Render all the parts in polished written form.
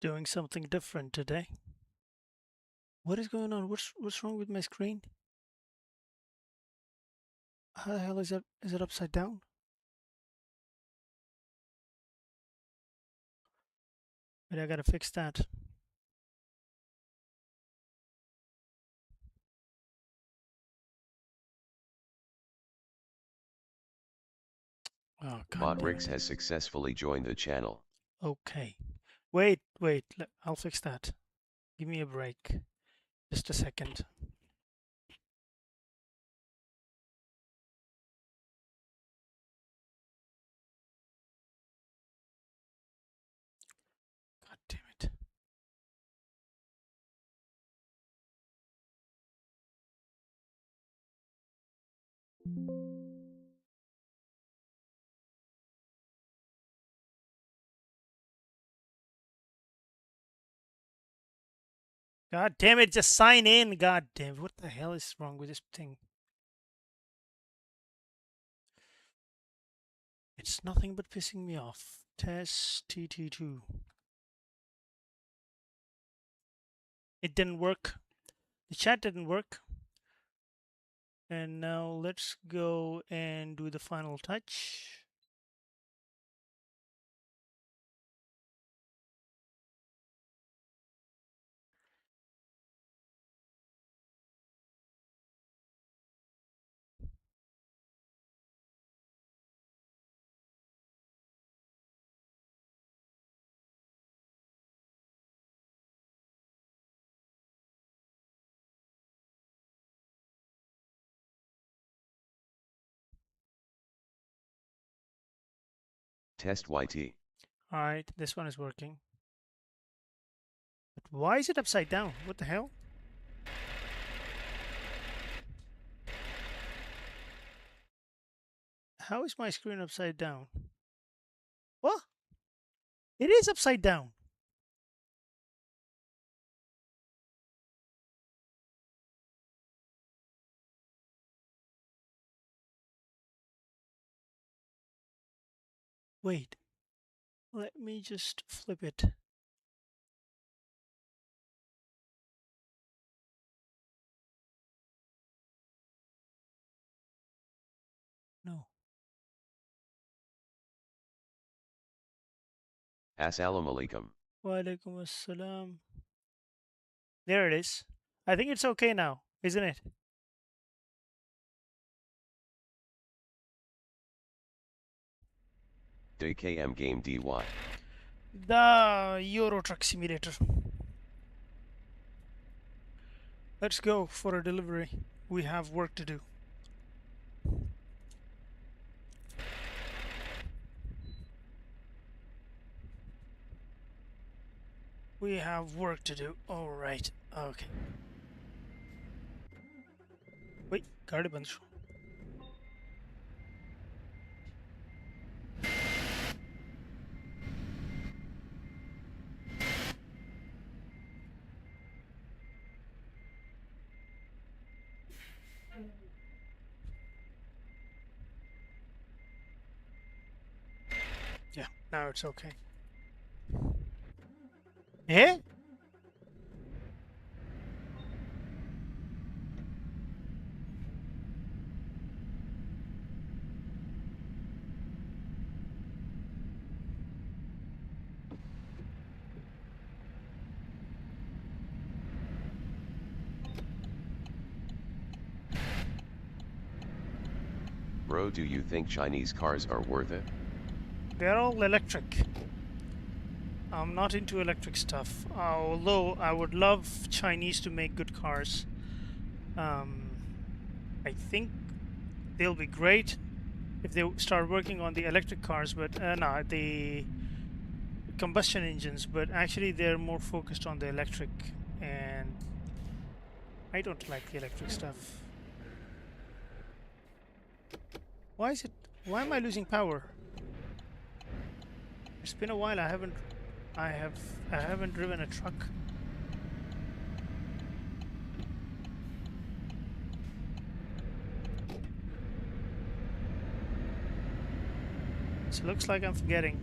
Doing something different today. What is going on? What's wrong with my screen? How the hell is that? Is it upside down? But I gotta fix that. Oh god damn Botrix it. has successfully joined the channel. Okay. Wait. I'll fix that. Give me a break. Just a second. God damn it. God damn it, just sign in. God damn it. What the hell is wrong with this thing? It's nothing but pissing me off. Test TT2. It didn't work. The chat didn't work. And now let's go and do the final touch. Test YT. Alright, this one is working. But why is it upside down? What the hell? How is my screen upside down? What? It is upside down. Wait. Let me just flip it. No. Assalamu alaikum. Walaikum assalam. There it is. I think it's okay now, isn't it? DKM game DY. The Euro Truck Simulator. Let's go for a delivery. We have work to do. We have work to do. Alright. Okay. Wait, गाड़ी बंद show. Yeah, now it's okay. Eh? Bro, do you think Chinese cars are worth it? They're all electric. I'm not into electric stuff. Although I would love Chinese to make good cars. I think they'll be great if they start working on the electric cars, but no, the combustion engines. But actually, they're more focused on the electric, and I don't like the electric stuff. Why is it? Why am I losing power? It's been a while. I haven't driven a truck. So it looks like I'm forgetting.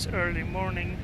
It's early morning.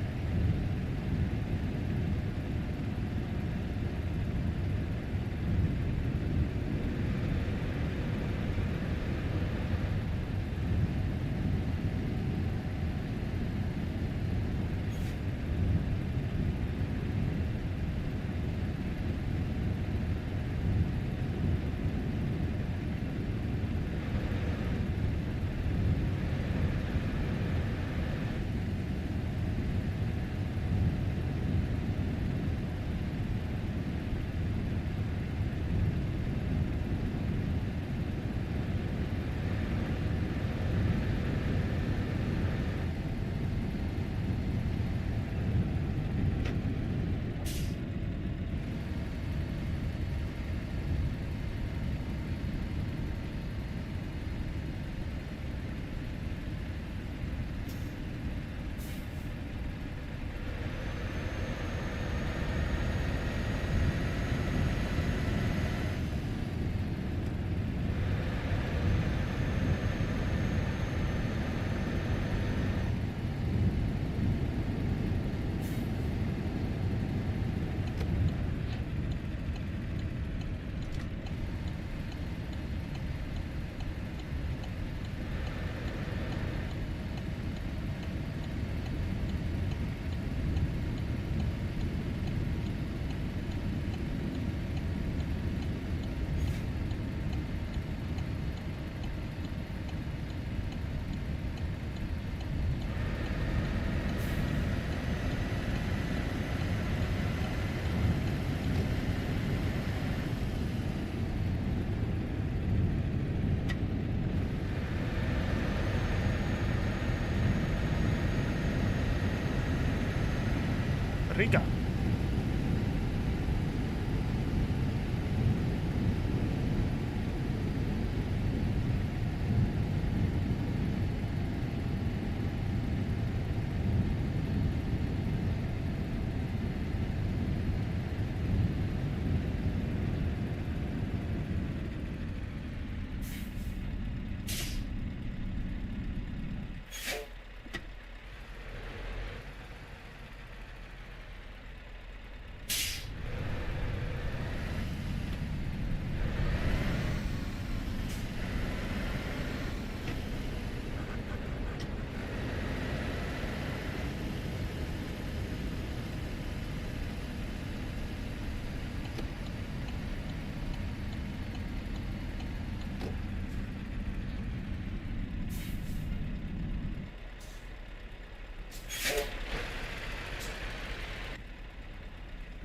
Riga.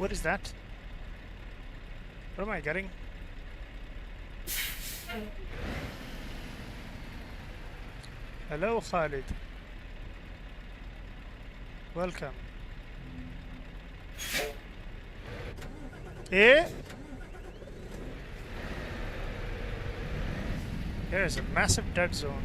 What is that? What am I getting? Hello, Khalid. Welcome. Eh? There is a massive dead zone.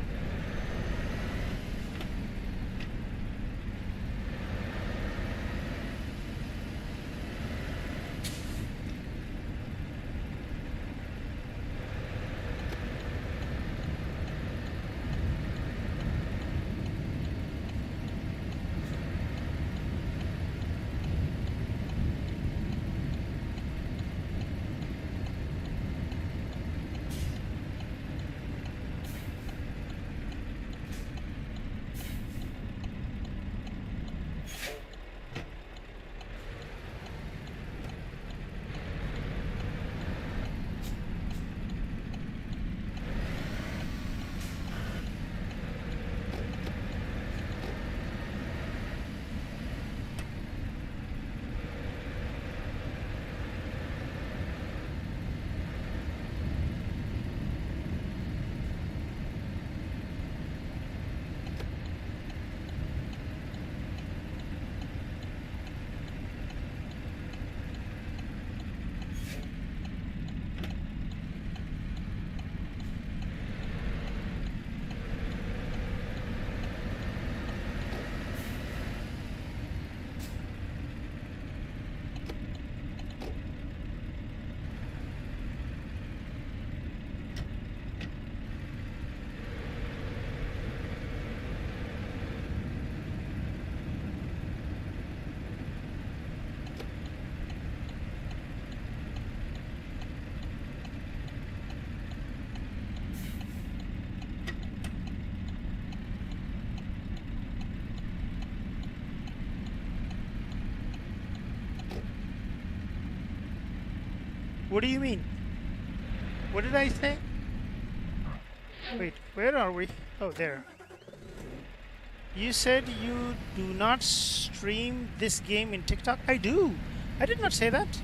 What do you mean? What did I say? Wait, where are we? Oh, there. You said you do not stream this game in TikTok? I do. I did not say that.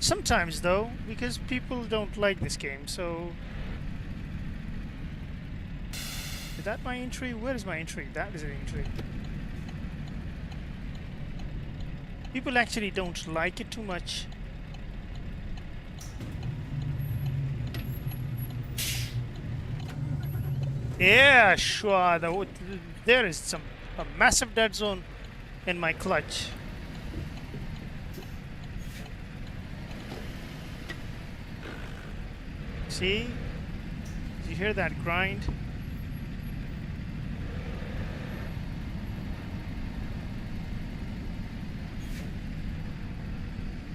Sometimes, though, because people don't like this game, so... Is that my entry? Where is my entry? That is an entry. People actually don't like it too much. Yeah, sure. There is a massive dead zone in my clutch. See? Did you hear that grind?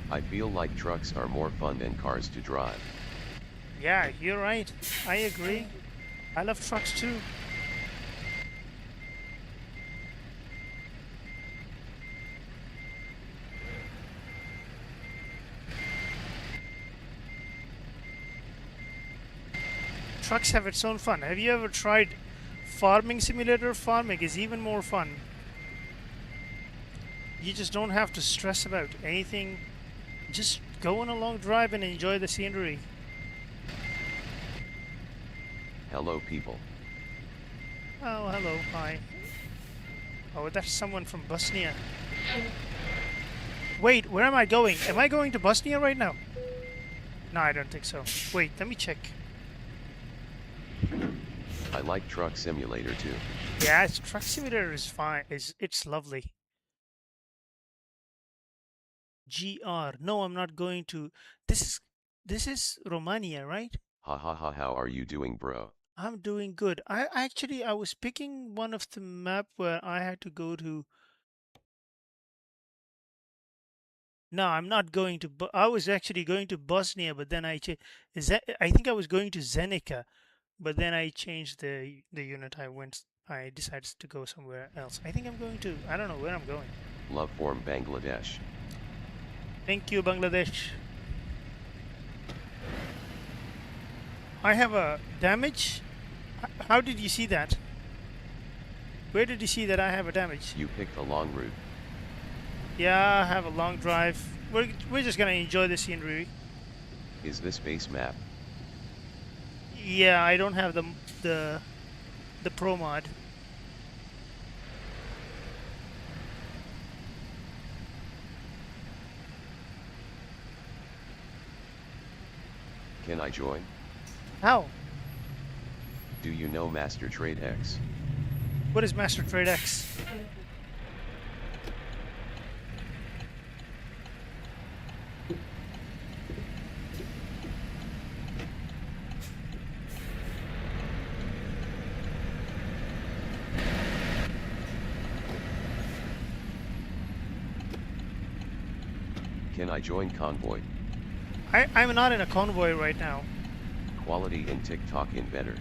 I feel like trucks are more fun than cars to drive. Yeah, you're right. I agree. I love trucks too. Trucks have its own fun. Have you ever tried farming simulator? Farming is even more fun. You just don't have to stress about anything. Just go on a long drive and enjoy the scenery. Hello people. Oh, hello, hi. Oh, that's someone from Bosnia. Wait, where am I going? Am I going to Bosnia right now? No, I don't think so. Wait, let me check. I like Truck Simulator too. Yeah, Truck Simulator is fine. It's lovely. GR. No, I'm not going to. This is Romania, right? Ha ha ha, how are you doing, bro? I'm doing good. I was picking one of the map where I had to go to. No, I'm not going to. I was actually going to Bosnia, but then I think I was going to Zenica, but then I changed the unit. I decided to go somewhere else. I think I'm going to. I don't know where I'm going. Love from Bangladesh. Thank you, Bangladesh. I have a damage. How did you see that? Where did you see that I have a damage? You picked a long route. Yeah, I have a long drive. We're just gonna enjoy the scenery. Is this base map? Yeah, I don't have the pro mod. Can I join? How? Do you know Master Trade X? What is Master Trade X? Can I join Convoy? I'm not in a convoy right now. Quality in TikTok in better.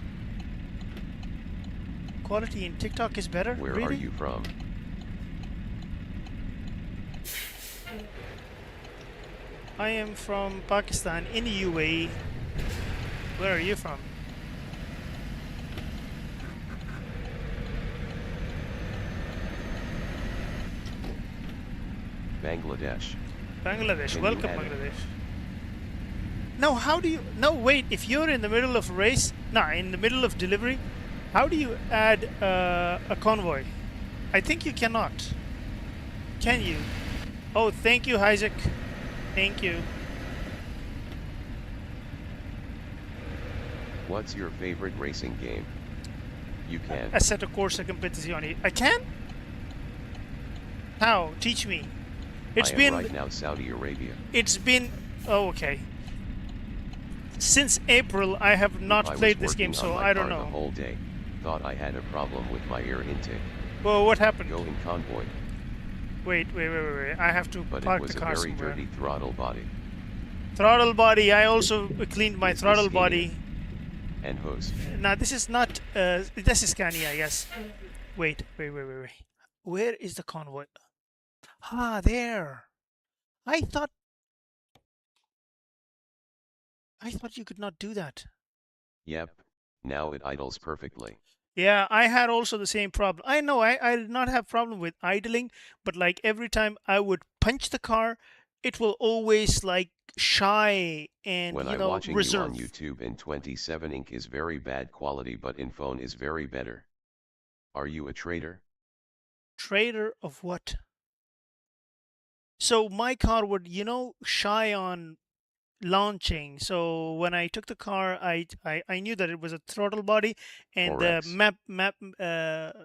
Quality in TikTok is better? Where really? are you from? I am from Pakistan in the UAE. Where are you from? Bangladesh. Bangladesh. Can you Welcome, add it? Bangladesh. No, how do you... No, wait. If you're in the middle of a race... Nah, in the middle of delivery, how do you add a convoy? I think you cannot. Can you? Oh, thank you, Isaac. Thank you. What's your favorite racing game? You can. Assetto Corsa Competizione. I can? How? Teach me. It's I am been... right now Saudi Arabia. It's been... Oh, okay. Since April, I have not I played was this game, working so on my I don't car know. the whole day. Thought I had a problem with my air intake. Well, what happened? Go in convoy. Wait. I have to But park it was the a car very somewhere. dirty throttle body. Throttle body. I also cleaned my Is this throttle Scania? body. And host. Now, this is not... this is Scania, yes. Wait. Where is the convoy? Ah, there. I thought... I thought you could not do that. Yep, now it idles perfectly. Yeah, I had also the same problem. I know I did not have problem with idling, but like every time I would punch the car, it will always like shy and When I watching you on reserve. YouTube in 27 ink is very bad quality but in phone is very better. Are you a trader? Trader of what? So my car would, shy on launching. So when I took the car, I knew that it was a throttle body and the Forex. map.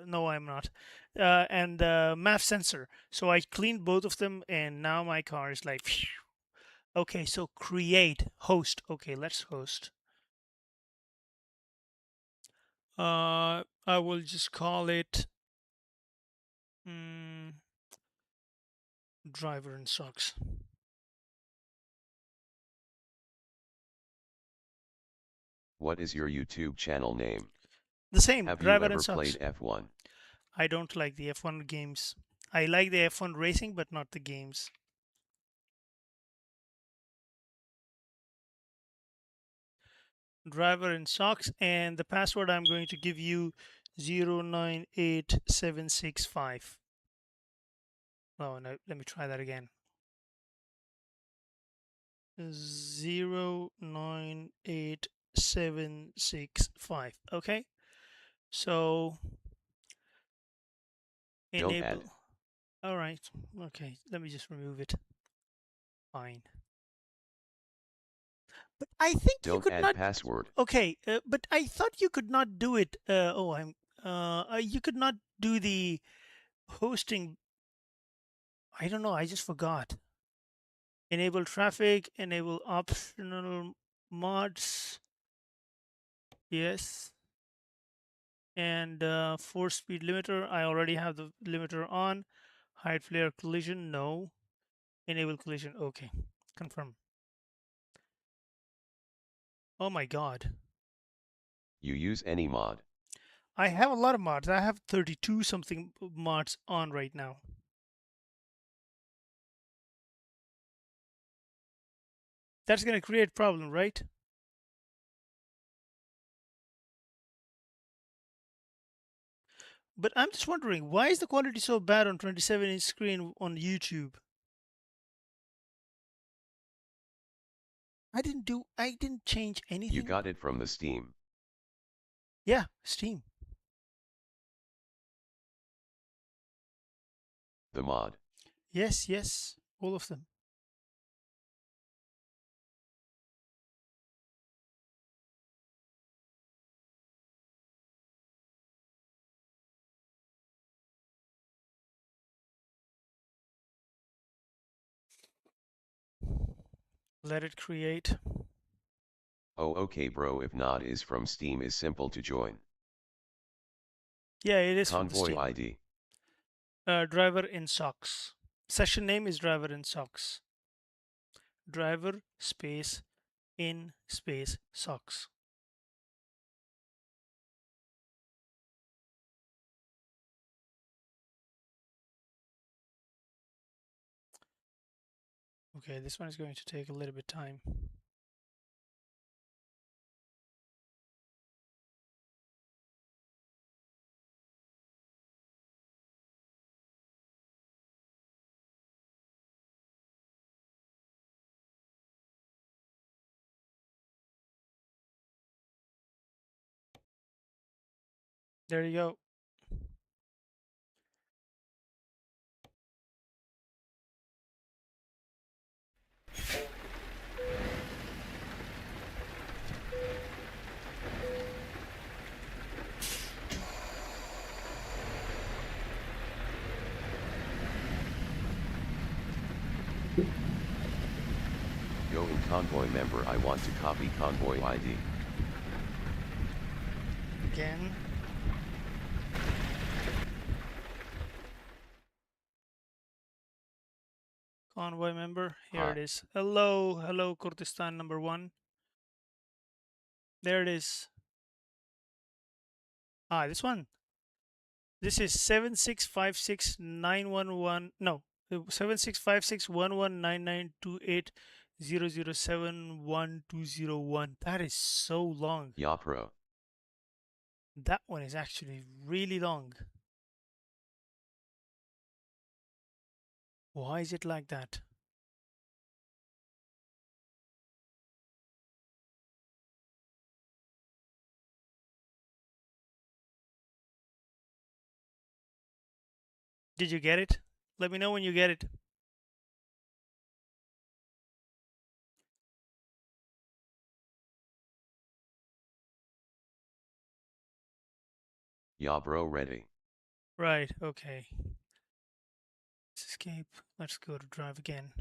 No, I'm not. And the map sensor. So I cleaned both of them, and now my car is like, phew. Okay. So create host. Okay, let's host. I will just call it mm, driver and socks. What is your YouTube channel name? The same Have you driver and ever played socks. F1? I don't like the F1 games. I like the F1 racing, but not the games. Driver in socks, and the password I'm going to give you 098765. Oh no, let me try that again. 098765. Okay, so Don't add. enable. All right, okay, let me just remove it. Fine, but I think you Don't could add not. password. Okay, but I thought you could not do it. You could not do the hosting. I don't know. I just forgot. Enable traffic, enable optional mods. Yes. And force speed limiter. I already have the limiter on. Hide flare collision. No. Enable collision. Okay. Confirm. Oh my god. You use any mod. I have a lot of mods. I have 32 something mods on right now. That's going to create problem, right? But I'm just wondering, why is the quality so bad on 27-inch screen on YouTube? I didn't change You anything. got it from the Steam. Yeah, Steam. The mod. Yes, yes, all of them. Let it create. Oh okay bro, if not is from Steam is simple to join. Yeah, it is from the Convoy Steam. ID. Driver in socks. Session name is driver in socks. Driver space in space socks. Okay, this one is going to take a little bit time. There you go. Go in convoy member, I want to copy convoy ID. Again. Convoy member. Here it Hi. is. Hello, hello, Kurdistan number one. There it is. Ah, this one. This is 76569111. No, 7656119928 0071201. That is so long. Yeah, pro. That one is actually really long. Why is it like that? Did you get it? Let me know when you get it. Yeah, bro, ready. Right, okay. Let's escape. Let's go to drive again.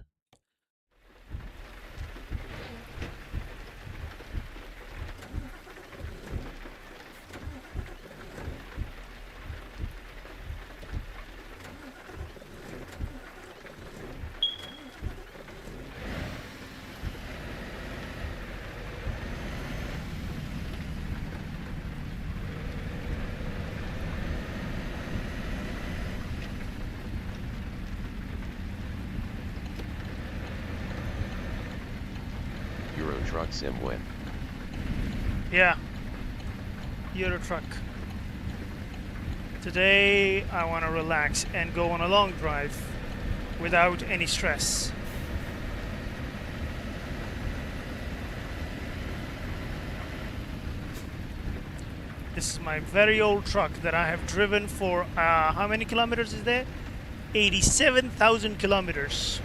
Euro truck sim win. Yeah, Euro truck. Today I want to relax and go on a long drive without any stress. This is my very old truck that I have driven for how many kilometers is there? 87,000 kilometers.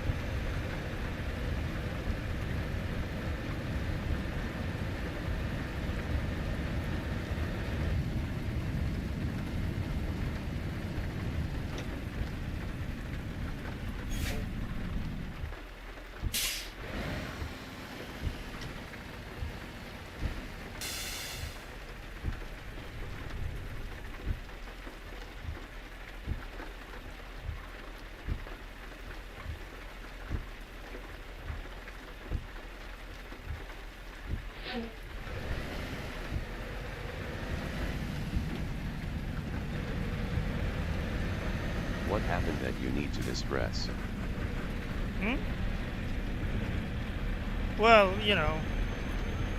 What happened that you need to distress? Hmm? Well, you know,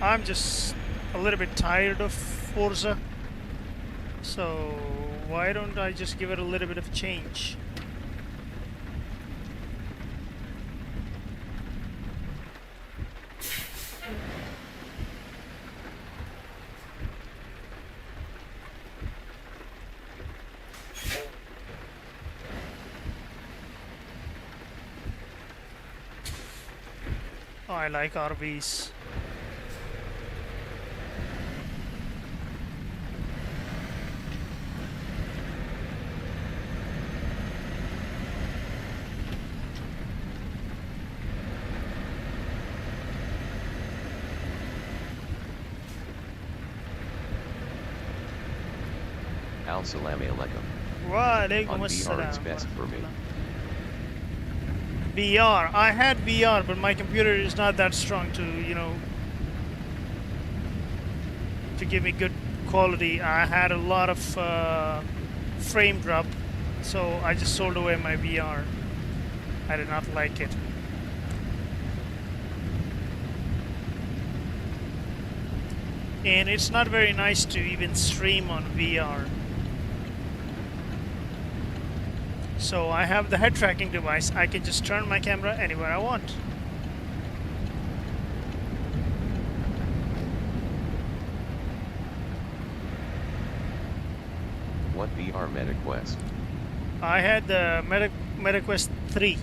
I'm just a little bit tired of Forza. So why don't I just give it a little bit of change? Oh, I like RVs. Al-Salami alaikum. Walaikum On VR it's assalam. best for me. VR. I had VR, but my computer is not that strong to, you know, to give me good quality. I had a lot of frame drop, so I just sold away my VR. I did not like it. And it's not very nice to even stream on VR. So I have the head tracking device. I can just turn my camera anywhere I want. What VR MetaQuest? I had the MetaQuest 3.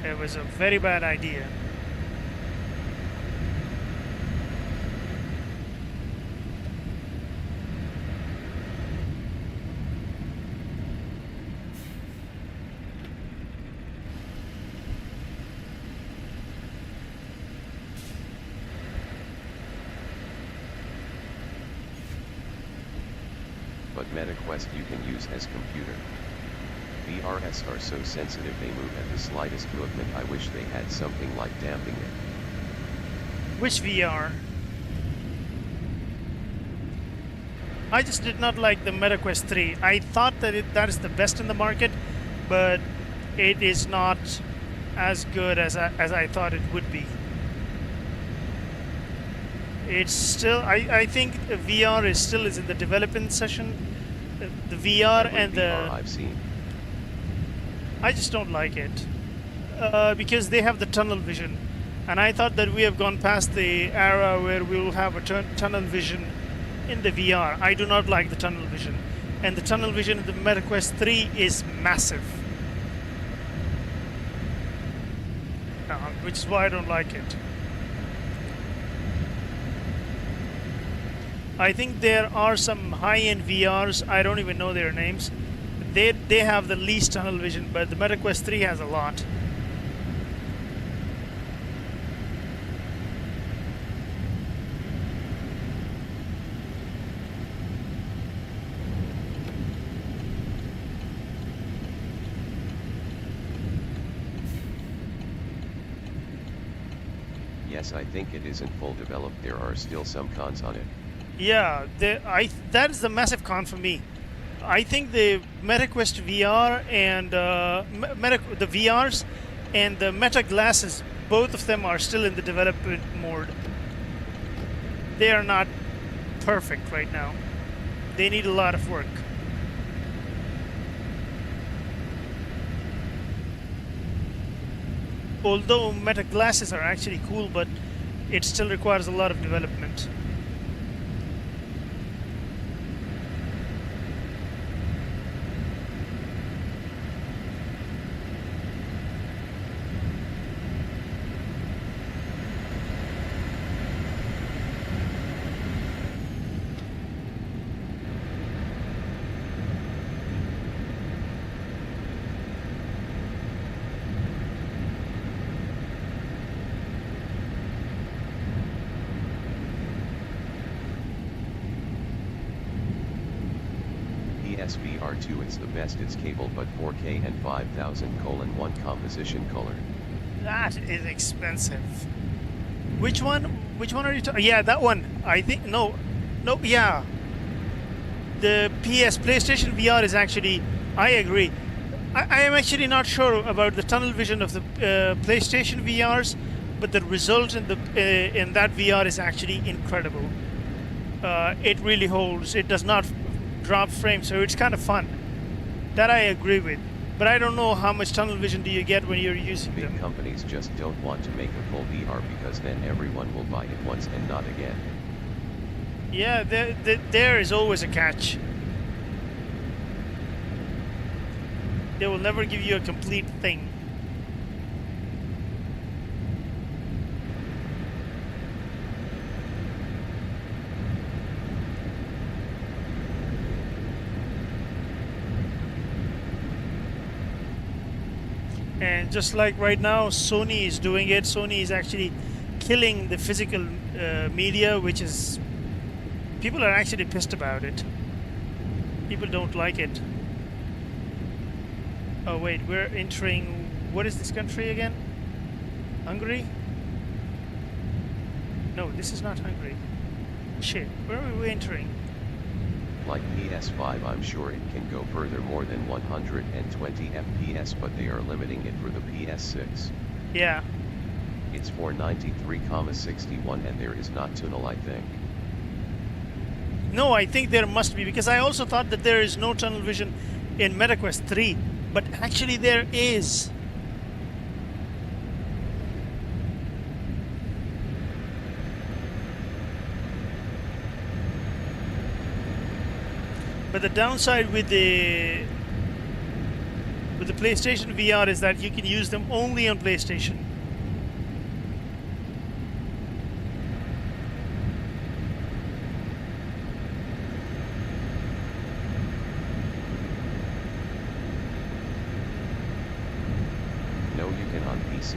It was a very bad idea. But MetaQuest you can use as computer. VRs are so sensitive they move at the slightest movement. I wish they had something like damping it. Which VR? I just did not like the MetaQuest 3. I thought that that is the best in the market, but it is not as good as I thought it would be. It's still, I think VR is in the development session. The VR Every and VR the I've seen. I just don't like it because they have the tunnel vision, and I thought that we have gone past the era where we will have a tunnel vision in the VR. I do not like the tunnel vision, and the tunnel vision in the MetaQuest 3 is massive, which is why I don't like it. I think there are some high-end VRs, I don't even know their names. They have the least tunnel vision, but the MetaQuest 3 has a lot. Yes, I think it isn't full developed. There are still some cons on it. Yeah, that is the massive con for me. I think the MetaQuest VR and the VRs and the Meta glasses, both of them are still in the development mode. They are not perfect right now. They need a lot of work. Although Meta glasses are actually cool, but it still requires a lot of development. PSVR2 it's the best, it's cable but 4K and 5000:1 composition color. That is expensive. Which one? Which one are you talking? Yeah, that one. I think no, yeah. The PlayStation VR is actually. I agree. I am actually not sure about the tunnel vision of the PlayStation VRs, but the result in that VR is actually incredible. It really holds. It does not drop frames, so it's kind of fun. That I agree with. But I don't know how much tunnel vision do you get when you're using them. Big companies just don't want to make a full VR because then everyone will buy it once and not again. Yeah, there is always a catch. They will never give you a complete thing. And just like right now, Sony is doing it. Sony is actually killing the physical media, which is... People are actually pissed about it. People don't like it. Oh wait, we're entering... What is this country again? Hungary? No, this is not Hungary. Shit, where are we entering? Like PS5, I'm sure it can go further more than 120 FPS, but they are limiting it for the PS6. Yeah. It's 493,61 and there is not tunnel, I think. No, I think there must be, because I also thought that there is no tunnel vision in MetaQuest 3, but actually there is. But the downside with the PlayStation VR is that you can use them only on PlayStation. No, you can on PC.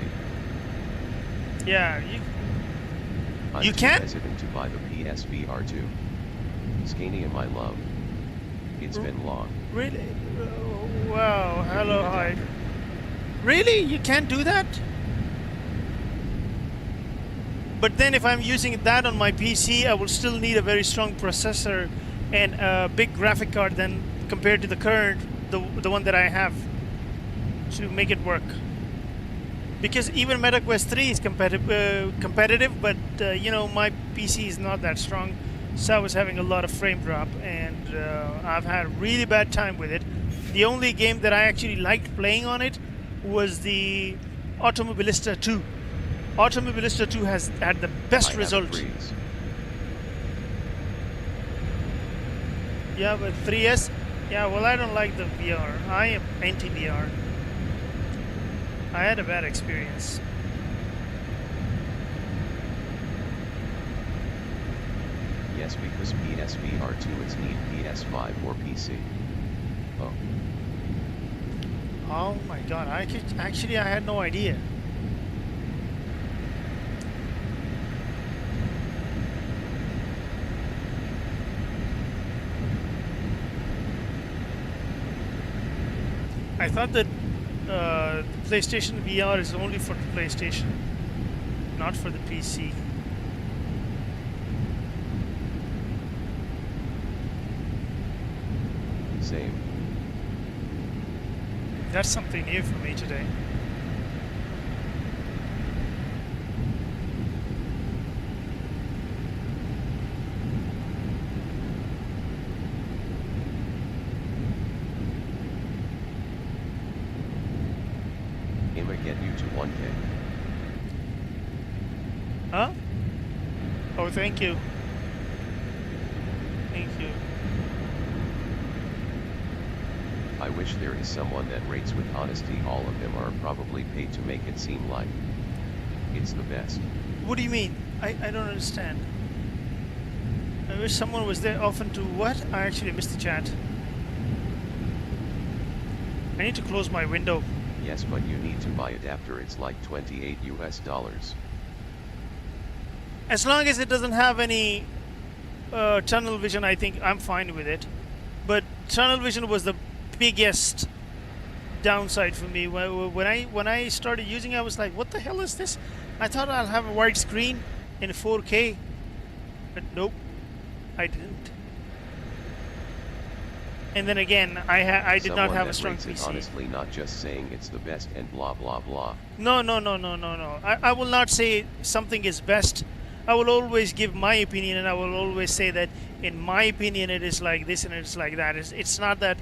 Yeah, I'm you too can? hesitant to buy the PSVR 2. Scania, my love. It's been long. Really? Wow, hello, hi. Really? You can't do that? But then if I'm using that on my PC, I will still need a very strong processor and a big graphic card than compared to the current, the one that I have to make it work. Because even MetaQuest 3 is competitive, but you know, my PC is not that strong, so I was having a lot of frame drop, and I've had a really bad time with it. The only game that I actually liked playing on it was the Automobilista 2. Automobilista 2 has had the best result. Yeah, but 3S, yeah, well, I don't like the VR. I am anti-VR. I had a bad experience. Yes, because PSVR 2 is need PS5 or PC. Oh. Oh my god, I had no idea. I thought that the PlayStation VR is only for the PlayStation, not for the PC. Same. That's something new for me today. Aim get you to 1K. Huh? Oh, thank you. Thank you. I wish there is someone that rates with honesty. All of them are probably paid to make it seem like it's the best. What do you mean? I don't understand. I wish someone was there often to what? I actually missed the chat. I need to close my window. Yes, but you need to buy adapter. It's like $28 US. As long as it doesn't have any tunnel vision, I think I'm fine with it. But tunnel vision was the biggest downside for me. When I started using it, I was like, what the hell is this? I thought I'll have a wide screen in 4K, but nope, I didn't. And then again, I did not have a strong PC. Honestly, not just saying it's the best and blah blah blah. No. I will not say something is best. I will always give my opinion, and I will always say that in my opinion it is like this and it's like that. It's not that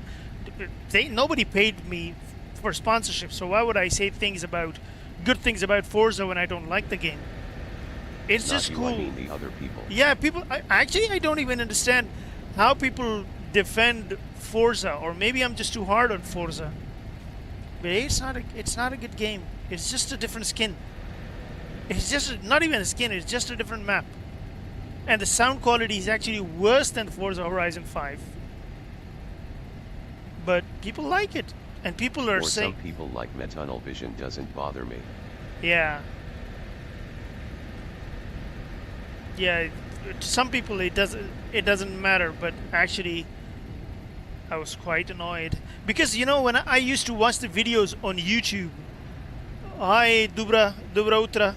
nobody paid me for sponsorship, so why would I say good things about Forza when I don't like the game? It's not just you, cool. I mean the other people. Yeah, people. I don't even understand how people defend Forza, or maybe I'm just too hard on Forza. But it's not a good game. It's just a different skin. It's just not even a skin. It's just a different map. And the sound quality is actually worse than Forza Horizon 5. But people like it, and people are saying. Some people like tunnel vision doesn't bother me. Yeah. Yeah. To some people it doesn't matter, but actually I was quite annoyed because, you know, when I used to watch the videos on YouTube, hi Dubra Utra,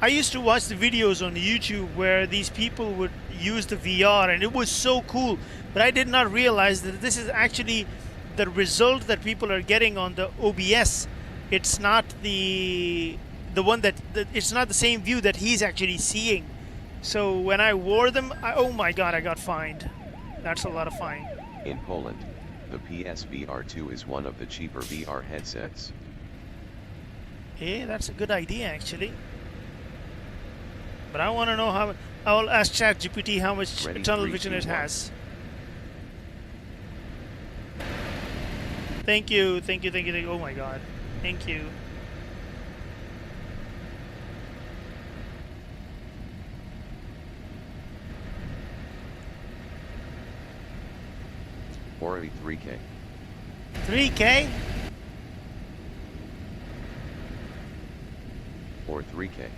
I used to watch the videos on YouTube where these people would use the VR, and it was so cool, but I did not realize that this is actually the result that people are getting on the OBS. It's not the one that it's not the same view that he's actually seeing. So when I wore them, oh my god, I got fined. That's a lot of fine. In Poland, the PSVR 2 is one of the cheaper VR headsets. Hey, that's a good idea actually. But I want to know how. I will ask ChatGPT how much tunnel vision it has. Thank you. Oh my god. Thank you. Or a 3K. 3K? Or 3K.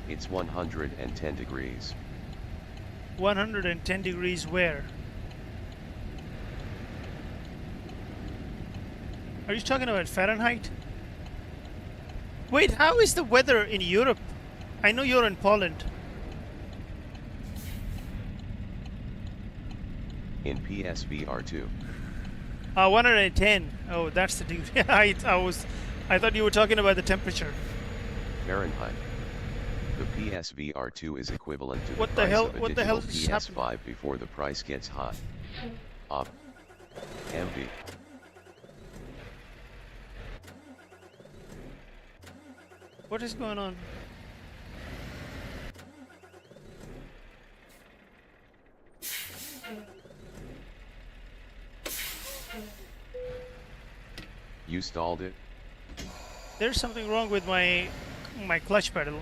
It's 110 degrees. 110 degrees where? Are you talking about Fahrenheit? Wait, how is the weather in Europe? I know you're in Poland. In PSVR2. 110. Oh, that's the degree. I thought you were talking about the temperature. Fahrenheit. The PSVR2 is equivalent to the What the price hell? of a What the hell digital is happening? PS5 before the price gets high. Op. MV. What is going on? You stalled it? There's something wrong with my clutch pedal.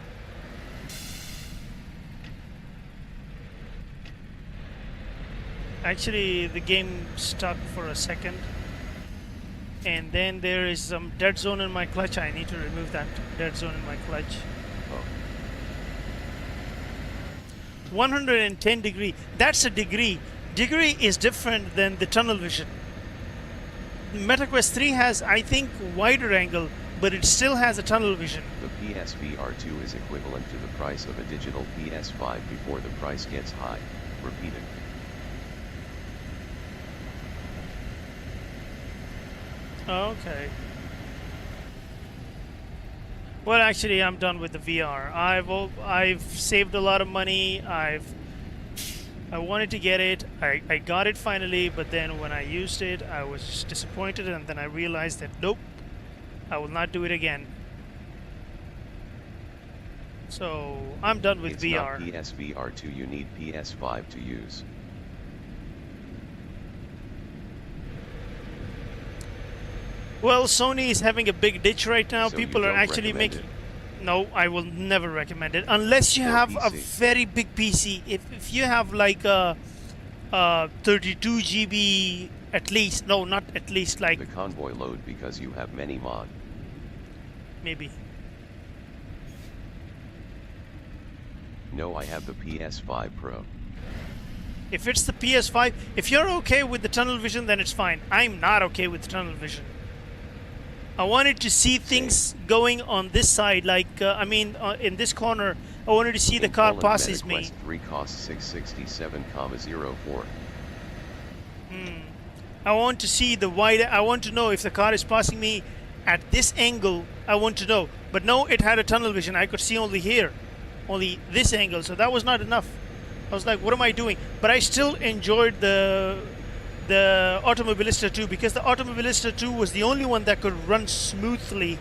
Actually, the game stuck for a second. And then there is some dead zone in my clutch. I need to remove that dead zone in my clutch. Oh. 110 degree. That's a degree. Degree is different than the tunnel vision. MetaQuest 3 has, I think, wider angle, but it still has a tunnel vision. The PSVR2 is equivalent to the price of a digital PS5 before the price gets high. Repeated. Okay. Well, actually, I'm done with the VR. I've saved a lot of money. I wanted to get it. I got it finally, but then when I used it, I was just disappointed, and then I realized that nope, I will not do it again. So I'm done with VR. It's not PSVR2. You need PS5 to use. Well, Sony is having a big ditch right now. So People you are don't actually recommend making... it? No, I will never recommend it unless you Or have a PC. very big PC. If you have like a 32 GB at least, no, not at least, like The convoy load because you have many mod. maybe. No, I have the PS5 Pro. If it's the PS5, if you're okay with the tunnel vision, then it's fine. I'm not okay with the tunnel vision. I wanted to see things going on this side, like in this corner. I wanted to see the car Poland, passes me. MetaQuest 3 costs 667,04. I want to see the wide. I want to know if the car is passing me at this angle. I want to know. But no, it had a tunnel vision. I could see only here, only this angle. So that was not enough. I was like, what am I doing? But I still enjoyed the Automobilista 2 because the Automobilista 2 was the only one that could run smoothly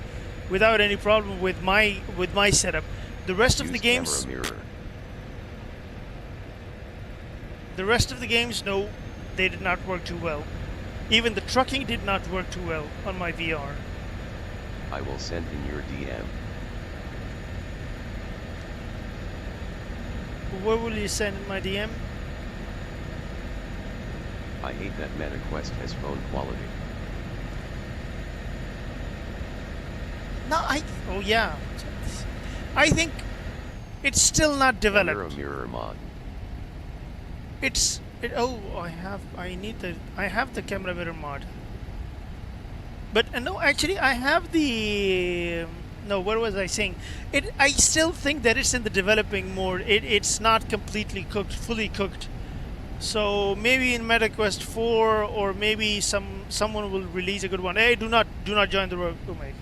without any problem with my setup. The rest of the games, no, they did not work too well. Even the trucking did not work too well on my VR. I will send in your DM. Where will you send in my DM? I hate that MetaQuest has phone quality. No, oh yeah. I think it's still not developed. Mirror mod. I have the camera mirror mod. But no, actually I have the no, what was I saying? I still think that it's in the developing mode. It's not completely cooked, fully cooked. So maybe in MetaQuest 4 or maybe someone will release a good one. Hey, do not join the road. Oh my.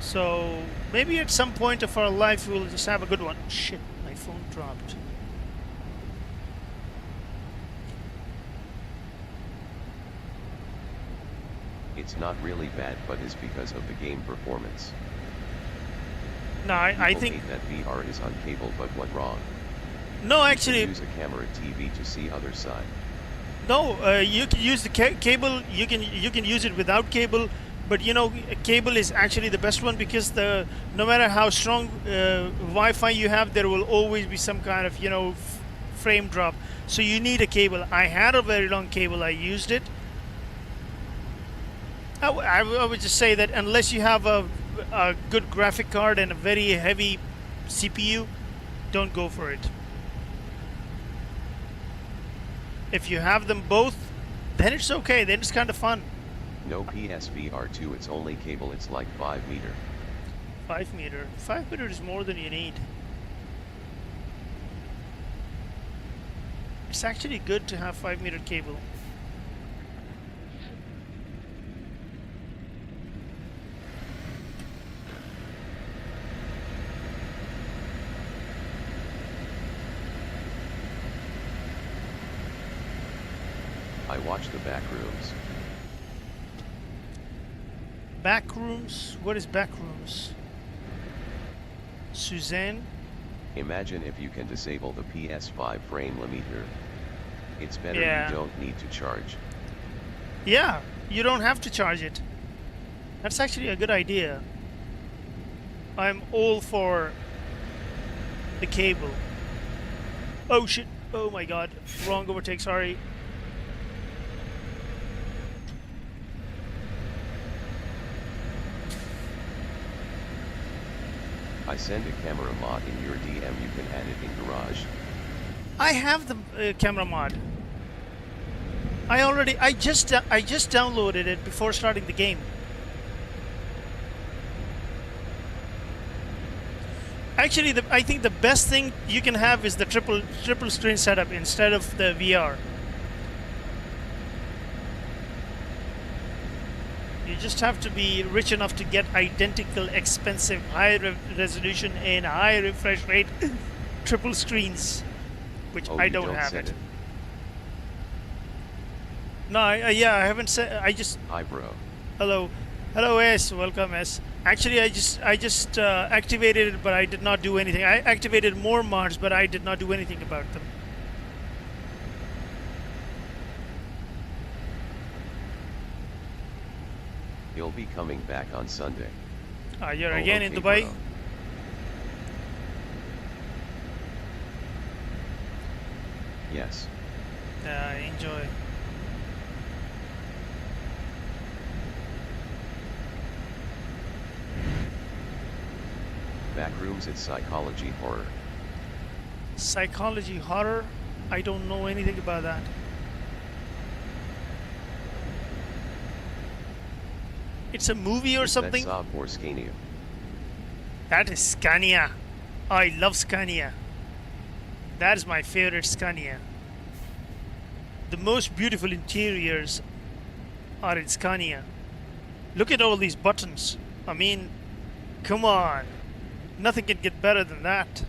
So maybe at some point of our life we'll just have a good one. Shit, my phone dropped. It's not really bad, but it's because of the game performance. No, I think hate that VR is on cable, but what wrong? No, actually, you can use a camera TV to see other side. No, you can use the cable. You can use it without cable, but you know, cable is actually the best one because no matter how strong Wi-Fi you have, there will always be some kind of frame drop. So you need a cable. I had a very long cable. I used it. I would just say that unless you have a good graphic card and a very heavy CPU, don't go for it. If you have them both, Then it's okay. Then it's kind of fun. No PSVR2, it's only cable, it's like 5 meter. 5 meter. 5 meter is more than you need. It's actually good to have 5 meter cable. I watched the back rooms. Back rooms? What is back rooms? Suzanne? Imagine if you can disable the PS5 frame limiter. It's better Yeah. you don't need to charge. Yeah, you don't have to charge it. That's actually a good idea. I'm all for the cable. Oh shit. Oh my god. Wrong overtake, sorry. I send a camera mod in your DM, you can add it in garage. I have the camera mod. I just downloaded it before starting the game. Actually, I think the best thing you can have is the triple screen setup instead of the VR. You just have to be rich enough to get identical, expensive, high resolution and high refresh rate triple screens, which Oh, I you don't have set it. No, yeah, I haven't said. I just. Hi, bro. Hello, hello, S. Welcome, S. Actually, I just activated it, but I did not do anything. I activated more mods, but I did not do anything about them. He'll be coming back on Sunday. You're Oh, again in okay, Dubai. bro. Yes. Enjoy. Backrooms, it's psychology horror. Psychology horror. I don't know anything about that. It's a movie or Is something. that Saab or Scania? That is Scania. I love Scania. That is my favorite Scania. The most beautiful interiors are in Scania. Look at all these buttons. I mean, come on. Nothing can get better than that.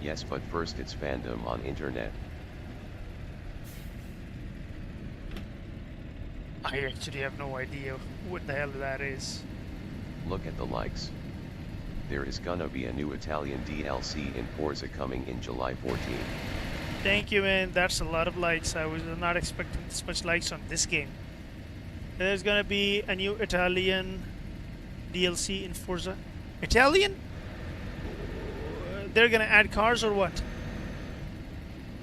Yes, but first it's fandom on internet. I actually have no idea what the hell that is. Look at the likes. There is gonna be a new Italian DLC in Forza coming in July 14. Thank you, man. That's a lot of likes. I was not expecting this much likes on this game. There's gonna be a new Italian DLC in Forza. Italian? They're gonna add cars or what?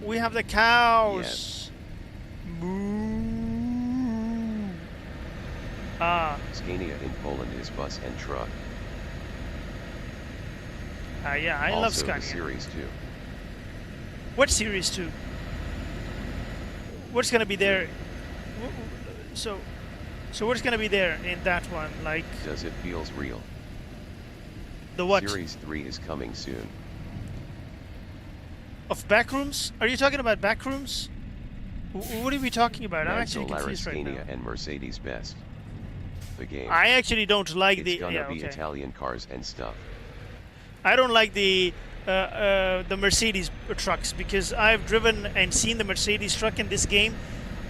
We have the cows. Yes. Moo. Ah, Scania in Poland is bus and truck. yeah, I also love the Scania. Series 2. What Series 2? What's gonna be there? So what's gonna be there in that one? Like Does it feels real? the what? Series 3 is coming soon. Of Backrooms? Are you talking about Backrooms? What are we talking about? I'm actually Solaris, confused right Scania, now. and Mercedes best. The game. I actually don't like It's the. gonna Yeah, be okay. Italian cars and stuff. I don't like the Mercedes trucks because I've driven and seen the Mercedes truck in this game,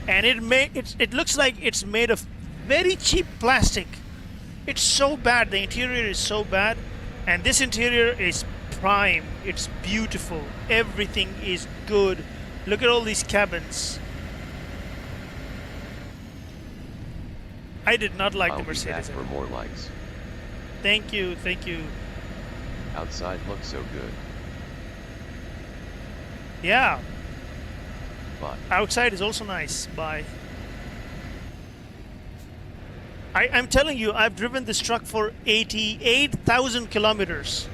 and it looks like it's made of very cheap plastic. It's so bad. The interior is so bad, and this interior is prime. It's beautiful. Everything is good. Look at all these cabins. I did not like I'll the be back Mercedes. for more likes. Thank you, thank you. Outside looks so good, Yeah, but outside is also nice. Bye. I'm telling you, I've driven this truck for 88,000 kilometers.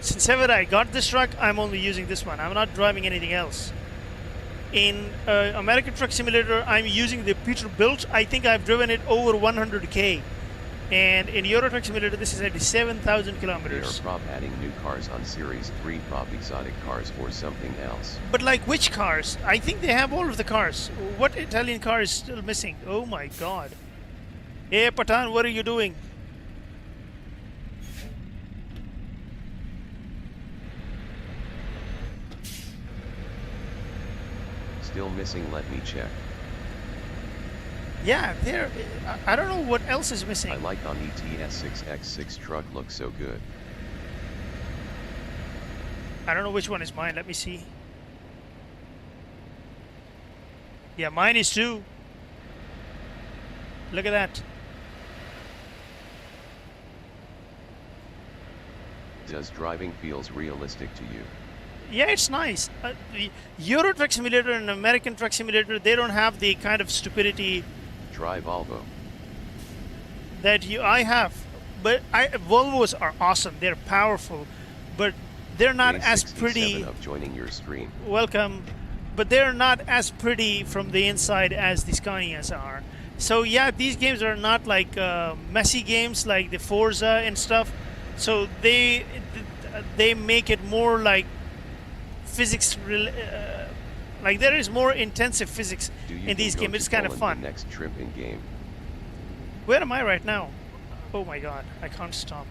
Since ever I got this truck, I'm only using this one. I'm not driving anything else. In American Truck Simulator, I'm using the Peterbilt. I think I've driven it over 100k. And in Euro Truck Simulator, this is at 7,000 They are kilometers. prob adding new cars on Series 3 prob exotic cars or something else. But like which cars? I think they have all of the cars. What Italian car is still missing? Oh my god. Hey Patan, what are you doing? Still missing, let me check. Yeah, there. I don't know what else is missing. I like on ETS6X6 truck looks so good. I don't know which one is mine. Let me see. Yeah, mine is too. Look at that. Does driving feels realistic to you? Yeah, it's nice. The Euro Truck Simulator and American Truck Simulator, they don't have the kind of stupidity Try Volvo. that I have. But Volvos are awesome. They're powerful, but they're not Day as 67 pretty. of joining your stream. Welcome. But they're not as pretty from the inside as the Scanias are. So yeah, these games are not like messy games like the Forza and stuff. So they make it more like physics. Like there is more intensive physics Do you in these go games. to It's kind of Poland fun. the next trip in game? Where am I right now? Oh my god, I can't stop.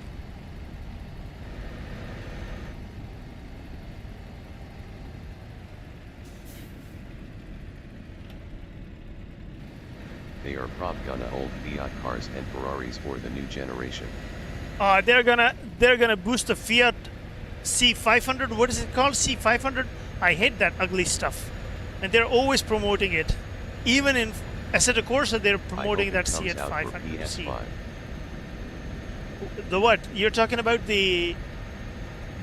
They are prob gonna old Fiat cars and Ferraris for the new generation. They're gonna boost the Fiat C500. What is it called? C500. I hate that ugly stuff, and they're always promoting it. Even in Assetto Corsa, they're promoting that Fiat 500C. The what? You're talking about the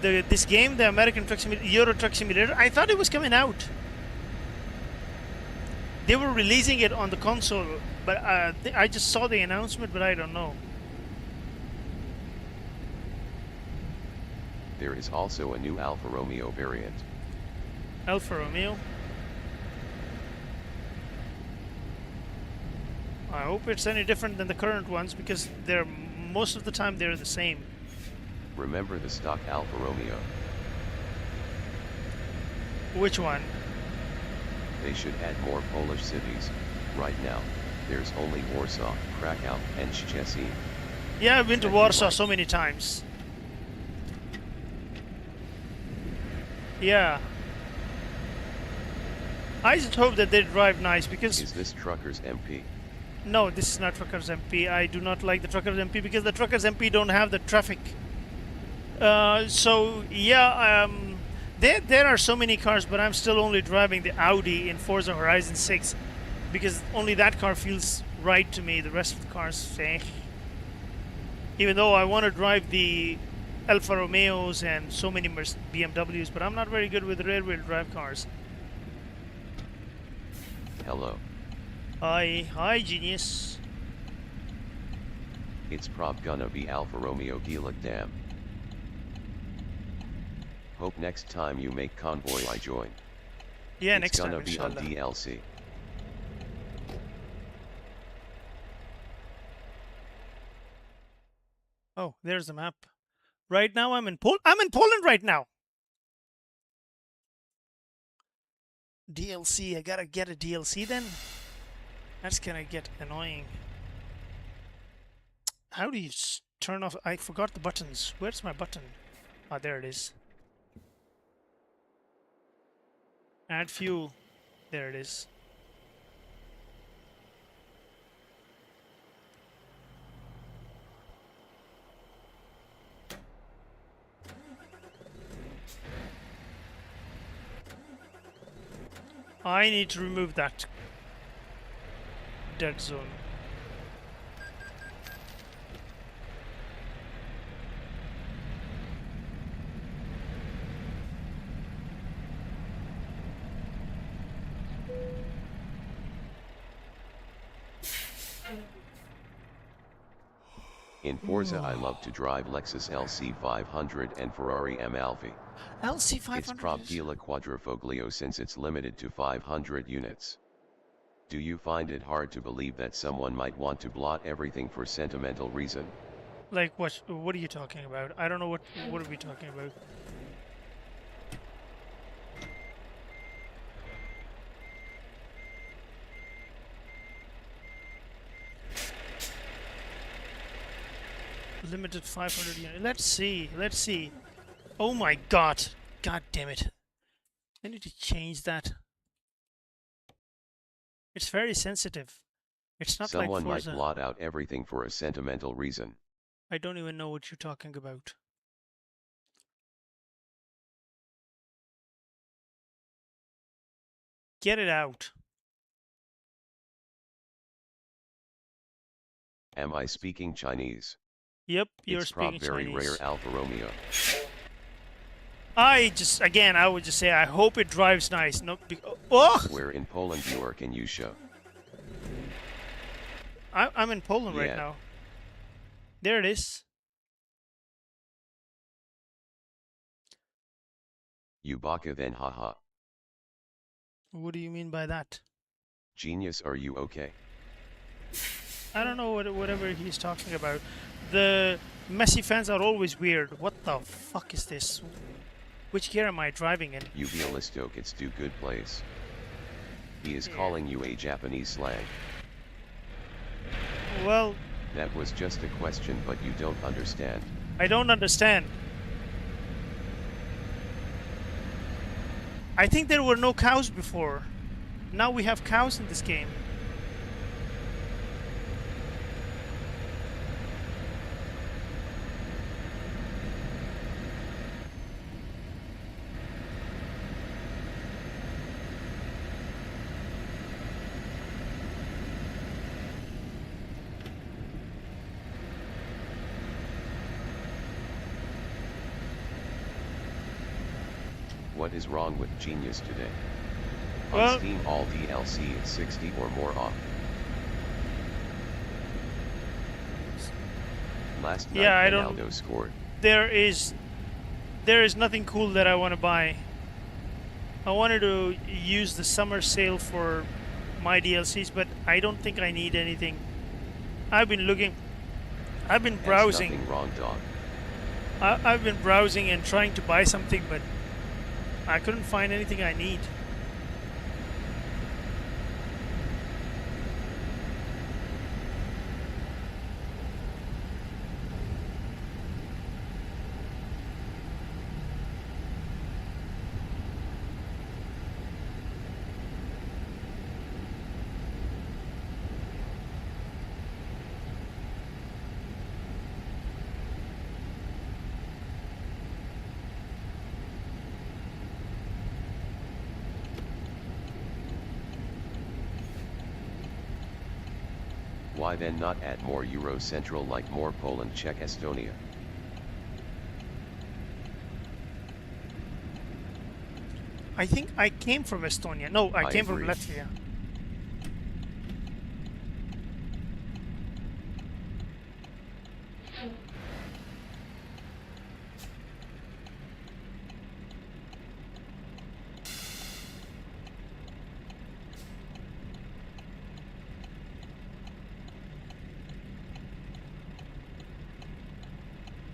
this game, the American Truck Simulator, Euro Truck Simulator? I thought it was coming out. They were releasing it on the console, but I just saw the announcement, but I don't know. There is also a new Alfa Romeo variant. Alfa Romeo. I hope it's any different than the current ones because they're most of the time they're the same. Remember the stock Alfa Romeo? Which one? They should add more Polish cities. Right now, there's only Warsaw, Krakow, and Szczecin. Yeah, I've been to That'd be Warsaw right. so many times. Yeah. I just hope that they drive nice because Is this Truckers MP? no, this is not Truckers MP. I do not like the Truckers MP because the Truckers MP don't have the traffic. So yeah, there are so many cars, but I'm still only driving the Audi in Forza Horizon 6 because only that car feels right to me. The rest of the cars say. Even though I want to drive the Alfa Romeos and so many BMWs, but I'm not very good with rear-wheel drive cars. Hello. Hi, genius. It's prob gonna be Alfa Romeo Gielek Dam. Hope next time you make Convoy I join. Yeah, It's next time, gonna be on inshallah. DLC. Oh, there's the map. Right now, I'm in Poland right now. DLC. I gotta get a DLC then. That's gonna get annoying. How do you turn off? I forgot the buttons. Where's my button? Ah, there it is. Add fuel. There it is. I need to remove that dead zone. In Forza I love to drive Lexus LC500 and Ferrari Amalfi. LC500. It's Probdila Quadrifoglio since it's limited to 500 units. Do you find it hard to believe that someone might want to blot everything for sentimental reason? Like what? What are you talking about? I don't know what are we talking about. Limited 500 units. Let's see. Let's see. Oh my god. God damn it. I need to change that. It's very sensitive. It's not like Someone might Forza. blot out everything for a sentimental reason. I don't even know what you're talking about. Get it out. Am I speaking Chinese? Yep, you're It's speaking very Chinese. rare Alfa Romeo. I would just say I hope it drives nice. No, oh! Where in Poland you are, can you show? I'm in Poland right Yeah. now. There it is. You baka then haha. What do you mean by that? Genius, are you okay? I don't know whatever he's talking about. The Messi fans are always weird. What the fuck is this? Which gear am I driving in? You Bialystok, it's do good place. He is calling you a Japanese slang. Well, That was just a question, but you don't understand. I don't understand. I think there were no cows before. Now we have cows in this game. What is wrong with Genius today? Well- On Steam all DLC is 60 or more off. Last night Yeah, I don't- Ronaldo scored. There is nothing cool that I want to buy. I wanted to use the summer sale for my DLCs, but I don't think I need anything. I've been looking. I've been There's browsing. nothing wrong, dog. I've been browsing and trying to buy something, but I couldn't find anything I need. Why then not add more Eurocentral, like more Poland, Czech, Estonia? I think I came from Estonia. No, I came from agree. Latvia.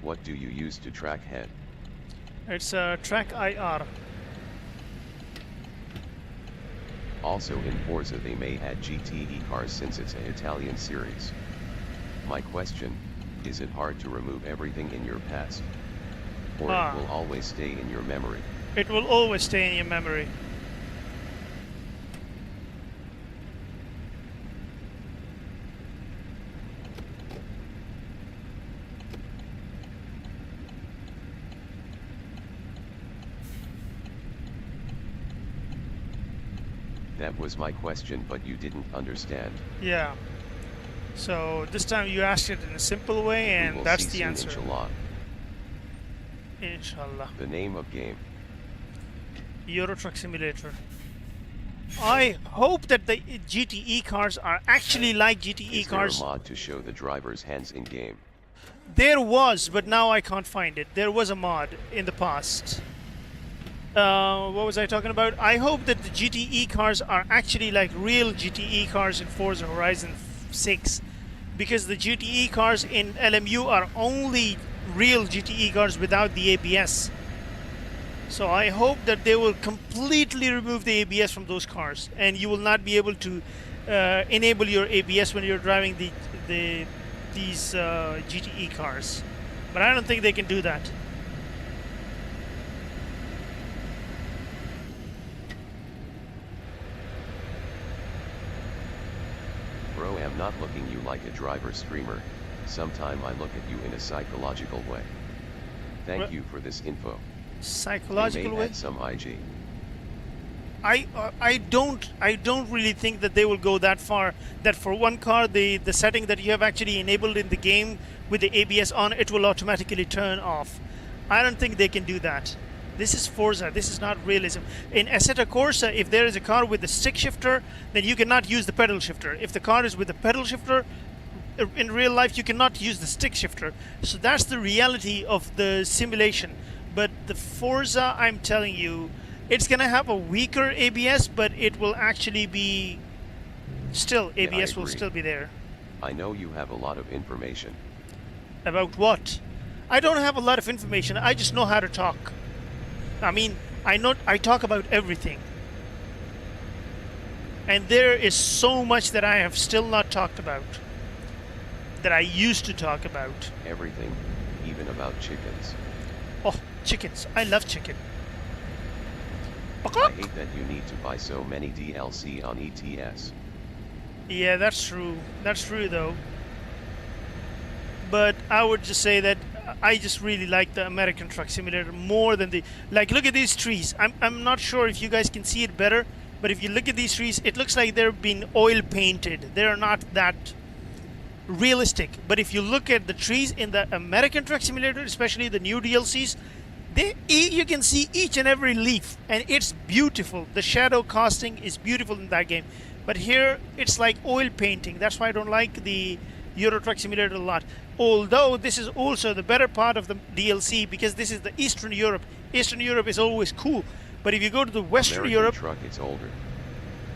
What do you use to track head? It's a track IR. Also in Forza they may add GTE cars since it's an Italian series. My question, is it hard to remove everything in your past? Or Ah. it will always stay in your memory? It will always stay in your memory. That was my question, but you didn't understand. Yeah. So this time you asked it in a simple way, We and will that's see the soon, answer. Inshallah. Inshallah. The name of game. Euro Truck Simulator. I hope that the GTE cars are actually like GTE Is there a cars. mod to show the driver's hands in game? There was, but now I can't find it. There was a mod in the past. What was I talking about? I hope that the GTE cars are actually like real GTE cars in Forza Horizon 6, because the GTE cars in LMU are only real GTE cars without the ABS. So I hope that they will completely remove the ABS from those cars, and you will not be able to enable your ABS when you're driving these GTE cars. But I don't think they can do that. Bro, I'm not looking you like a driver streamer. Sometime I look at you in a psychological way. Thank you for this info. Psychological They may way? add some IG. I don't really think that they will go that far. That for one car, the setting that you have actually enabled in the game with the ABS on, it will automatically turn off. I don't think they can do that. This is Forza. This is not realism. In Assetto Corsa, if there is a car with a stick shifter, then you cannot use the pedal shifter. If the car is with a pedal shifter, in real life you cannot use the stick shifter. So that's the reality of the simulation. But the Forza, I'm telling you, it's gonna have a weaker ABS, but it will actually be still ABS will still be there. I know you have a lot of information. About what? I don't have a lot of information. I just know how to talk. I mean, I talk about everything. And there is so much that I have still not talked about, that I used to talk about. Everything, even about chickens. Oh, chickens. I love chicken. I hate that you need to buy so many DLC on ETS. Yeah, that's true. That's true, though. But I would just say that I just really like the American Truck Simulator more than the... Like, look at these trees. I'm not sure if you guys can see it better, but if you look at these trees, it looks like they're being oil painted. They're not that realistic. But if you look at the trees in the American Truck Simulator, especially the new DLCs, you can see each and every leaf, and it's beautiful. The shadow casting is beautiful in that game. But here, it's like oil painting. That's why I don't like the Euro Truck Simulator a lot. Although this is also the better part of the DLC, because this is the Eastern Europe. Eastern Europe is always cool. But if you go to the Western American Europe... Truck, it's older.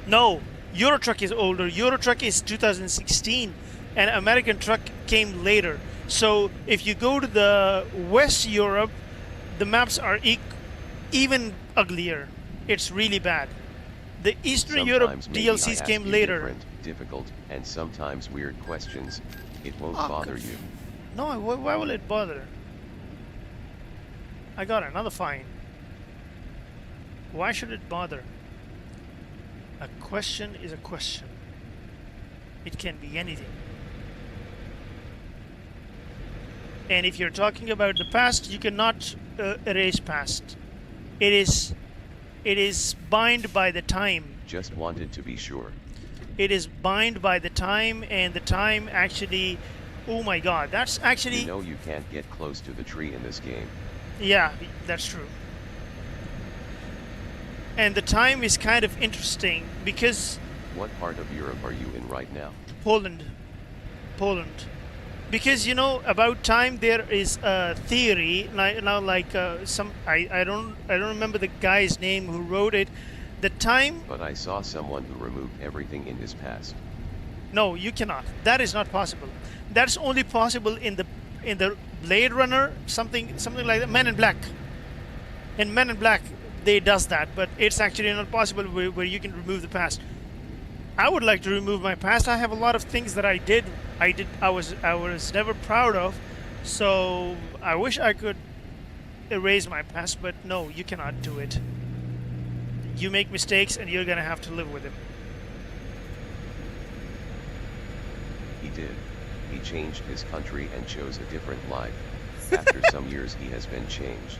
No, Euro Truck is older. Euro Truck is 2016, and American Truck came later. So if you go to the West Europe, the maps are even uglier. It's really bad. The Eastern Europe DLCs came later. Difficult, and sometimes weird questions. It won't bother you. No, why will it bother? I got another fine. Why should it bother? A question is a question. It can be anything. And if you're talking about the past, you cannot erase past. It is bound by the time. Just wanted to be sure. It is bound by the time, and the time actually... Oh my god, that's actually... You know you can't get close to the tree in this game. Yeah, that's true. And the time is kind of interesting, because... What part of Europe are you in right now? Poland. Poland. Because, you know, about time there is a theory, now like I don't remember the guy's name who wrote it. The time... But I saw someone who removed everything in his past. No, you cannot. That is not possible. That's only possible in the Blade Runner, something like that. Men in Black. In Men in Black, they does that, but it's actually not possible where you can remove the past. I would like to remove my past. I have a lot of things that I was never proud of, so I wish I could erase my past, but no, you cannot do it. You make mistakes and you're gonna have to live with them. He did. He changed his country and chose a different life. After some years he has been changed.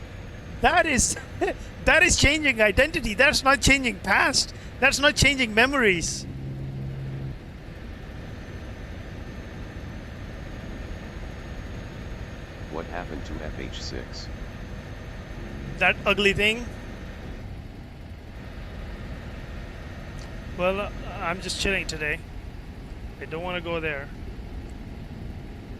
That is changing identity. That's not changing past. That's not changing memories. What happened to FH6? That ugly thing? Well, I'm just chilling today. I don't want to go there.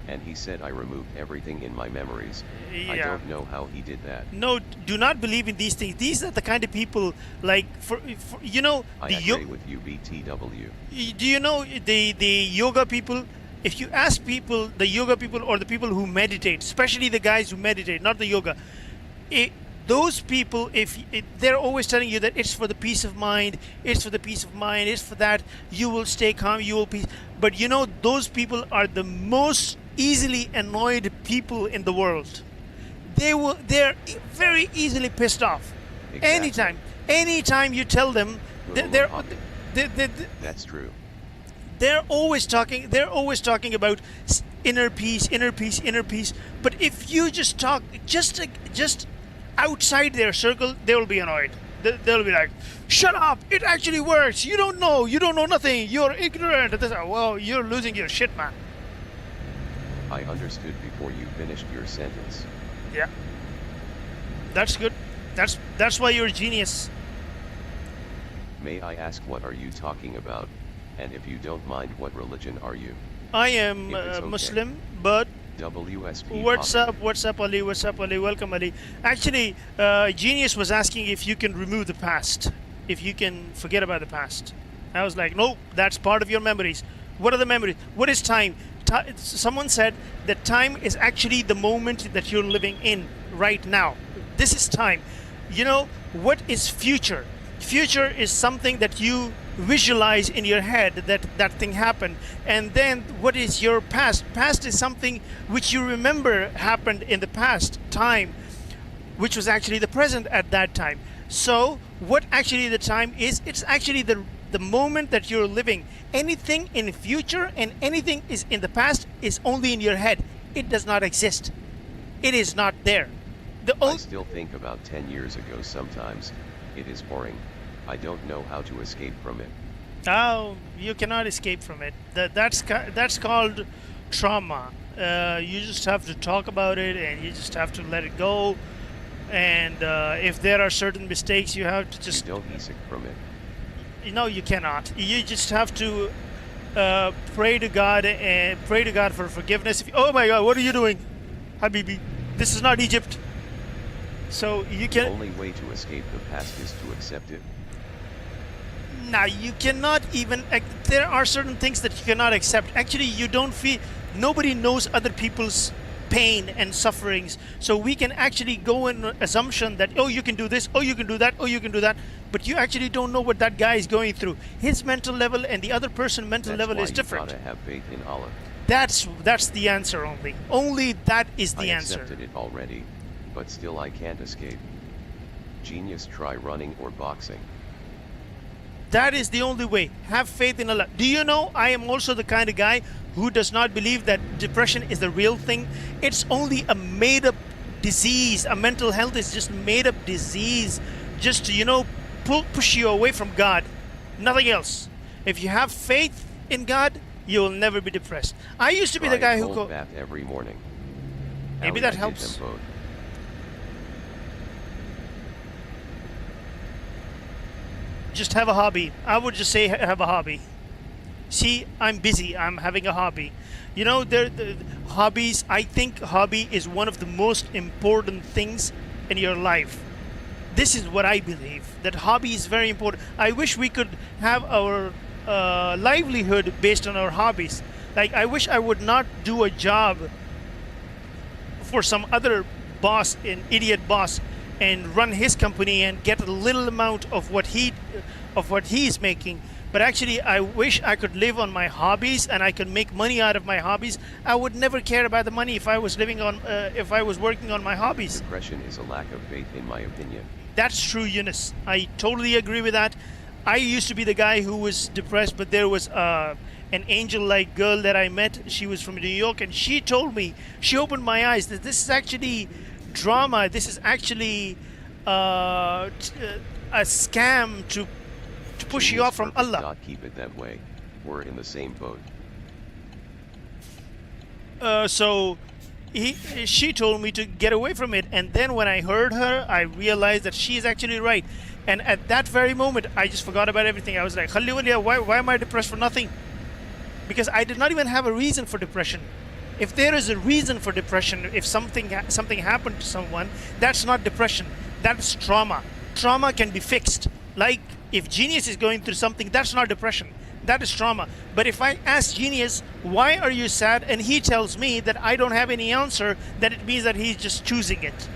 And he said I removed everything in my memories. I Yeah. don't know how he did that. No, do not believe in these things. These are the kind of people like for you know I the agree with you, BTW. do you know the yoga people? If you ask people, the yoga people or the people who meditate, especially the guys who meditate, not the yoga, it, those people, they're always telling you that it's for the peace of mind, it's for the peace of mind, it's for that you will stay calm, you will peace. But you know, those people are the most easily annoyed people in the world. They're very easily pissed off. Exactly. Anytime you tell them, Little they're, pocket. they're, That's true. they're always talking about inner peace, inner peace, inner peace. But if you just talk just outside their circle, they will be annoyed. They'll be like, shut up, it actually works, you don't know nothing, you're ignorant. Well, you're losing your shit, man. I understood before you finished your sentence. Yeah, that's good. That's why you're a genius. May I ask, what are you talking about? And if you don't mind, what religion are you? I am If it's okay. Muslim, but WSP. what's Papa. up? What's up, Ali? What's up, Ali? Welcome, Ali. Actually, Genius was asking if you can remove the past, if you can forget about the past. I was like, no, that's part of your memories. What are the memories? What is time? Someone said that time is actually the moment that you're living in right now. This is time. You know, what is future? Future is something that you visualize in your head that thing happened. And then what is your past? Past is something which you remember happened in the past time, which was actually the present at that time. So what actually the time is, it's actually the moment that you're living. Anything in the future and anything is in the past is only in your head. It does not exist. It is not there. I still think about 10 years ago sometimes. It is boring. I don't know how to escape from it. Oh, you cannot escape from it. That's called trauma. You just have to talk about it, and you just have to let it go. And if there are certain mistakes, you have to just. You don't escape from it. No, you cannot. You just have to pray to God and pray to God for forgiveness. Oh my God, what are you doing, Habibi? This is not Egypt. So you The can. only way to escape the past is to accept it. Now you cannot even. There are certain things that you cannot accept. Actually, you don't feel. Nobody knows other people's pain and sufferings. So we can actually go in assumption that, oh, you can do this, oh, you can do that, oh, you can do that. But you actually don't know what that guy is going through. His mental level and the other person's mental That's level why is different. You gotta have faith in Allah. That's the answer only. Only that is the I answer. accepted it already, but still I can't escape. Genius, try running or boxing. That is the only way. Have faith in Allah. Do you know I am also the kind of guy who does not believe that depression is the real thing? It's only a made up disease. A mental health is just made up disease just to, push you away from God. Nothing else. If you have faith in God, you will never be depressed. I used to be Try the guy a who cold go. bath every morning. Maybe Ali, that I did helps. them both. Just have a hobby. I would just say have a hobby. See, I'm busy. I'm having a hobby. The hobbies. I think hobby is one of the most important things in your life. This is what I believe. That hobby is very important. I wish we could have our livelihood based on our hobbies. Like I wish I would not do a job for some other boss, an idiot boss, and run his company and get a little amount of what he is making. But actually, I wish I could live on my hobbies and I could make money out of my hobbies. I would never care about the money if I was if I was working on my hobbies. Depression is a lack of faith, in my opinion. That's true, Yunus. I totally agree with that. I used to be the guy who was depressed, but there was an angel-like girl that I met. She was from New York, and she told me, she opened my eyes that this is actually drama. This is actually a scam to push you Genius, off from perfect. Allah. God, keep it that way. We're in the same boat. So she told me to get away from it, and then when I heard her, I realized that she is actually right. And at that very moment, I just forgot about everything. I was like, Khalli waliya, why am I depressed for nothing? Because I did not even have a reason for depression. If there is a reason for depression, if something happened to someone, that's not depression. That's trauma. Trauma can be fixed. Like if Genius is going through something, that's not depression. That is trauma. But if I ask Genius, why are you sad? And he tells me that I don't have any answer, then it means that he's just choosing it.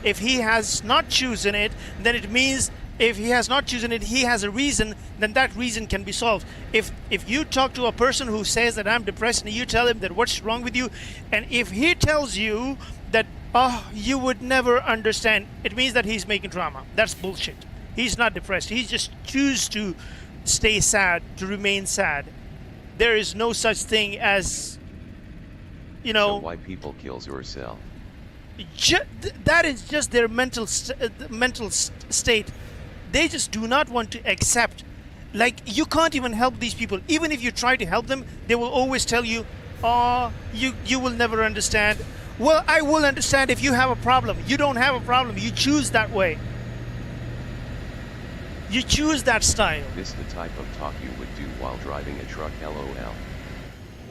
If he has not chosen it, then it means if he has not chosen it, he has a reason, then that reason can be solved. If you talk to a person who says that I'm depressed and you tell him that what's wrong with you, and if he tells you that, oh, you would never understand, it means that he's making drama. That's bullshit. He's not depressed. He just chooses to stay sad, to remain sad. There is no such thing as, So why people kills yourself? That is just their mental state. They just do not want to accept. Like, you can't even help these people. Even if you try to help them, they will always tell you, oh, you will never understand. Well, I will understand if you have a problem. You don't have a problem. You choose that way. You choose that style. This the type of talk you would do while driving a truck, LOL.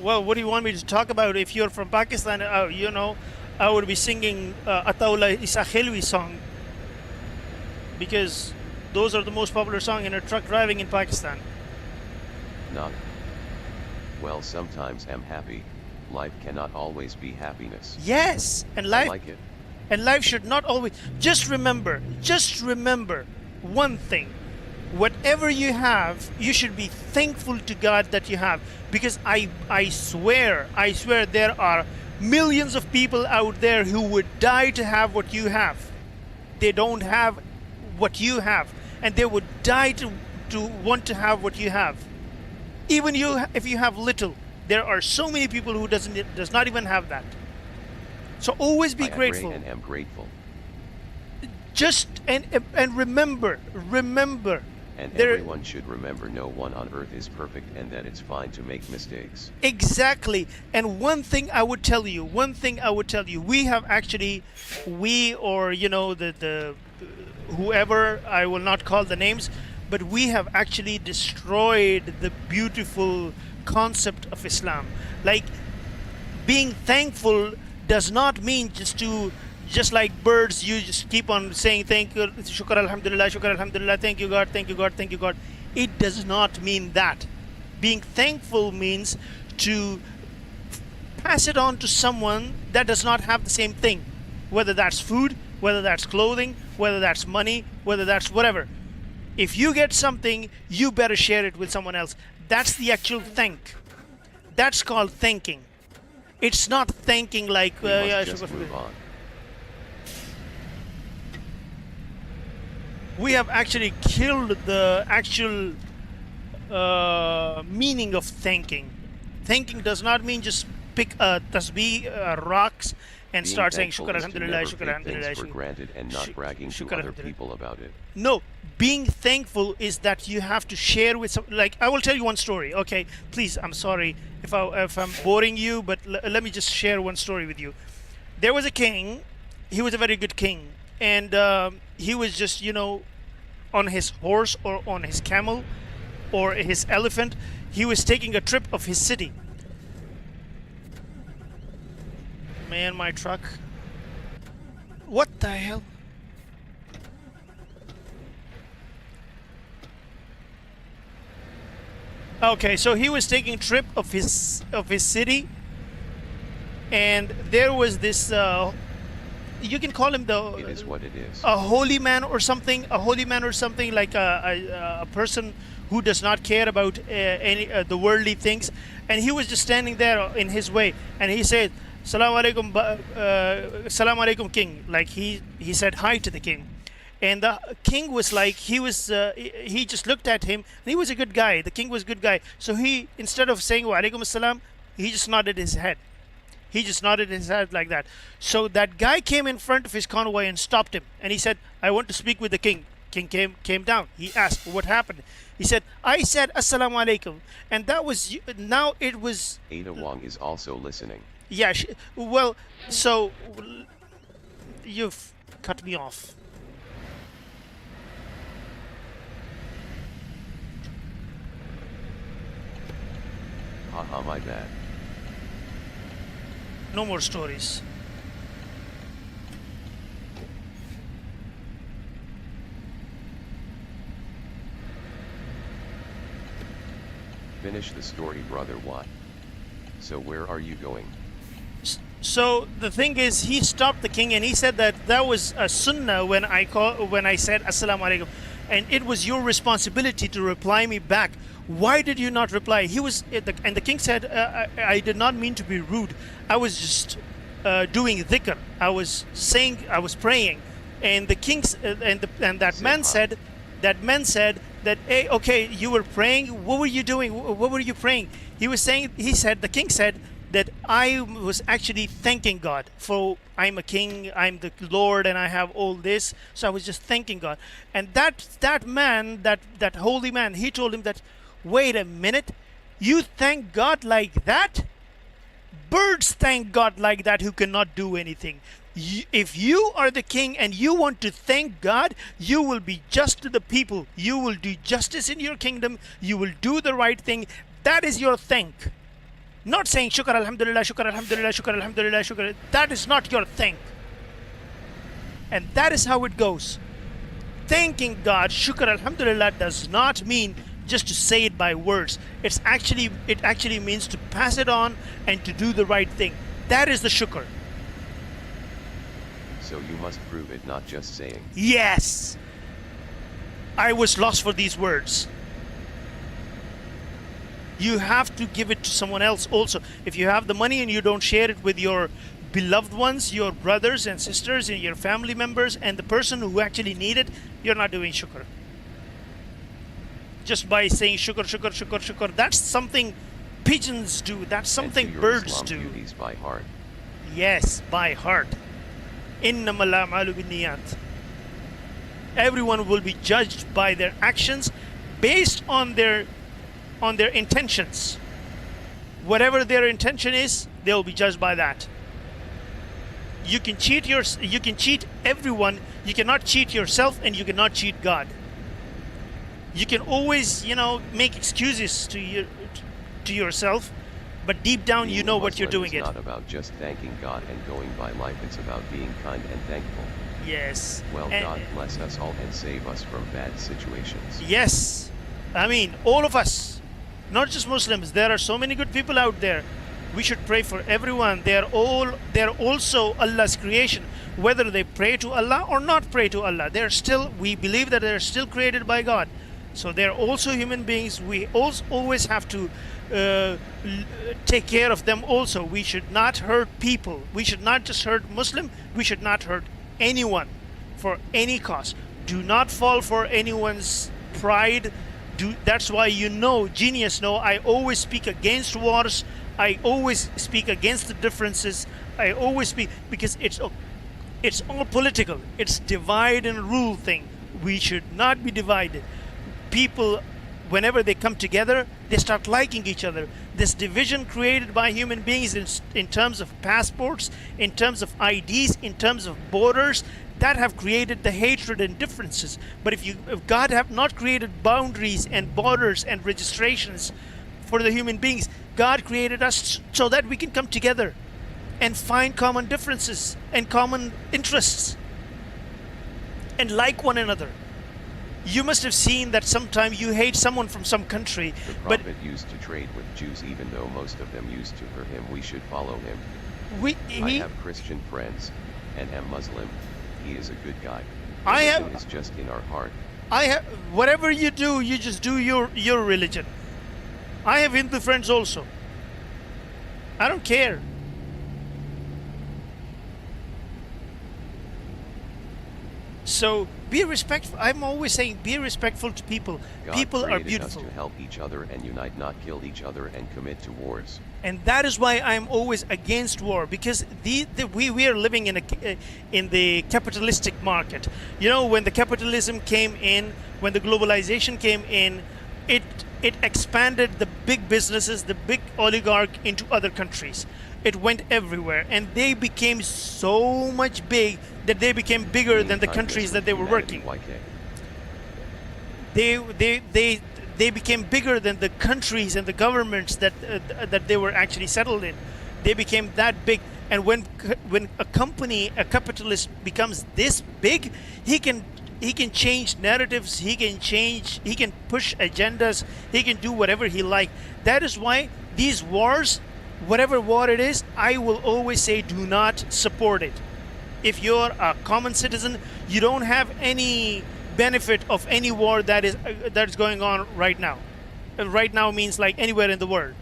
Well, what do you want me to talk about? If you're from Pakistan, I would be singing Ataula Isa Khelwi song, because those are the most popular song in a truck driving in Pakistan. Not. Well, sometimes I'm happy. Life cannot always be happiness. Yes, and I life like it. and life should not always. Just remember one thing. Whatever you have, you should be thankful to God that you have, because I swear there are millions of people out there who would die to have what you have. They don't have what you have, and they would die to want to have what you have. Even you, if you have little, there are so many people who does not even have that. So always be grateful. I and am grateful. Just and remember. And everyone should remember no one on earth is perfect, and that it's fine to make mistakes. Exactly. And one thing I would tell you, we have actually, the whoever, I will not call the names, but we have actually destroyed the beautiful concept of Islam. Like, being thankful does not mean just like birds, you just keep on saying thank you, shukr alhamdulillah, thank you God, thank you God, thank you God. It does not mean that. Being thankful means to pass it on to someone that does not have the same thing, whether that's food, whether that's clothing, whether that's money, whether that's whatever. If you get something, you better share it with someone else. That's the actual thank. That's called thanking. It's not thanking like We must just move on. We have actually killed the actual meaning of thanking. Thanking does not mean just pick a tasbih, rocks, and Being start saying thankful shukr is to alhamdulillah, never shukr take alhamdulillah. things for granted and not bragging to shukr other alhamdulillah. people about it. No, being thankful is that you have to share with some. Like, I will tell you one story. Okay, please. I'm sorry if I'm boring you, but let me just share one story with you. There was a king. He was a very good king, and he was just on his horse or on his camel or his elephant. He was taking a trip of his city. Man, my truck. What the hell? Okay, so he was taking a trip of his city, and there was this. You can call him It is what it is. a holy man or something. A holy man or something, like a person who does not care about any the worldly things. And he was just standing there in his way, and he said, "Salaam alaikum, Salaam alaikum, king." Like he said hi to the king. And the king was like, he just looked at him, and he was a good guy. The king was a good guy. So he, instead of saying wa alaikum assalam, he just nodded his head. He just nodded his head like that. So that guy came in front of his convoy and stopped him. And he said, "I want to speak with the king." King came down. He asked, "What happened?" He said, "I said assalamu alaikum." And that was, now it was... Ada Wong is also listening. Yeah, well, so you've cut me off. Haha, my bad. No more stories. Finish the story, brother. What? So where are you going? So the thing is, he stopped the king and he said that was a sunnah when I said assalamu alaikum, and it was your responsibility to reply me back. Why did you not reply? And the king said, I did not mean to be rude. I was just doing dhikr. I was praying, and the king and that man said that, hey, okay, you were praying. What were you doing? What were you praying? The king said that I was actually thanking God for I'm a king, I'm the Lord, and I have all this. So I was just thanking God. And that man, that holy man, he told him that, wait a minute, you thank God like that? Birds thank God like that who cannot do anything. If you are the king and you want to thank God, you will be just to the people. You will do justice in your kingdom. You will do the right thing. That is your thank. Not saying shukr alhamdulillah, shukr alhamdulillah, shukr alhamdulillah, shukr. That is not your thank. And that is how it goes. Thanking God, shukr alhamdulillah, does not mean just to say it by words. It actually means to pass it on and to do the right thing. That is the shukr. So you must prove it, not just saying. Yes. I was lost for these words. You have to give it to someone else also. If you have the money and you don't share it with your beloved ones, your brothers and sisters and your family members and the person who actually need it, you're not doing shukr. Just by saying shukr, shukr, shukr, shukr, that's something pigeons do. That's something birds do. Duties by heart. Yes, by heart. Innamal a'malu binniyat. Everyone will be judged by their actions based on their intentions. Whatever their intention is, they will be judged by that. You can cheat everyone. You cannot cheat yourself, and you cannot cheat God. You can always, make excuses to yourself, but deep down you know what you're doing. It's not about just thanking God and going by life. It's about being kind and thankful. Yes. Well, God bless us all and save us from bad situations. Yes. I mean, all of us, not just Muslims. There are so many good people out there. We should pray for everyone. They're also Allah's creation. Whether they pray to Allah or not pray to Allah, we believe that they're still created by God. So they're also human beings. We also always have to take care of them also. We should not hurt people. We should not just hurt Muslim. We should not hurt anyone for any cause. Do not fall for anyone's pride. That's why genius know, I always speak against wars. I always speak against the differences. I always speak because it's all political. It's divide and rule thing. We should not be divided. People, whenever they come together, they start liking each other. This division created by human beings in terms of passports, in terms of IDs, in terms of borders, that have created the hatred and differences. But if God have not created boundaries and borders and registrations for the human beings, God created us so that we can come together and find common differences and common interests and like one another. You must have seen that sometimes you hate someone from some country. The Prophet used to trade with Jews, even though most of them used to hurt him. We should follow him. I have Christian friends and am Muslim. He is a good guy. It's just in our heart. Whatever you do, you just do your religion. I have Hindu friends also. I don't care. So be respectful. I'm always saying be respectful to people. God people are beautiful. Us to help each other and unite, not kill each other and commit to wars. And that is why I'm always against war, because we are living in the capitalistic market. When the capitalism came in, when the globalization came in, it expanded the big businesses, the big oligarch into other countries. It went everywhere, and they became so much big that they became bigger than the countries that they were working. They became bigger than the countries and the governments that they were actually settled in. They became that big. And when a company, a capitalist becomes this big, he can change narratives, he can push agendas, he can do whatever he like. That is why these wars, whatever war it is, I will always say do not support it. If you're a common citizen, you don't have any benefit of any war that is going on right now. Right now means like anywhere in the world.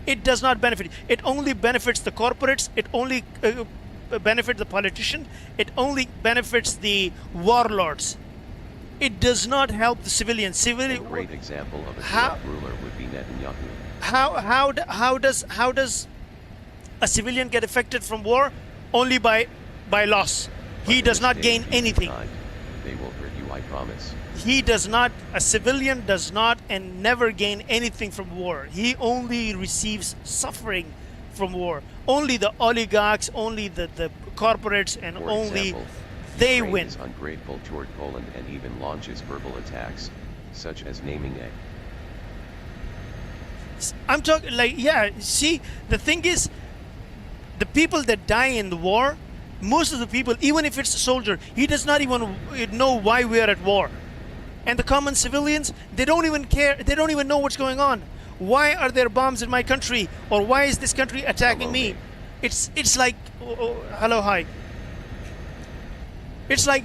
It does not benefit. It only benefits the corporates. It only benefits the politician. It only benefits the warlords. It does not help the civilians. A great example of a corrupt ruler would be Netanyahu. How does a civilian get affected from war? Only by loss. He does not gain anything. They will hurt you, I promise. He does not, a civilian does not and never gain anything from war. He only receives suffering from war. Only the oligarchs, only the corporates, and For only example, they Ukraine win. is ungrateful toward Poland and even launches verbal attacks, such as naming it. I'm talking like, yeah, see, the thing is, the people that die in the war, most of the people, even if it's a soldier, he does not even know why we are at war. And the common civilians, they don't even care. They don't even know what's going on. Why are there bombs in my country? Or why is this country attacking me? It's like, hello, hi. It's like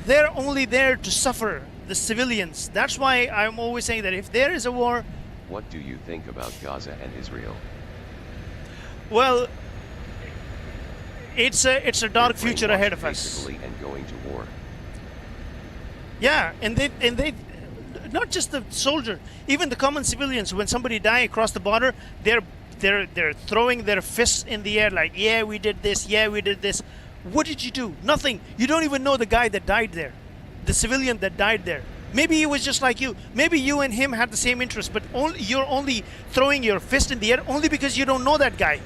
they're only there to suffer, the civilians. That's why I'm always saying that if there is a war... What do you think about Gaza and Israel? Well, it's a dark future ahead of us. And going to war. Yeah, and they not just the soldier, even the common civilians. When somebody die across the border, they're throwing their fists in the air like, yeah, we did this, yeah, we did this. What did you do? Nothing. You don't even know the guy that died there, the civilian that died there. Maybe he was just like you. Maybe you and him had the same interest, but you're only throwing your fist in the air only because you don't know that guy.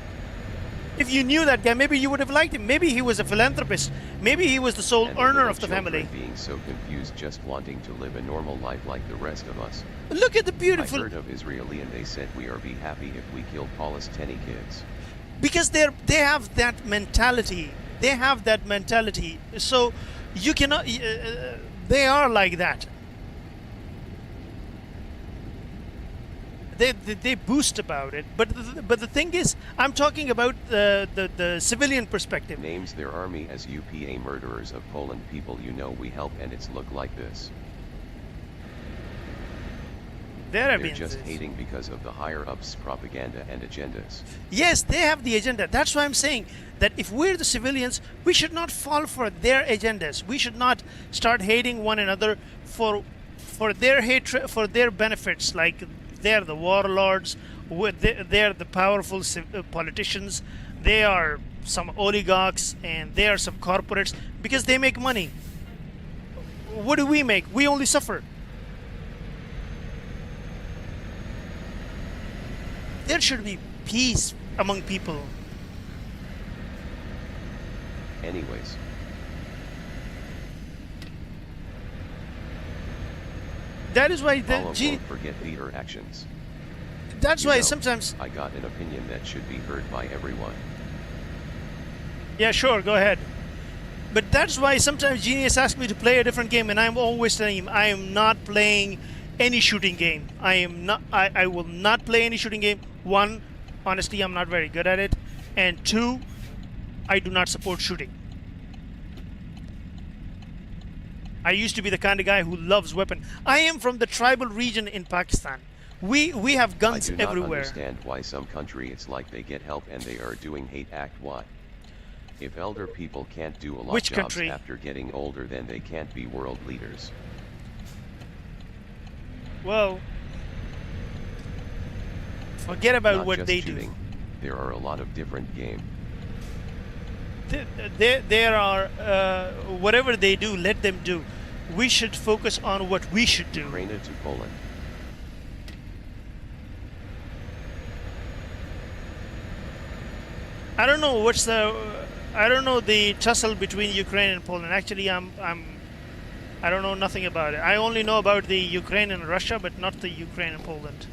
If you knew that guy, maybe you would have liked him. Maybe he was a philanthropist. Maybe he was the sole earner of the family. Being so confused, just wanting to live a normal life like the rest of us. Look at the beautiful... I heard of Israeli and they said we are be happy if we kill Palestinian kids. Because they have that mentality. They have that mentality. So you cannot... they are like that. They boost about it, but the thing is, I'm talking about the civilian perspective. Names their army as UPA murderers of Poland people you know we help, and it's look like this. They're just hating because of the higher ups' propaganda and agendas. Yes, they have the agenda. That's why I'm saying that if we're the civilians, we should not fall for their agendas. We should not start hating one another for their hatred, for their benefits. Like, they're the warlords, they're the powerful politicians, they are some oligarchs, and they are some corporates, because they make money. What do we make? We only suffer. There should be peace among people. Anyways. That is why Won't forget theater actions. That's why sometimes I got an opinion that should be heard by everyone. Yeah, sure, go ahead. But that's why sometimes Genius asks me to play a different game, and I'm always telling him I am not playing any shooting game. I will not play any shooting game. One, honestly, I'm not very good at it, and two, I do not support shooting. I used to be the kind of guy who loves weapons. I am from the tribal region in Pakistan. We have guns everywhere. I do not understand why some country it's like they get help and they are doing hate act. Why? If elder people can't do a lot of jobs after getting older, then they can't be world leaders. Well, forget about not what just they shooting. do. There are a lot of different games. There are, whatever they do, let them do. We should focus on what we should do. Ukraine to Poland. I don't know what's the tussle between Ukraine and Poland. Actually, I don't know nothing about it. I only know about the Ukraine and Russia, but not the Ukraine and Poland.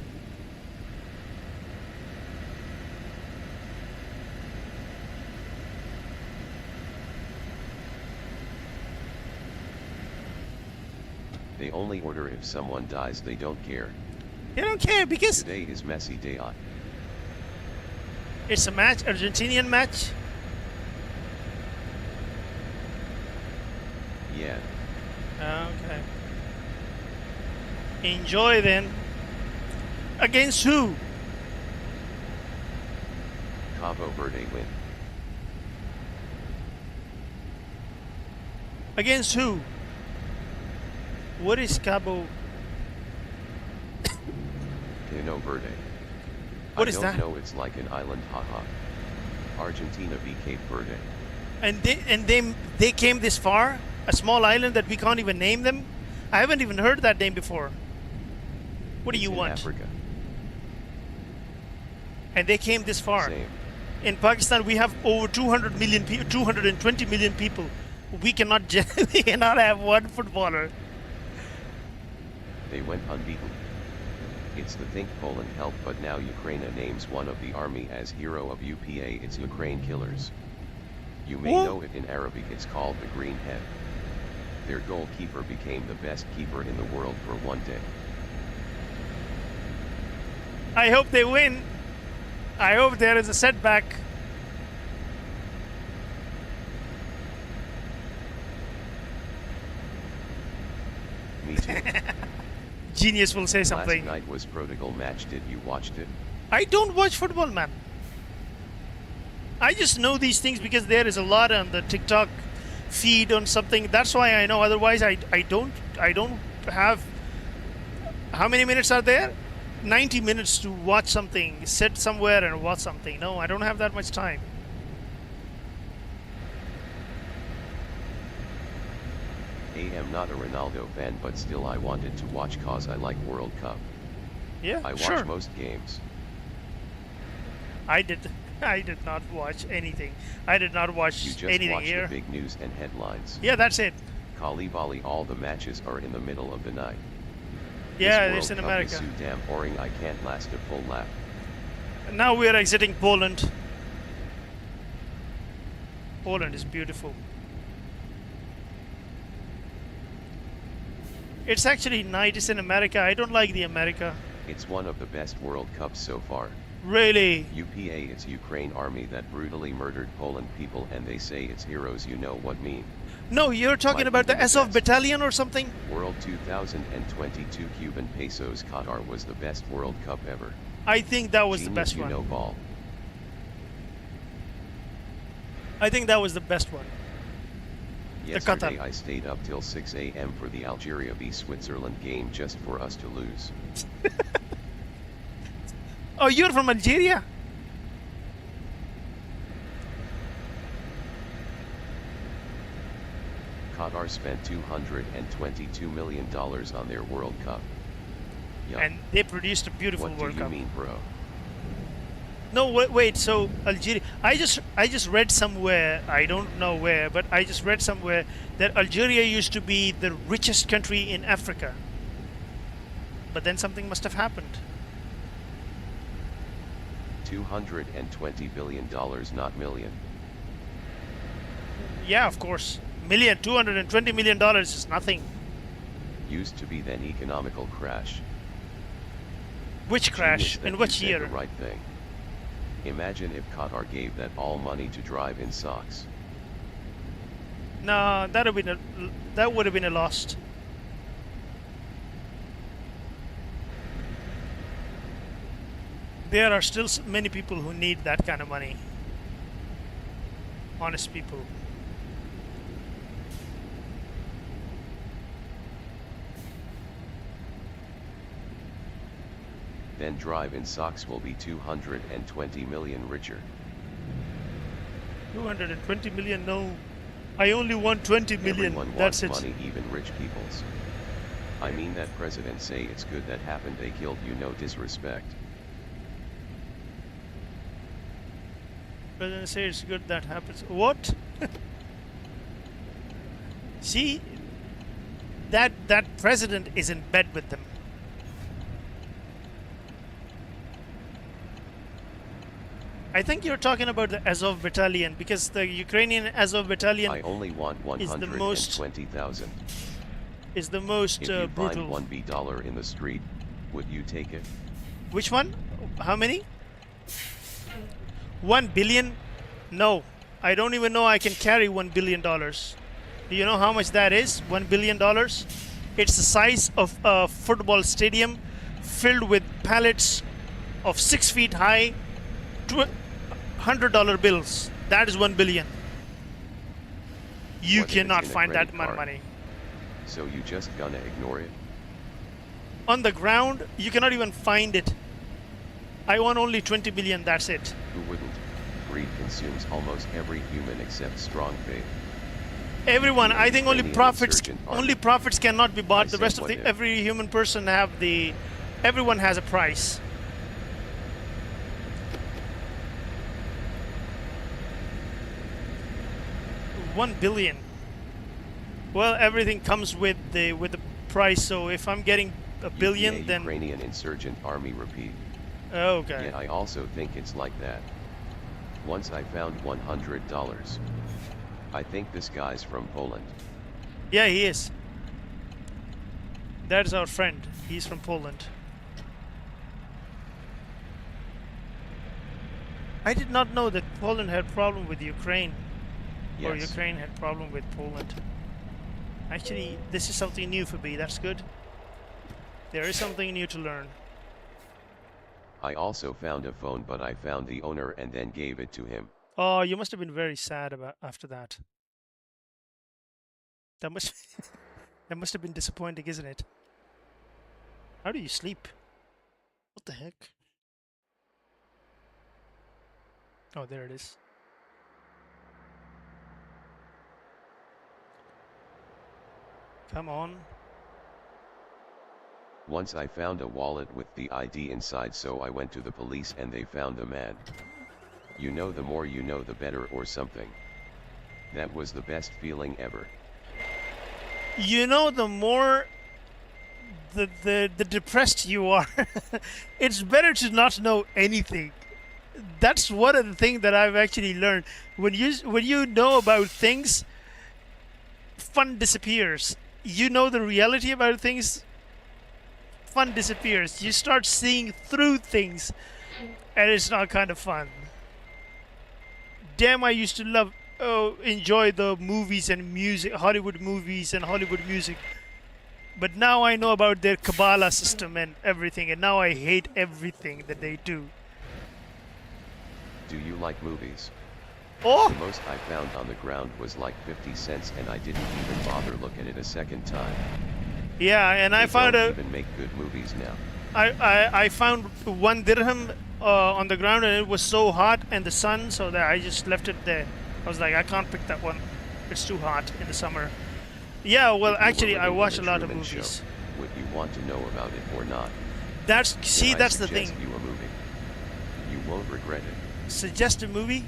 They only order if someone dies. They don't care. They don't care because today is Messi Day. It's a match, Argentinian match. Yeah. Okay. Enjoy then. Against who? Cabo Verde win. Against who? What is Cabo? Cabo Verde. What is that? I don't know, it's like an island, haha. Argentina v Cape Verde. And they came this far? A small island that we can't even name them? I haven't even heard that name before. What do you want? Africa. And they came this far. Same. In Pakistan, we have over 200 million people, 220 million people. We cannot, we cannot have one footballer. They went unbeaten. It's the think Poland helped, but now Ukraine names one of the army as hero of UPA. It's Ukraine Killers. You may know it in Arabic. It's called the Green Head. Their goalkeeper became the best keeper in the world for one day. I hope they win. I hope there is a setback. Me too. Genius will say something. Last night was prodigal match. Did you watch it? I don't watch football, man. I just know these things because there is a lot on the TikTok feed on something. That's why I know. Otherwise, I don't have. How many minutes are there? 90 minutes to watch something. Sit somewhere and watch something. No, I don't have that much time. I'm not a Ronaldo fan, but still I wanted to watch cause I like World Cup. Yeah, I watch sure. most games. I did not watch anything. I did not watch anything watch here. The big news and headlines. Yeah, that's it. Kalibali, all the matches are in the middle of the night. Yeah, this it's in World Cup America. is so damn boring, I can't last a full lap. Now we are exiting Poland. Poland is beautiful. It's actually night. It's in America. I don't like the America. It's one of the best World Cups so far. Really? UPA, it's Ukraine army that brutally murdered Poland people, and they say it's heroes. You know what mean? No, you're talking about the Azov Battalion or something? World 2022 Cuban pesos. Qatar was the best World Cup ever. I think that was the best you one. know ball. I think that was the best one. Yesterday I stayed up till 6 a.m. for the Algeria v Switzerland game just for us to lose. Oh, you're from Algeria? Qatar spent $222 million on their World Cup. Yup. And they produced a beautiful World Cup. What do you mean, bro? No, wait, so Algeria, I just read somewhere, I don't know where, but I just read somewhere that Algeria used to be the richest country in Africa. But then something must have happened. $220 billion, not million. Yeah, of course. $220 million is nothing. Used to be then economical crash. Which crash? In which year? The right thing. Imagine if Qatar gave that all money to drive in socks. No, that would have been a loss. There are still many people who need that kind of money. Honest people. Then drive in socks will be 220 million richer. 220 million? No. I only want 20 million. Everyone That's wants it. money, even rich peoples. I mean that president say it's good that happened, they killed you, no disrespect. President say it's good that happens. What? See, that president is in bed with them. I think you're talking about the Azov Battalion, because the Ukrainian Azov Battalion I only want is the most 120,000. is the most if you brutal. Find $1 in the street, would you take it? Which one? How many? 1 billion? No, I don't even know I can carry $1 billion. Do you know how much that is? $1 billion? It's the size of a football stadium filled with pallets of 6 feet high, $100 bills. That is 1 billion. You cannot find that much money. So you just gonna ignore it? On the ground, you cannot even find it. I want only 20 billion, that's it. Who wouldn't? Greed consumes almost every human except strong faith. Everyone, I think only prophets cannot be bought. The rest of every human person have the, everyone has a price. $1 billion. Well, everything comes with the price. So if I'm getting a billion, then Ukrainian insurgent army repeat. Okay. Yeah, I also think it's like that. Once I found $100. I think this guy's from Poland. Yeah, he is. That is our friend. He's from Poland. I did not know that Poland had problem with Ukraine. Yes. Or Ukraine had problem with Poland. Actually, this is something new for me. That's good. There is something new to learn. I also found a phone, but I found the owner and then gave it to him. Oh, you must have been very sad about after that. That must that must have been disappointing, isn't it? How do you sleep? What the heck? Oh, there it is. Come on. Once I found a wallet with the ID inside, so I went to the police and they found the man. You know, the more you know the better or something. That was the best feeling ever. You know, the more the depressed you are, it's better to not know anything. That's one of the things that I've actually learned. When you know about things, fun disappears. You know the reality about things, fun disappears. You start seeing through things, and it's not kind of fun. Damn, I used to enjoy the movies and music, Hollywood movies and Hollywood music. But now I know about their Kabbalah system and everything, and now I hate everything that they do. Do you like movies? Oh! The most I found on the ground was like 50 cents, and I didn't even bother look at it a second time. Yeah, and they I found don't even make good movies now. I found 1 dirham on the ground, and it was so hot in the sun, so that I just left it there. I was like, I can't pick that one. It's too hot in the summer. Yeah, well, actually, I watch a lot of movies. Show, would you want to know about it or not? That's the thing. You a movie. You won't regret it. Suggest a movie?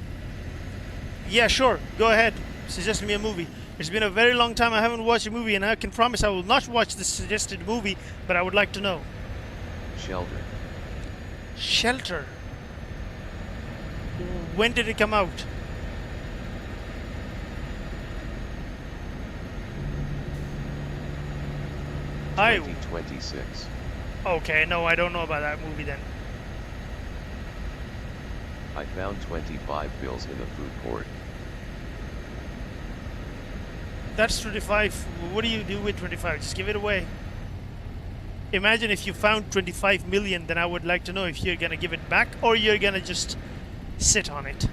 Yeah, sure. Go ahead. Suggest me a movie. It's been a very long time I haven't watched a movie, and I can promise I will not watch the suggested movie, but I would like to know. Shelter. Shelter? When did it come out? I 2026. Okay, no, I don't know about that movie then. I found 25 bills in the food court. That's 25. What do you do with 25? Just give it away. Imagine if you found 25 million, then I would like to know if you're gonna give it back or you're gonna just sit on it.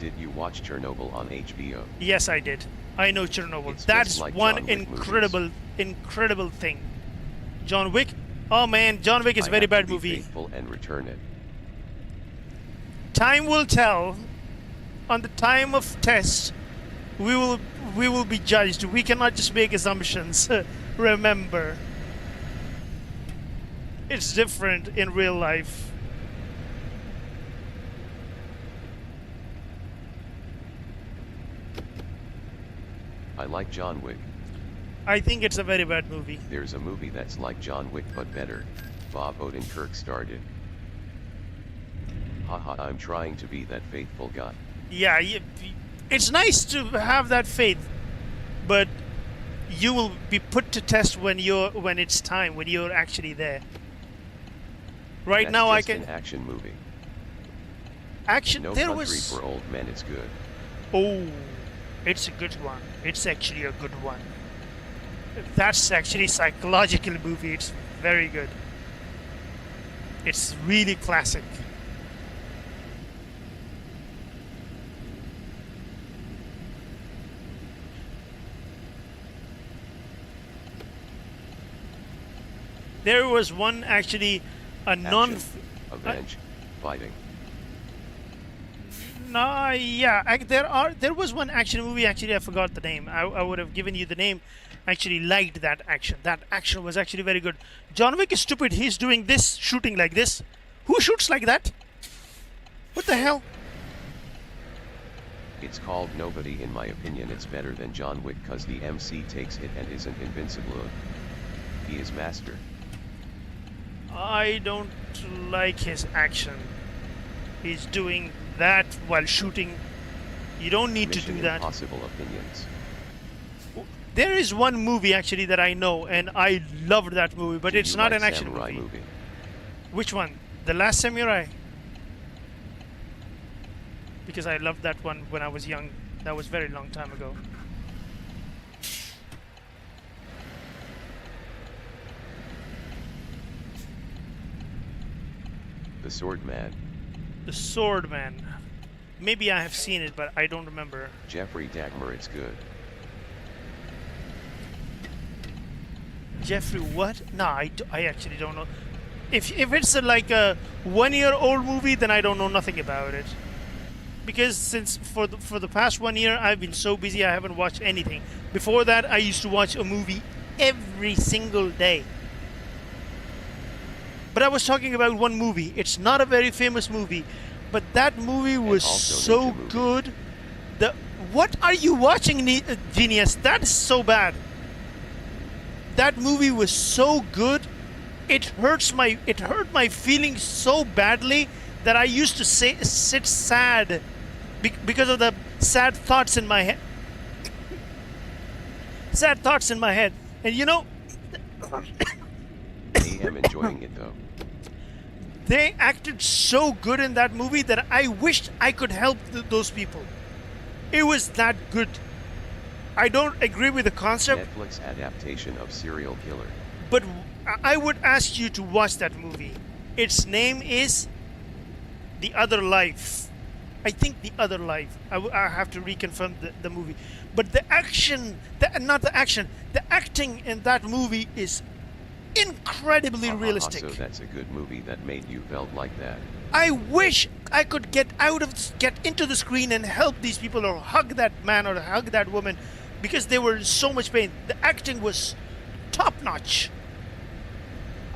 Did you watch Chernobyl on HBO? Yes, I did. I know Chernobyl. That's like one incredible thing. John Wick? Oh man, John Wick is a very bad movie. Faithful and return it. Time will tell. On the time of test, we will be judged. We cannot just make assumptions. Remember, it's different in real life. I like John Wick. I think it's a very bad movie. There's a movie that's like John Wick but better. Bob Odenkirk starred in. Haha, I'm trying to be that faithful guy. Yeah, it's nice to have that faith, but you will be put to test when it's time, when you're actually there. Right That's now, just I can. An action movie. Action. No there Country was. for Old Men. It's good. Oh, it's a good one. It's actually a good one. That's actually a psychological movie. It's very good. It's really classic. There was one actually, a non. Avenge, fighting. No, yeah, there was one action movie. Actually, I forgot the name. I would have given you the name. Actually, liked that action. That action was actually very good. John Wick is stupid. He's doing this, shooting like this. Who shoots like that? What the hell? It's called Nobody. In my opinion, it's better than John Wick cause the MC takes it and isn't invincible. He is master. I don't like his action. He's doing that while shooting. You don't need Mission to do that. Impossible opinions. There is one movie actually that I know, and I loved that movie, but it's not an action movie. Which one? The Last Samurai? Because I loved that one when I was young. That was a very long time ago. The Swordman. The Swordman. Maybe I have seen it, but I don't remember. Jeffrey Dahmer. It's good. Jeffrey what? Nah, I actually don't know. If it's like a 1-year-old movie, then I don't know nothing about it. Because since for the past 1 year, I've been so busy, I haven't watched anything. Before that, I used to watch a movie every single day. But I was talking about one movie. It's not a very famous movie, but that movie was so good. What are you watching, Genius? That is so bad. That movie was so good. It hurt my feelings so badly that I used to sit sad because of the sad thoughts in my head. Sad thoughts in my head, and you know. I am enjoying it though. They acted so good in that movie that I wished I could help those people. It was that good. I don't agree with the concept. Netflix adaptation of serial killer. But I would ask you to watch that movie. Its name is The Other Life. I think The Other Life. I have to reconfirm the movie. But the action, not the action, the acting in that movie is incredibly realistic. So that's a good movie that made you felt like that. I wish I could get into the screen and help these people or hug that man or hug that woman because they were in so much pain. The acting was top notch.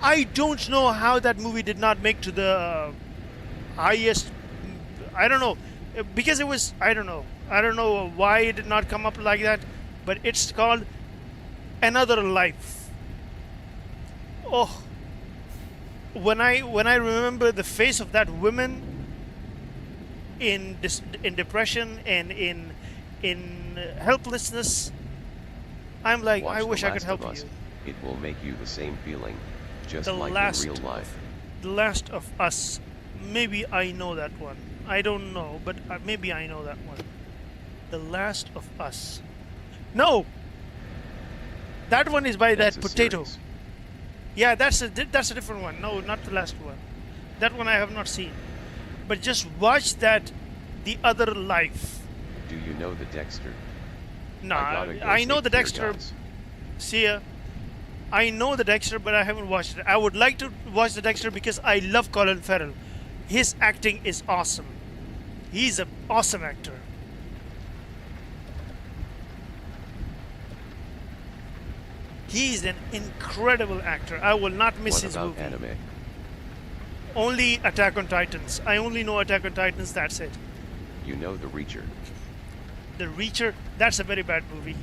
I don't know how that movie did not make to the highest. I don't know because it was. I don't know. I don't know why it did not come up like that, but it's called Another Life. Oh, when I remember the face of that woman in depression and in helplessness, I'm like, I wish I could help you. It will make you the same feeling, just like in real life. The Last of Us. Maybe I know that one. I don't know, but maybe I know that one. The Last of Us. No, that one is by that potato. Series. Yeah, that's a different one. No, not the last one. That one I have not seen. But just watch that, The Other Life. Do you know the Dexter? No, I know the Dexter. See ya. I know the Dexter, but I haven't watched it. I would like to watch the Dexter because I love Colin Farrell. His acting is awesome. He's an awesome actor. He's an incredible actor. I will not miss his movie. What about anime? Only Attack on Titans. I only know Attack on Titans, that's it. You know The Reacher? The Reacher? That's a very bad movie.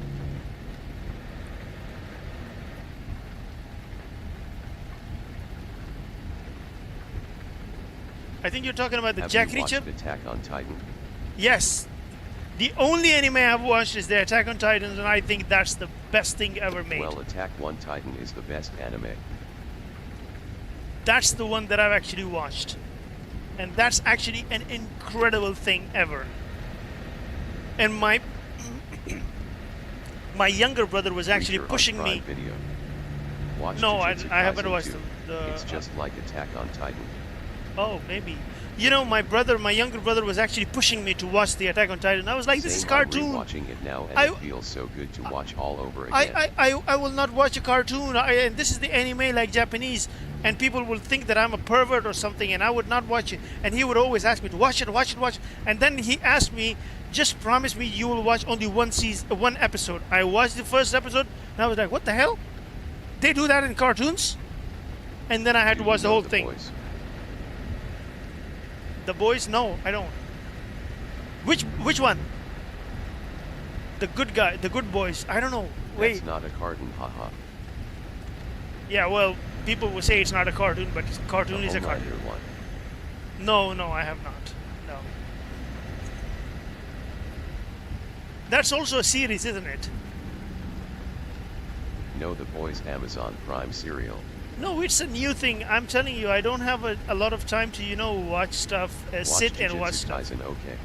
I think you're talking about the Jack Reacher? Attack on Titan? Yes. The only anime I've watched is the Attack on Titans, and I think that's the best thing ever made. Well, Attack on Titan is the best anime. That's the one that I've actually watched. And that's actually an incredible thing ever. And my younger brother was actually pushing me. Video. Watch no, I haven't Kaisen watched 2. the It's just like Attack on Titan. Oh, maybe. You know, my younger brother was actually pushing me to watch the Attack on Titan. I was like, this is cartoon. I'm watching it now, and it feels so good to watch all over again. I will not watch a cartoon. And this is the anime like Japanese, and people will think that I'm a pervert or something, and I would not watch it. And he would always ask me to watch it. And then he asked me, just promise me you will watch only one episode. I watched the first episode, and I was like, what the hell? They do that in cartoons? And then I had to watch the whole thing. Boys? The Boys? No, I don't. Which one? The good guy, the Good Boys. I don't know. Wait. That's not a cartoon, haha. Yeah, well, people will say it's not a cartoon, but cartoon is a cartoon. One. No, I have not. No. That's also a series, isn't it? No, The Boys Amazon Prime serial. No, it's a new thing. I'm telling you, I don't have a lot of time to, watch stuff, sit and watch stuff. Kaisen, okay.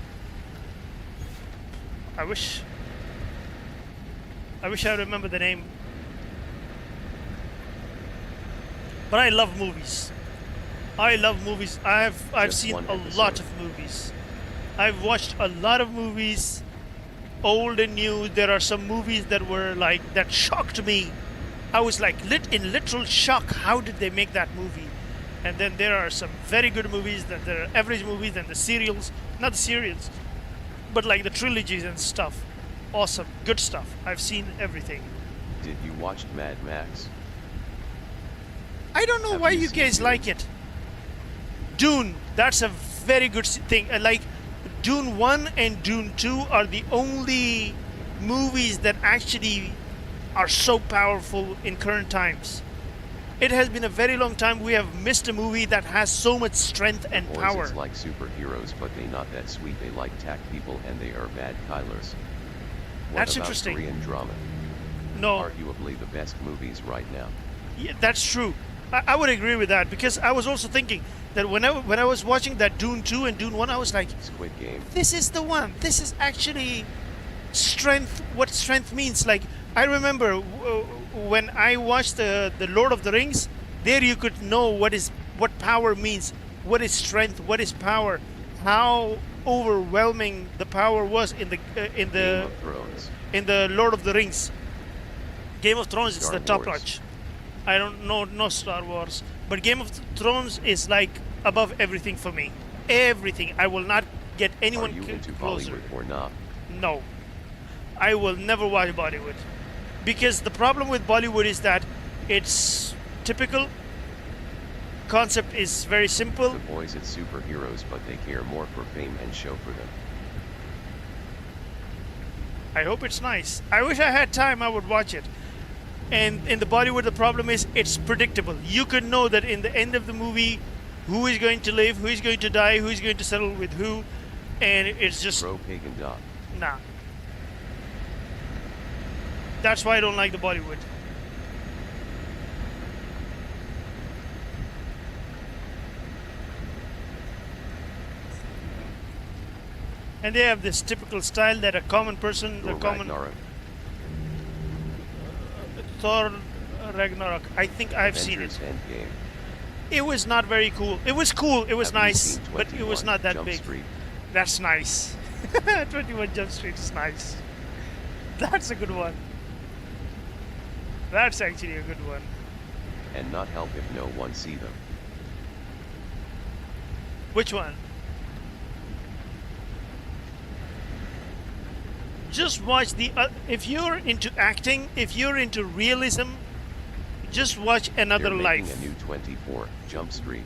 I wish I remember the name. But I love movies. I've seen a lot of movies. I've watched a lot of movies, old and new. There are some movies that were like, that shocked me. I was like in literal shock. How did they make that movie? And then there are some very good movies, that there are average movies, and the serials, not the serials, but like the trilogies and stuff. Awesome, good stuff. I've seen everything. Did you watch Mad Max? I don't know why you guys like it. Dune, that's a very good thing. Like Dune 1 and Dune 2 are the only movies that actually are so powerful in current times. It has been a very long time we have missed a movie that has so much strength and power. It's like superheroes, but they not that sweet. They like attack people, and they are bad killers. That's about interesting. Korean drama? No. Arguably the best movies right now. Yeah, that's true. I would agree with that, because I was also thinking that when I was watching that Dune 2 and Dune 1, I was like, Squid Game. This is the one. This is actually strength. What strength means. Like, I remember when I watched the Lord of the Rings, there you could know what power means, what is strength, what is power, how overwhelming the power was in the Game of Thrones. In the Lord of the Rings. Game of Thrones is the top Wars. notch. I don't know, no Star Wars, but Game of Thrones is like above everything for me. Everything. I will not get anyone Are you into closer. Bollywood or not? No, I will never watch Bollywood, because the problem with Bollywood is that it's typical. Concept is very simple. The boys, it's superheroes, but they care more for fame and show for them. I hope it's nice. I wish I had time, I would watch it. And in the Bollywood, the problem is it's predictable. You could know that in the end of the movie, who is going to live, who is going to die, who is going to settle with who, and it's just Pro-pagan dog. nah. That's why I don't like the Bollywood. And they have this typical style that a common person, the common Ragnarok. Thor Ragnarok. I think I've seen it. Endgame. It was not very cool. It was cool. It was Have you nice, seen but it was 21 not that Jump big. Street? That's nice. 21 Jump Street is nice. That's a good one. That's actually a good one. And not help if no one see them. Which one? Just watch the. If you're into acting, if you're into realism, just watch Another They're Life. making a new 24 Jump Street.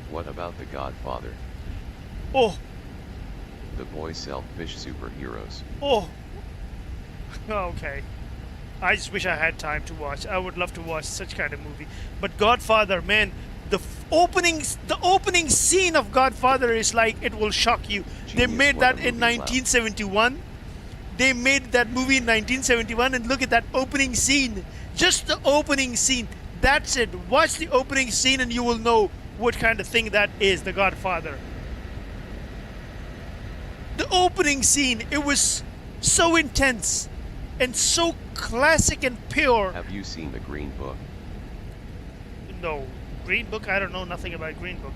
What about The Godfather? Oh, The boys selfish superheroes. oh. Okay. I just wish I had time to watch. I would love to watch such kind of movie. But Godfather, man, The opening scene of Godfather is like, it will shock you. They made that in 1971. They made that movie in 1971, and look at that opening scene. Just the opening scene. That's it. Watch the opening scene and you will know what kind of thing that is, The Godfather. The opening scene, it was so intense and so classic and pure. Have you seen The Green Book? No. Green Book? I don't know nothing about Green Book.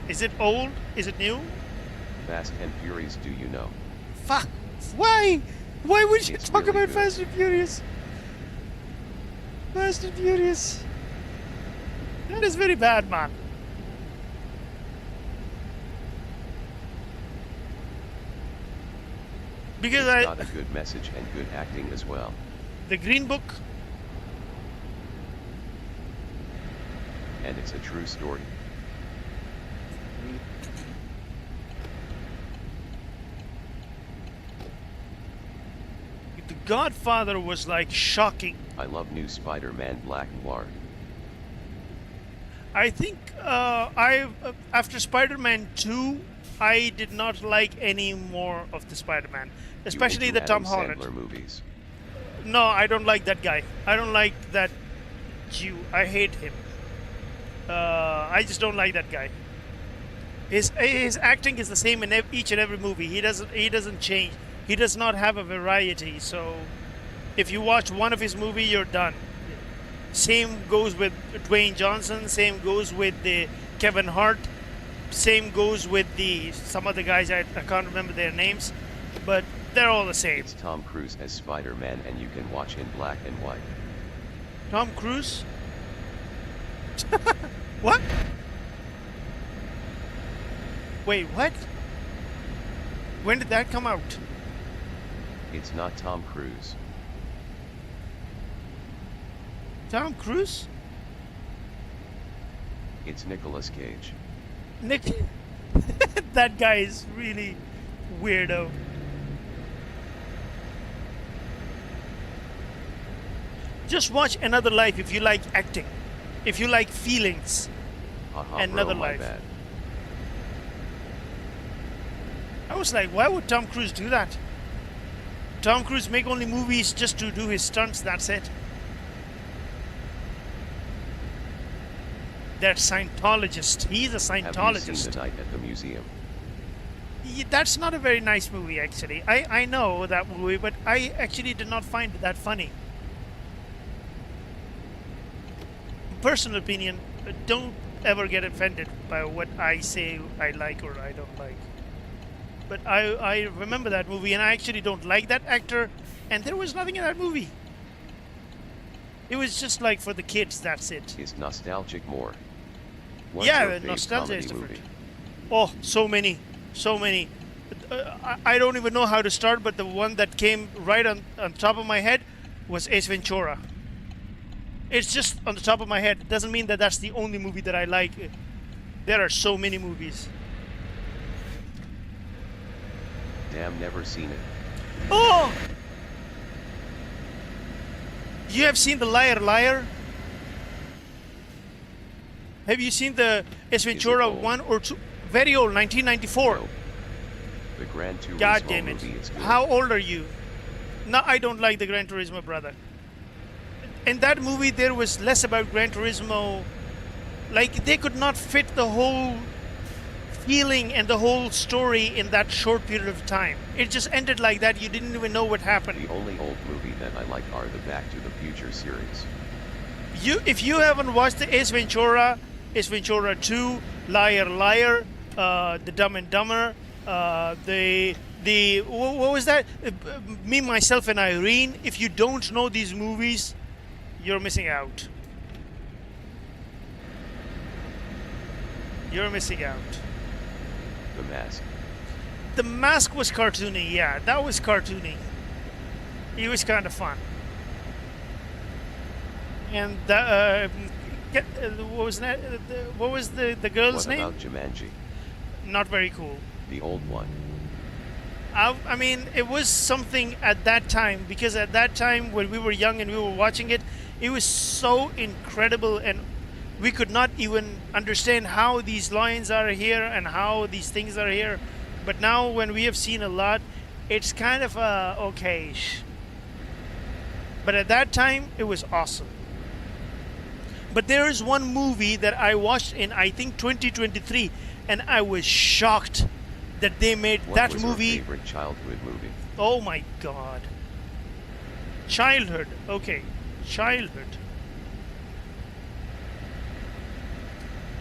Is it old? Is it new? Fast and Furious, do you know? Fuck. Why? Why would you It's talk really about good. Fast and Furious? Fast and Furious. That is very bad, man. Because It's got a good message and good acting as well. The Green Book. And it's a true story. The Godfather was like shocking. I love new Spider-Man Black Noir. I think after Spider-Man 2, I did not like any more of the Spider-Man, especially the Tom Holland Sandler movies. No, I don't like that guy. I don't like that Jew. I hate him. I just don't like that guy. His acting is the same in each and every movie. He doesn't change. He does not have a variety. So if you watch one of his movie, you're done. Same goes with Dwayne Johnson. Same goes with the Kevin Hart. Same goes with some other guys. I can't remember their names, but they're all the same. It's Tom Cruise as Spider-Man, and you can watch in black and white. Tom Cruise? What? Wait, what? When did that come out? It's not Tom Cruise. Tom Cruise? It's Nicolas Cage. Nick, that guy is really weirdo. Just watch Another Life if you like acting, if you like feelings. Another bro, my Life. bad. I was like, why would Tom Cruise do that? Tom Cruise make only movies just to do his stunts, that's it. That Scientologist. He's a Have you Scientologist. seen The Night at the Museum? That's not a very nice movie, actually. I know that movie, but I actually did not find it that funny. Personal opinion, don't ever get offended by what I say I like or I don't like. But I remember that movie, and I actually don't like that actor, and there was nothing in that movie. It was just like for the kids, that's it. Is nostalgic more? What's Yeah, your the fave nostalgia comedy is different. movie? Oh, so many. I don't even know how to start, but the one that came right on top of my head was Ace Ventura. It's just on the top of my head. It doesn't mean that that's the only movie that I like. There are so many movies. Damn, never seen it. Oh! You have seen The Liar Liar? Have you seen the Ace Ventura old? 1 or 2? Very old, 1994. No. The Gran Turismo God damn it. movie is good. How old are you? No, I don't like the Gran Turismo, brother. In that movie, there was less about Gran Turismo. Like, they could not fit the whole feeling and the whole story in that short period of time. It just ended like that. You didn't even know what happened. The only old movie that I like are the Back to the Future series. If you haven't watched the Ace Ventura 2, Liar Liar, The Dumb and Dumber, what was that? Me, Myself, and Irene. If you don't know these movies, you're missing out. You're missing out. The Mask. The Mask was cartoony, yeah, that was cartoony. It was kind of fun. And what was that? What was the girl's What name? about Jumanji? Not very cool. The old one. I mean, it was something at that time, because at that time when we were young and we were watching it, it was so incredible and we could not even understand how these lines are here and how these things are here. But now when we have seen a lot, it's kind of okay. But at that time, it was awesome. But there is one movie that I watched in, I think, 2023, and I was shocked that they made that movie. What was your favorite childhood movie? Oh my God. Childhood. Okay. Childhood.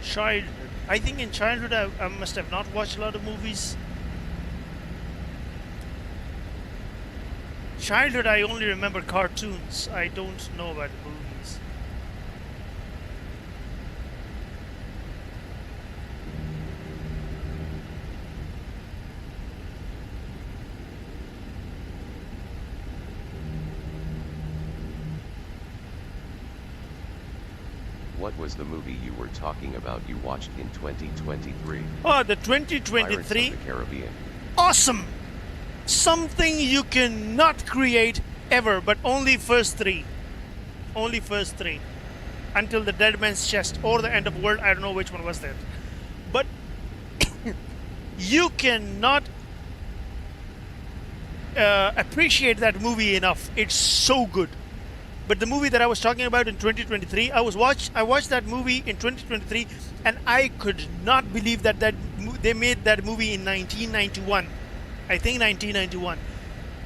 Childhood. I think in childhood I must have not watched a lot of movies. Childhood, I only remember cartoons. I don't know about movies. What was the movie you were talking about you watched in 2023? Oh, the 2023? Pirates of the Caribbean. Awesome! Something you cannot create ever, but only first three. Only first three. Until the Dead Man's Chest or the End of the World. I don't know which one was that. But you cannot appreciate that movie enough. It's so good. But the movie that I was talking about in 2023, I watched that movie in 2023, and I could not believe that they made that movie in 1991. I think 1991.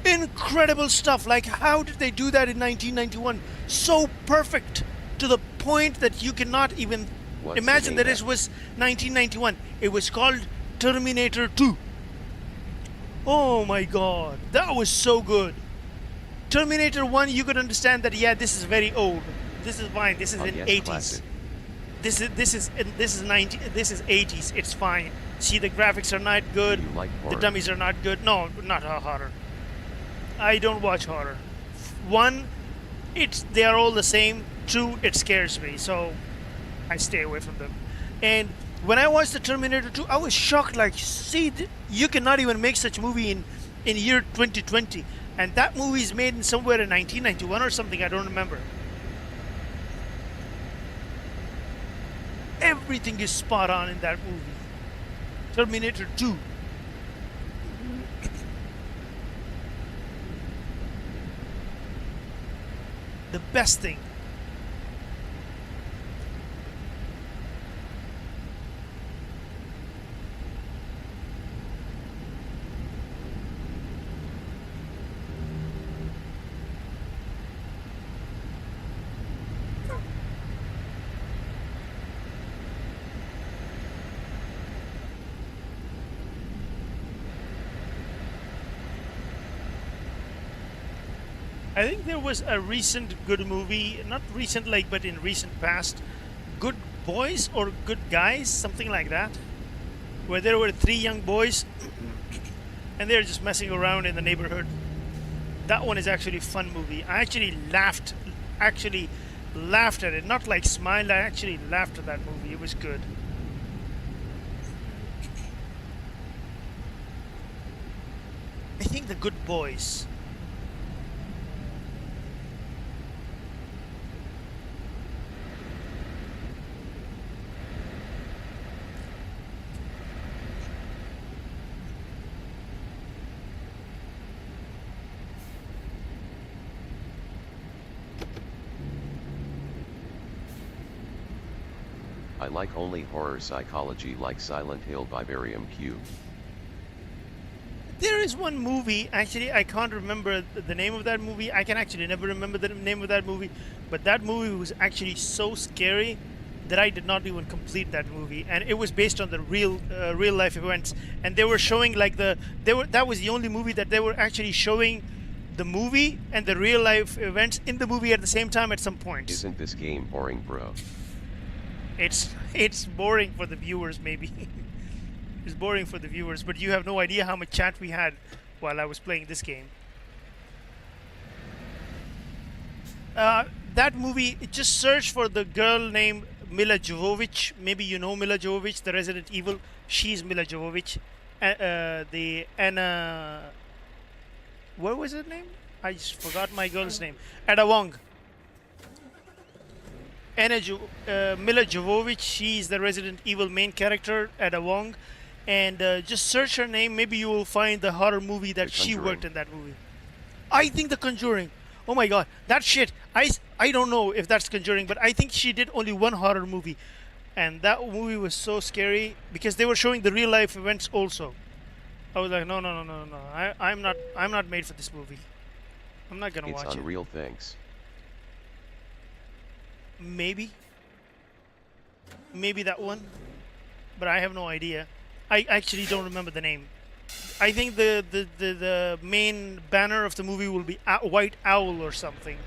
Incredible stuff. Like, how did they do that in 1991? So perfect, to the point that you cannot even imagine that it was 1991. It was called Terminator 2. Oh my God, that was so good. Terminator 1, you could understand that, yeah, this is very old. This is fine. This is in 80s. Classic. This is 80s. It's fine. See, the graphics are not good. The dummies are not good. No, not horror. I don't watch horror. One, they are all the same. Two, it scares me, so I stay away from them. And when I watched the Terminator 2, I was shocked. Like, see, you cannot even make such movie in year 2020. And that movie is made in somewhere in 1991 or something, I don't remember. Everything is spot on in that movie. Terminator 2. The best thing. I think there was a recent good movie, not recent but in recent past, Good Boys or Good Guys, something like that, where there were three young boys and they're just messing around in the neighborhood. That one is actually a fun movie. I actually laughed at it, not like smiled, I actually laughed at that movie. It was good. I think The Good Boys. I like only horror psychology like Silent Hill by Barium Q. There is one movie, actually I can't remember the name of that movie. I can actually never remember the name of that movie. But that movie was actually so scary that I did not even complete that movie. And it was based on the real life events. And they were showing like that was the only movie that they were actually showing the movie and the real life events in the movie at the same time at some point. Isn't this game boring, bro? It's boring for the viewers, maybe. It's boring for the viewers, but you have no idea how much chat we had while I was playing this game. That movie, just search for the girl named Mila Jovovich. Maybe you know Mila Jovovich, the Resident Evil. She's Mila Jovovich. The Anna... What was her name? I just forgot my girl's name. Ada Wong. Mila Jovovich. She's the Resident Evil main character, Ada Wong. And just search her name. Maybe you will find the horror movie that she worked in that movie. I think The Conjuring. Oh my god, that shit. I don't know if that's Conjuring, but I think she did only one horror movie. And that movie was so scary because they were showing the real life events also. I was like, no. I'm not made for this movie. I'm not gonna watch it. It's unreal things. Maybe that one, but I have no idea. I actually don't remember the name. I think the main banner of the movie will be White Owl or something.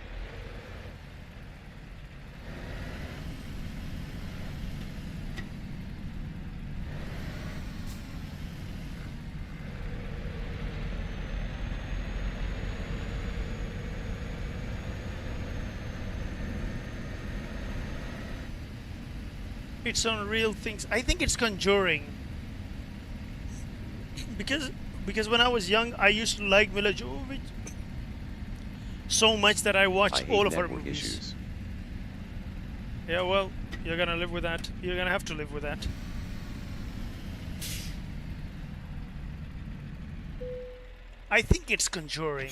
It's on real things. I think it's Conjuring. Because when I was young, I used to like Mila Jovovich so much that I watched all of her movies. Issues. Yeah, well, you're gonna live with that. You're gonna have to live with that. I think it's Conjuring.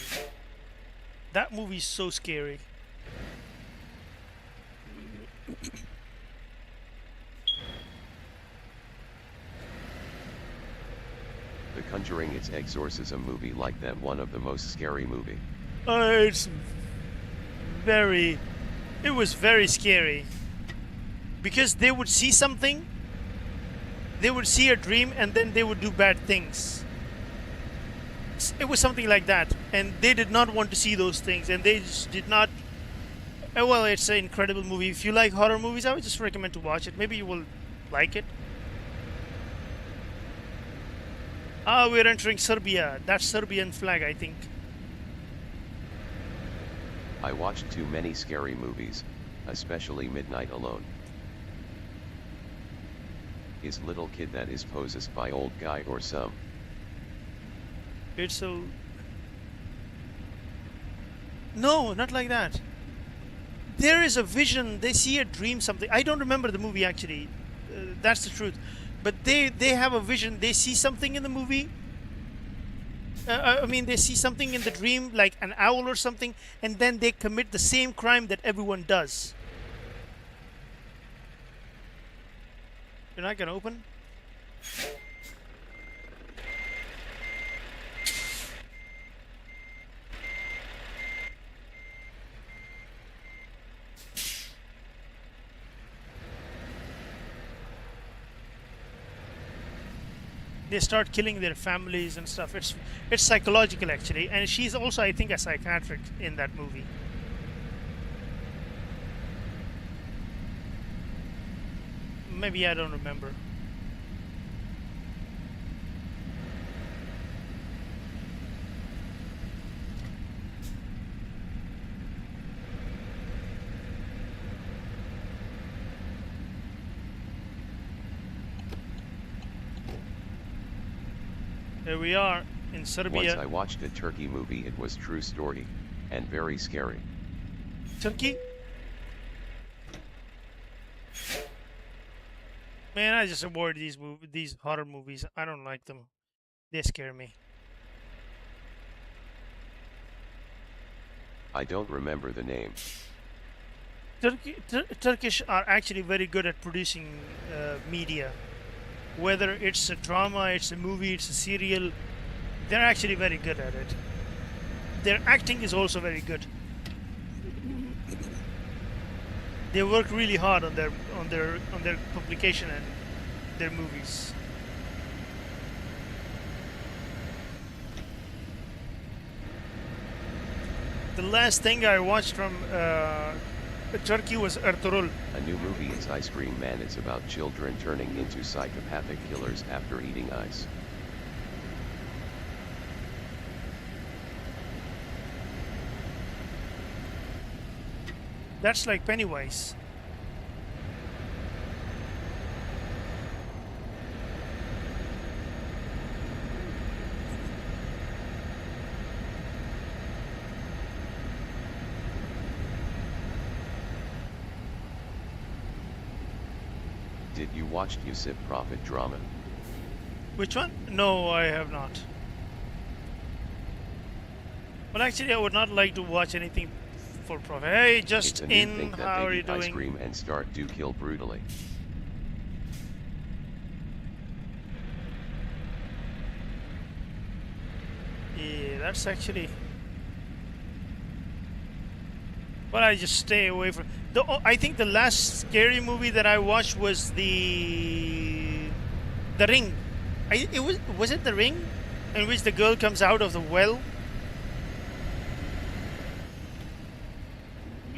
That movie's so scary. The Conjuring, it's exorcism movie like that, one of the most scary movie. It was very scary. Because they would see something, they would see a dream, and then they would do bad things. It was something like that, and they did not want to see those things, and they just did not. Well, it's an incredible movie. If you like horror movies, I would just recommend to watch it. Maybe you will like it. Ah, we're entering Serbia. That's Serbian flag, I think. I watched too many scary movies, especially Midnight Alone. Is little kid that is possessed by old guy or some? It's a... No, not like that. There is a vision. They see a dream, something. I don't remember the movie, actually. That's the truth. But they have a vision. They see something in the movie. I mean, they see something in the dream, like an owl or something, and then they commit the same crime that everyone does. You're not gonna open? They start killing their families and stuff. It's psychological, actually, and she's also, I think, a psychiatric in that movie. Maybe I don't remember. Here we are in Serbia. Once I watched a Turkey movie. It was true story and very scary. Turkey? Man, I just avoid these horror movies. I don't like them. They scare me. I don't remember the name. Turkish are actually very good at producing media. Whether it's a drama, it's a movie, it's a serial, they're actually very good at it. Their acting is also very good. They work really hard on their publication and their movies. The last thing I watched from Turkey was Ertuğrul. A new movie is Ice Cream Man. It's about children turning into psychopathic killers after eating ice. That's like Pennywise. Did you watch Yusuf Prophet drama? Which one? No, I have not. Well, actually, I would not like to watch anything for Prophet. Hey, just in. How are you doing? Ice cream and start to kill brutally. Yeah, that's actually. But I just stay away from. I think the last scary movie that I watched was the Ring. Was it The Ring, in which the girl comes out of the well?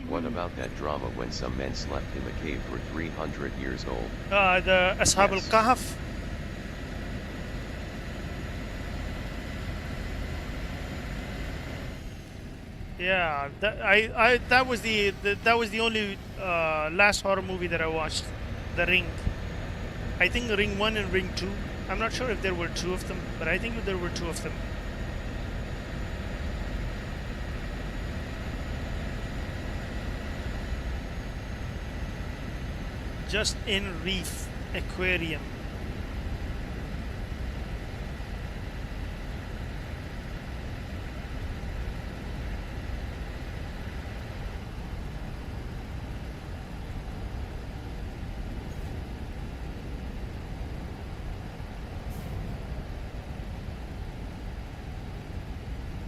What about that drama when some men slept in the cave for 300 years old? The Ashab al-Kahf. Yeah, that was the only last horror movie that I watched, The Ring. I think Ring 1 and Ring 2. I'm not sure if there were two of them, but I think there were two of them. Just in Reef Aquarium.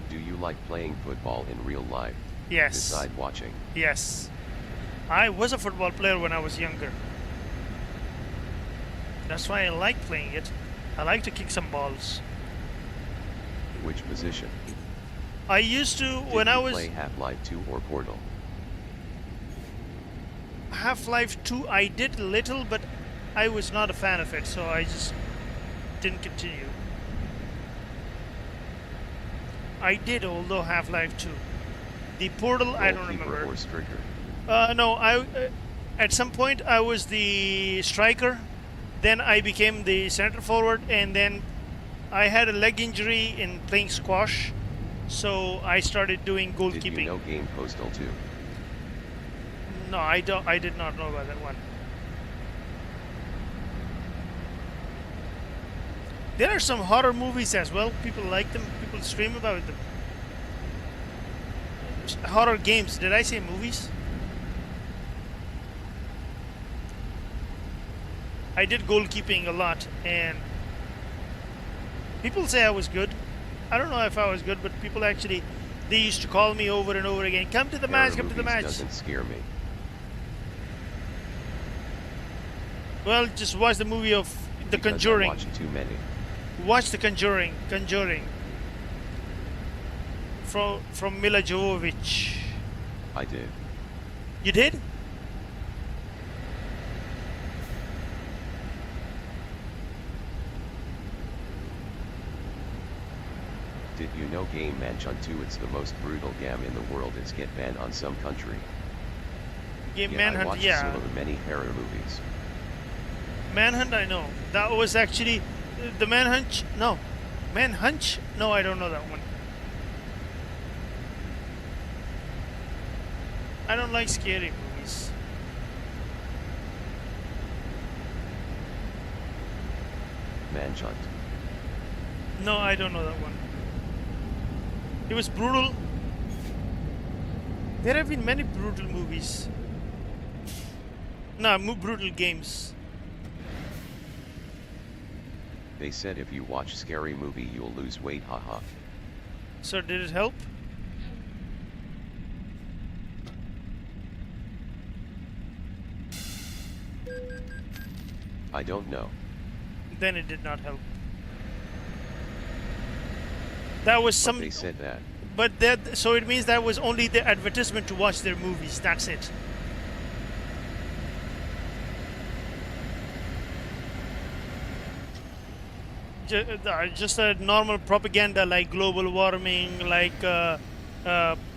Do you like playing football in real life? Yes. Beside watching? Yes. I was a football player when I was younger. That's why I like playing it. I like to kick some balls. Which position? I used to when I was play Half-Life 2 or Portal? Half-Life 2 I did little, but I was not a fan of it, so I just didn't continue. I did, although Half-Life 2. The Portal, Goalkeeper I don't remember. Or striker? No, at some point I was the striker. Then I became the center forward, and then I had a leg injury in playing squash, so I started doing goalkeeping. Did you know game Postal 2? No, I did not know about that one. There are some horror movies as well. People like them. People stream about them. Horror games. Did I say movies? I did goalkeeping a lot, and people say I was good. I don't know if I was good, but people actually, they used to call me over and over again. Come to the match, come to the match. Doesn't scare me. Well, just watch the movie of The Conjuring. I watch too many. Watch The Conjuring. Conjuring. From Mila Jovovich. I did. You did? Did you know game Manhunt 2 it's the most brutal game in the world, it's get banned on some country. Game yeah, Manhunt, I watched yeah. some of the many horror movies. Manhunt, I know. That was actually the Manhunt. No, Manhunt. No, I don't know that one. I don't like scary movies. Manhunt. No, I don't know that one. It was brutal. There have been many brutal movies. No, brutal games. They said if you watch scary movie you'll lose weight, haha. So did it help? I don't know. Then it did not help. That was some. But they said that. But that, so it means that was only the advertisement to watch their movies. That's it. Just a normal propaganda like global warming, like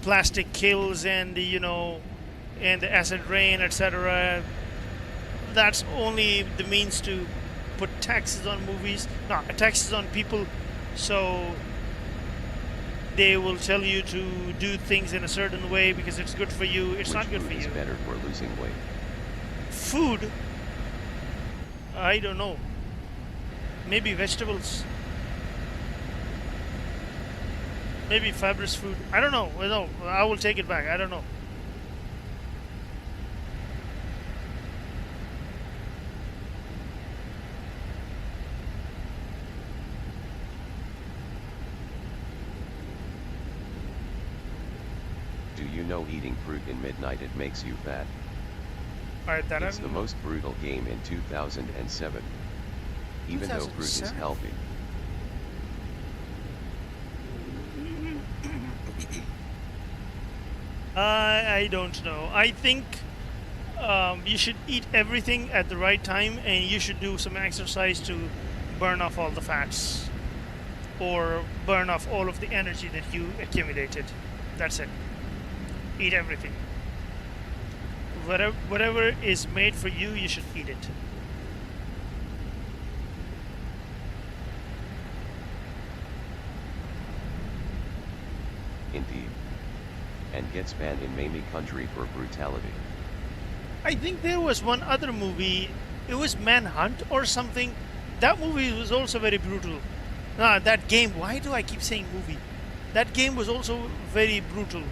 plastic kills, and and the acid rain, etc. That's only the means to put taxes on movies, no, taxes on people, so they will tell you to do things in a certain way because it's good for you. It's not good for you. Which food is better for losing weight? Food? I don't know. Maybe vegetables. Maybe fibrous food. I don't know. No, I will take it back. I don't know. Do you know eating fruit in midnight it makes you fat? Alright, that it's the most brutal game in 2007. Even though fruit is healthy. I don't know. I think you should eat everything at the right time, and you should do some exercise to burn off all the fats or burn off all of the energy that you accumulated. That's it. Eat everything. Whatever is made for you, you should eat it. Indeed. And gets banned in many countries for brutality. I think there was one other movie. It was Manhunt or something. That movie was also very brutal. That game. Why do I keep saying movie? That game was also very brutal.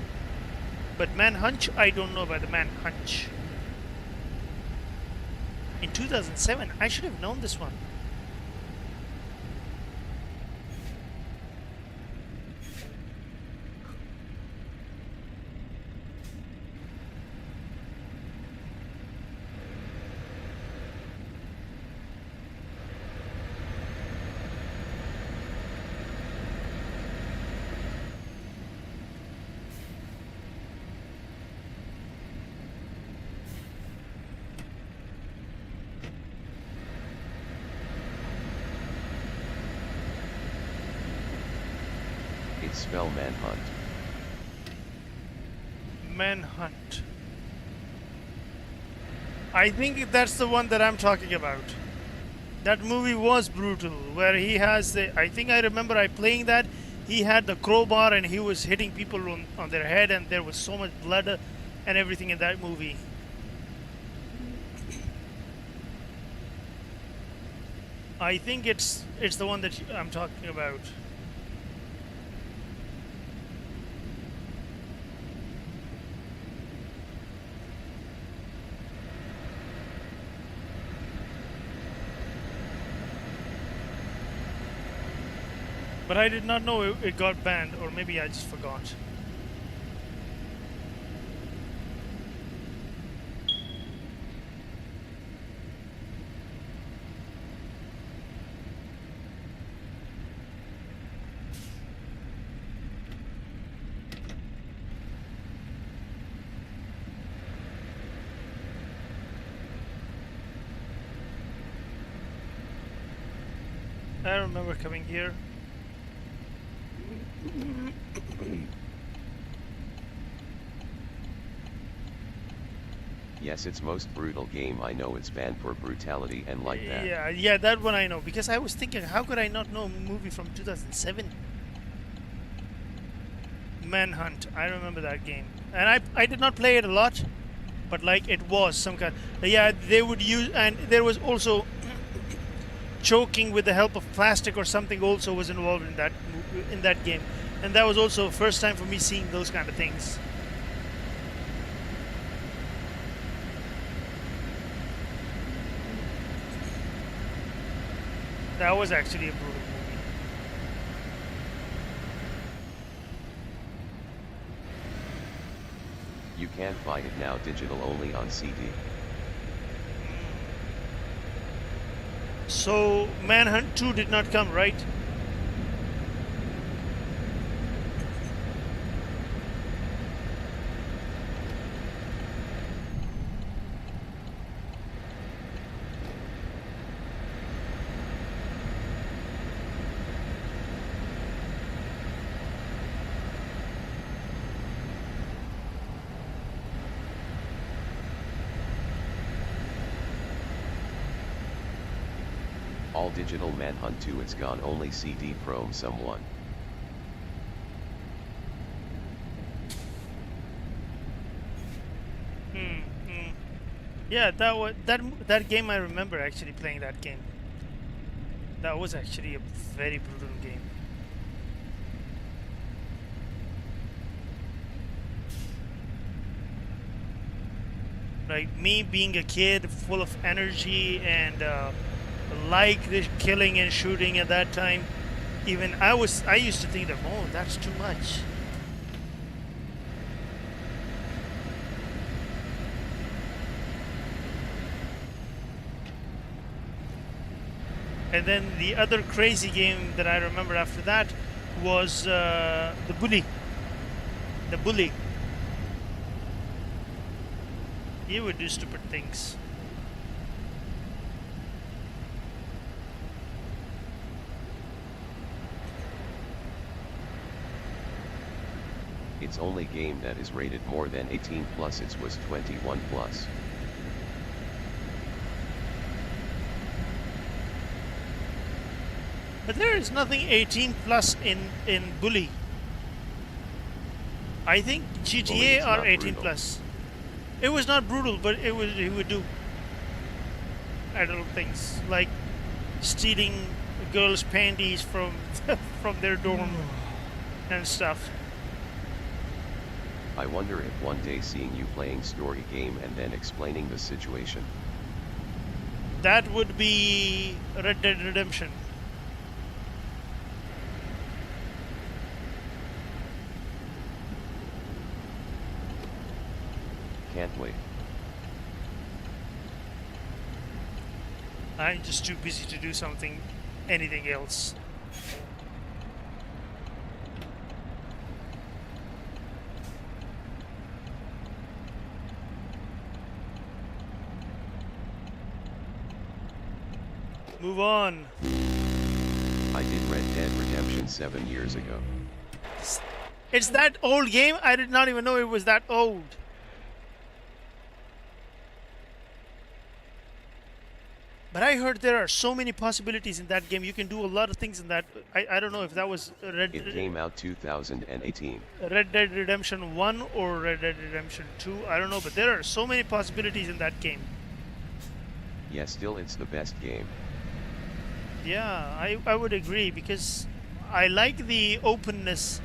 But Manhunt, I don't know about the Manhunt. In 2007, I should have known this one. Spell Manhunt. Manhunt. I think that's the one that I'm talking about. That movie was brutal, where he has the... I think I remember I playing that. He had the crowbar and he was hitting people on their head, and there was so much blood and everything in that movie. I think it's the one that I'm talking about. But I did not know it got banned, or maybe I just forgot. I remember coming here. Yes, it's most brutal game. I know it's banned for brutality and like that. Yeah, that one I know, because I was thinking, how could I not know a movie from 2007? Manhunt, I remember that game. And I did not play it a lot, but like it was some kind... Yeah, they would use... And there was also... choking with the help of plastic or something also was involved in that game. And that was also first time for me seeing those kind of things. That was actually a brutal movie. You can't buy it now, digital only on CD. So Manhunt 2 did not come, right? All digital Manhunt 2, it's gone, only CD from someone. Yeah, that game I remember actually playing that game. That was actually a very brutal game. Like me being a kid full of energy and like the killing and shooting at that time, even I used to think that, oh, that's too much. And then the other crazy game that I remember after that was the Bully. The Bully. He would do stupid things. Its only game that is rated more than 18 plus it was 21 plus. But there is nothing 18 plus in Bully. I think GTA are 18 brutal. Plus. It was not brutal, but he would do adult things like stealing girls' panties from from their dorm and stuff. I wonder if one day seeing you playing story game and then explaining the situation. That would be Red Dead Redemption. Can't wait. I'm just too busy to do anything else. Move on. I did Red Dead Redemption 7 years ago. It's that old game? I did not even know it was that old. But I heard there are so many possibilities in that game. You can do a lot of things in that. I don't know if that was It came out 2018. Red Dead Redemption 1 or Red Dead Redemption 2. I don't know, but there are so many possibilities in that game. Yeah, still it's the best game. Yeah, I would agree because I like the openness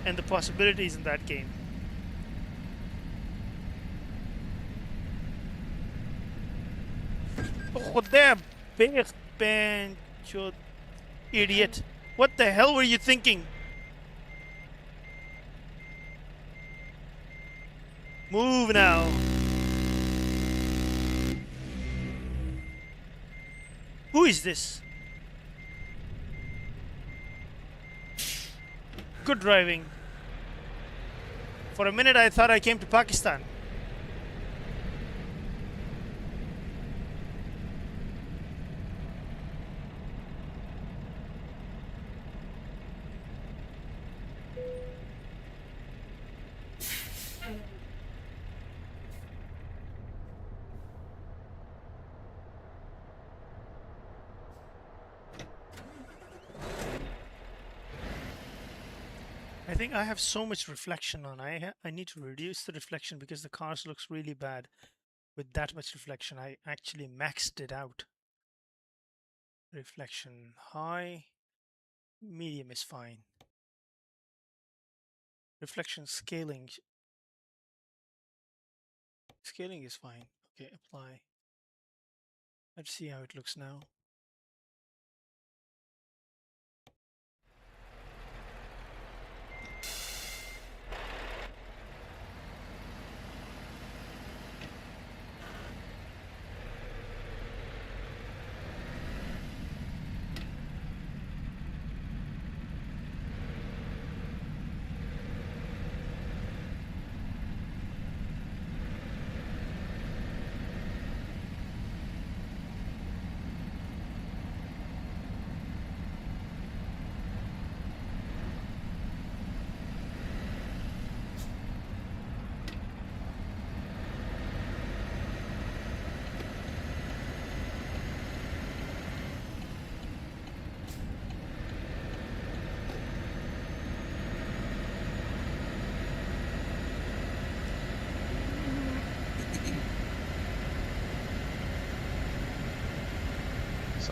and the possibilities in that game. Oh, damn, big banjo idiot. What the hell were you thinking? Move now. Who is this? Good driving. For a minute I thought I came to Pakistan. I think I have so much reflection on. I need to reduce the reflection because the cars looks really bad with that much reflection. I actually maxed it out. Reflection high, medium is fine. Reflection scaling is fine. Okay, apply. Let's see how it looks now.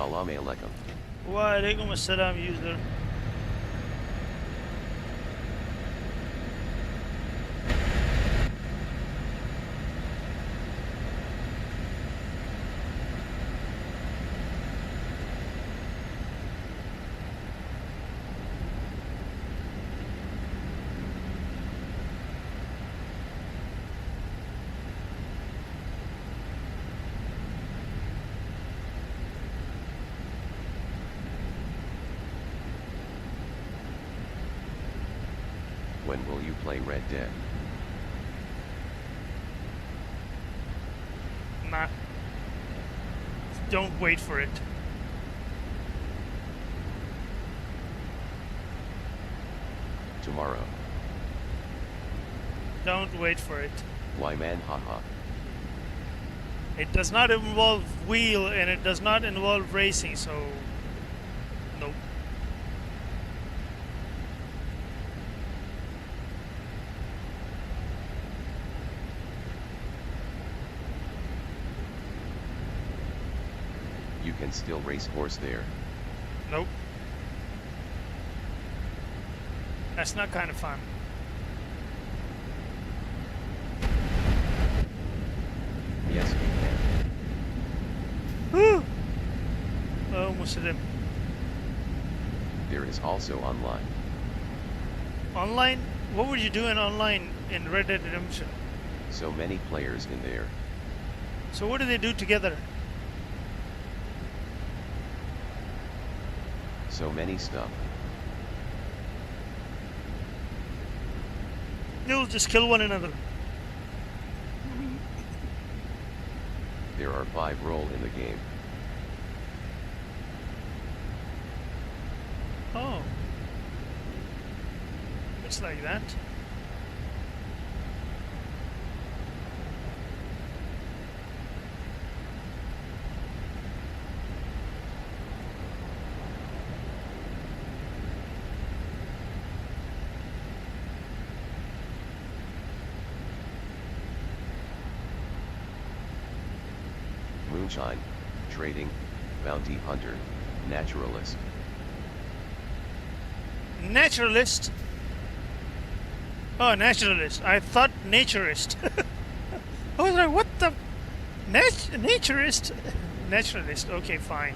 Salam alaikum. Wa alaikum assalam, user. When will you play Red Dead? Nah. Don't wait for it. Tomorrow. Don't wait for it. Why man, haha. It does not involve wheel and it does not involve racing, so nope. You can still race horse there. Nope. That's not kind of fun. Yes, you can. Woo! Almost hit him. There is also online. Online? What were you doing online in Red Dead Redemption? So many players in there. So what do they do together? So many stuff. They'll just kill one another. There are 5 role in the game. Oh. It's like that. Moonshine, trading, bounty hunter, naturalist. Naturalist? Oh, naturalist. I thought naturist. I was like, what the? Naturist? Naturalist. Okay, fine.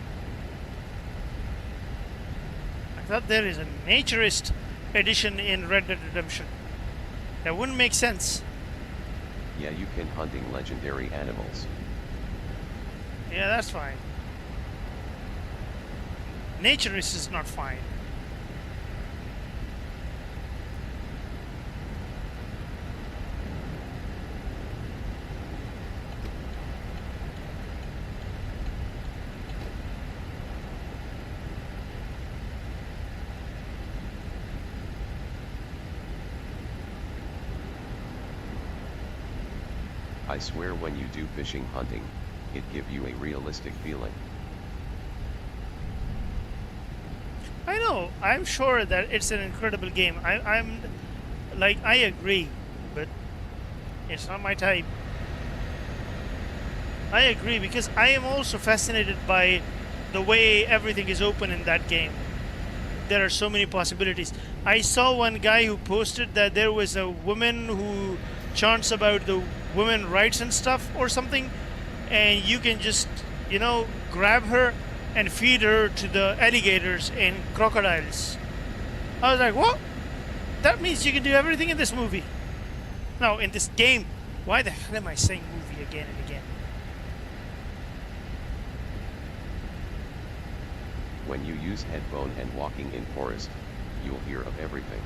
I thought there is a naturist edition in Red Dead Redemption. That wouldn't make sense. Yeah, you can hunting legendary animals. Yeah, that's fine. Naturist is not fine. I swear when you do fishing hunting, it give you a realistic feeling. I know. I'm sure that it's an incredible game. I'm like, I agree, but it's not my type. I agree because I am also fascinated by the way everything is open in that game. There are so many possibilities. I saw one guy who posted that there was a woman who chants about the women rights and stuff or something, and you can just, you know, grab her and feed her to the alligators and crocodiles. I was like, what? That means you can do everything in this movie. No, in this game. Why the hell am I saying movie again and again? When you use headphone and walking in forest, you'll hear of everything.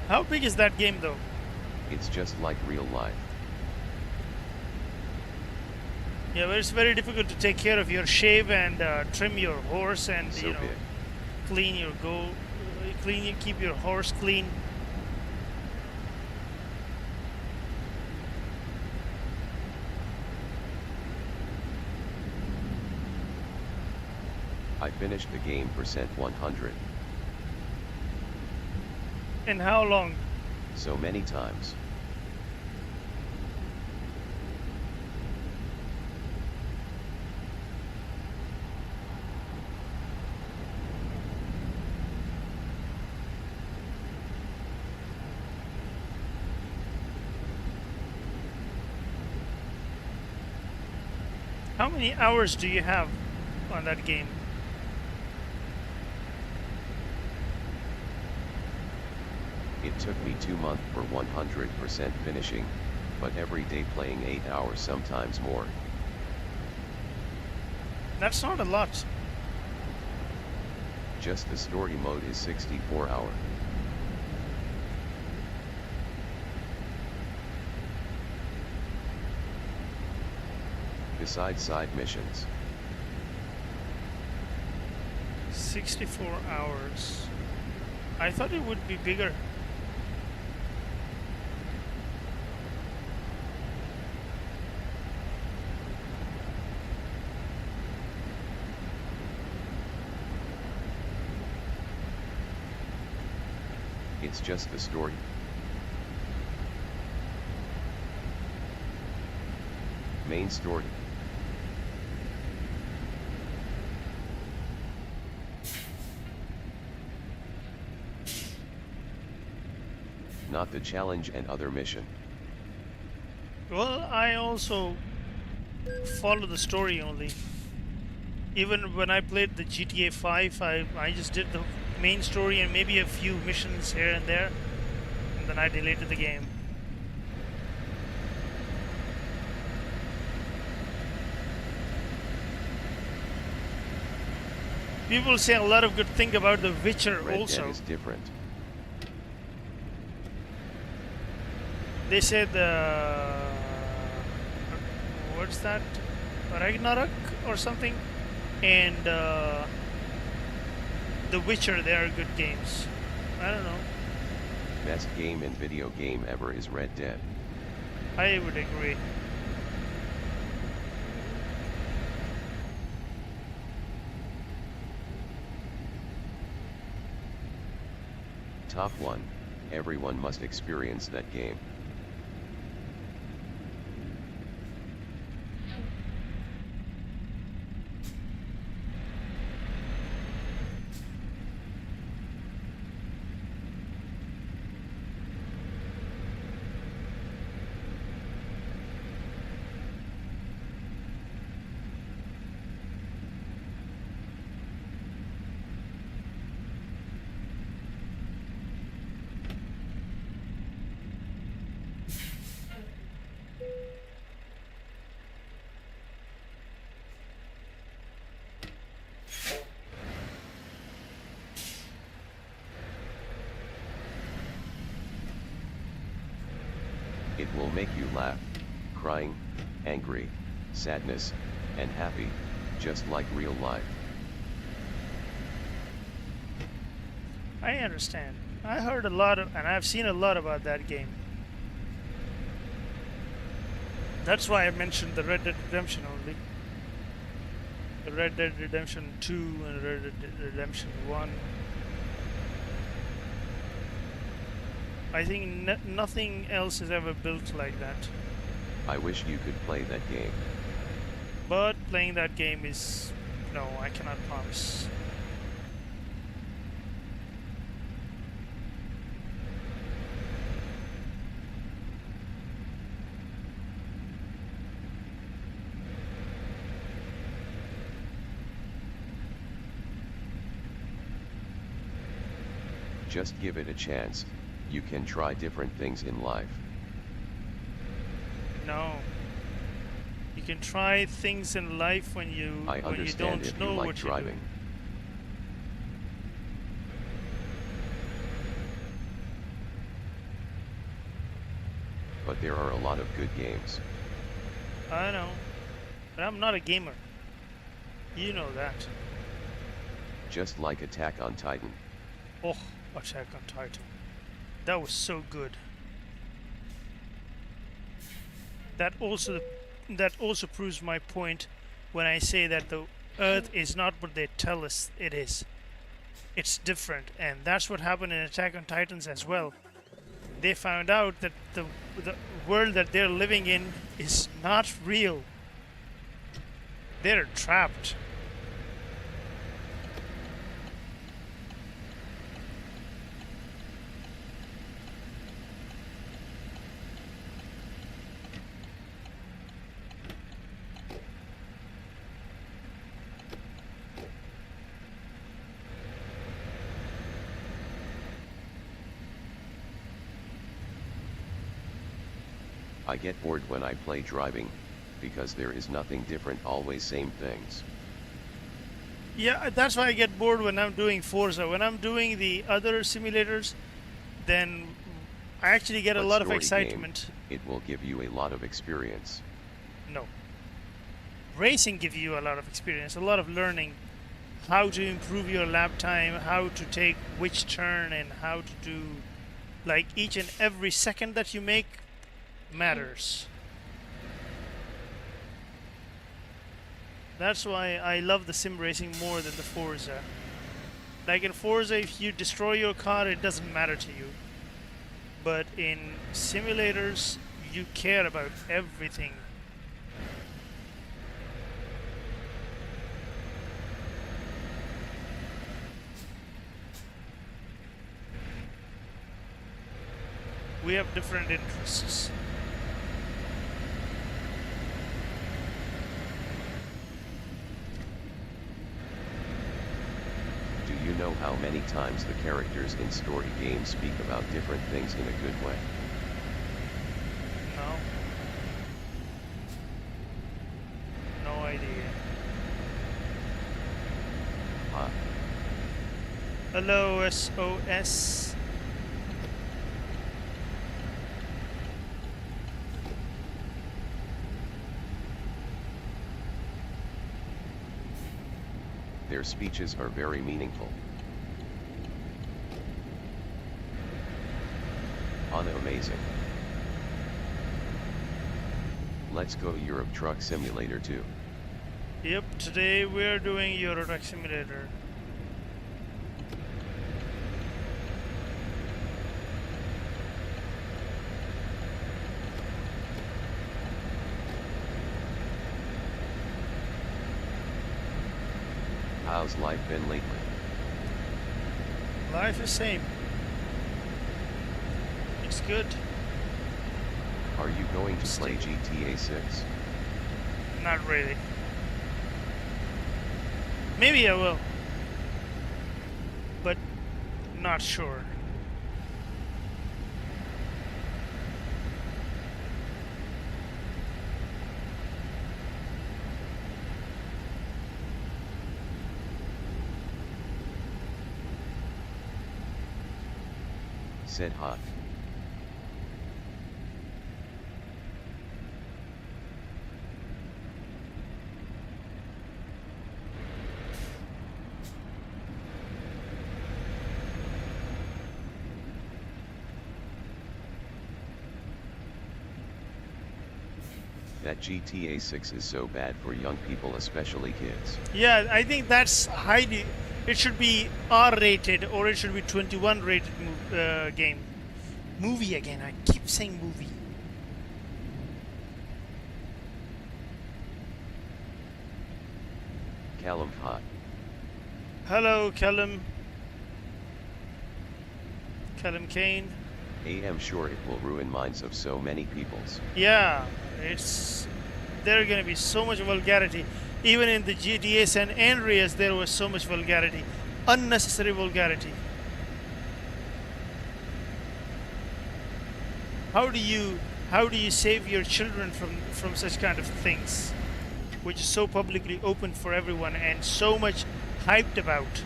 How big is that game though? It's just like real life. Yeah, but it's very difficult to take care of your shave and trim your horse and So you know, big. clean your keep your horse clean. I finished the game percent 100. And how long? So many times. How many hours do you have on that game? It took me 2 months for 100% finishing, but every day playing 8 hours, sometimes more. That's not a lot. Just the story mode is 64 hours. Besides side missions. 64 hours. I thought it would be bigger. It's just the story. Main story. Not the challenge and other mission. Well, I also follow the story only. Even when I played the GTA 5, I just did the main story and maybe a few missions here and there, and then I deleted the game. People say a lot of good things about The Witcher also. Red Dead is different. They said what's that? Ragnarok or something? And The Witcher, they are good games. I don't know. Best game and video game ever is Red Dead. I would agree. Top 1. Everyone must experience that game. It will make you laugh, crying, angry, sadness, and happy, just like real life. I understand. I heard a lot of, and I've seen a lot about that game. That's why I mentioned the Red Dead Redemption only. The Red Dead Redemption 2 and Red Dead Redemption 1. I think nothing else is ever built like that. I wish you could play that game. But playing that game is... no, I cannot promise. Just give it a chance. You can try different things in life. No. You can try things in life when you don't know what you're doing. if you like driving. But there are a lot of good games. I know. But I'm not a gamer. You know that. Just like Attack on Titan. Oh, Attack on Titan. That was so good. That also proves my point when I say that the Earth is not what they tell us it is. It's different, and that's what happened in Attack on Titans as well. They found out that the world that they're living in is not real. They're trapped. I get bored when I play driving, because there is nothing different, always same things. Yeah, that's why I get bored when I'm doing Forza. When I'm doing the other simulators, then I actually get a lot of excitement. Game, it will give you a lot of experience. No. Racing gives you a lot of experience, a lot of learning, how to improve your lap time, how to take which turn, and how to do, like, each and every second that you make matters. That's why I love the sim racing more than the Forza. Like in Forza, if you destroy your car, it doesn't matter to you. But in simulators, you care about everything. We have different interests. Do you know how many times the characters in story games speak about different things in a good way? No. No idea. Hello, SOS. Their speeches are very meaningful. Amazing. Let's go Europe Truck Simulator 2. Yep, today we're doing Euro Truck Simulator. How's life been lately? Life is same. It's good. Are you going to play GTA 6? Not really. Maybe I will. But not sure. Said hot. That GTA 6 is so bad for young people, especially kids. Yeah, I think that's highly... It should be R-rated or it should be 21 rated game. Movie again, I keep saying movie. Callum hot. Hello, Callum. Callum Kane. I'm sure it will ruin minds of so many peoples. Yeah, it's... There's gonna be so much vulgarity. Even in the GTA San Andreas, there was so much vulgarity. Unnecessary vulgarity. How do you save your children from such kind of things, which is so publicly open for everyone and so much hyped about?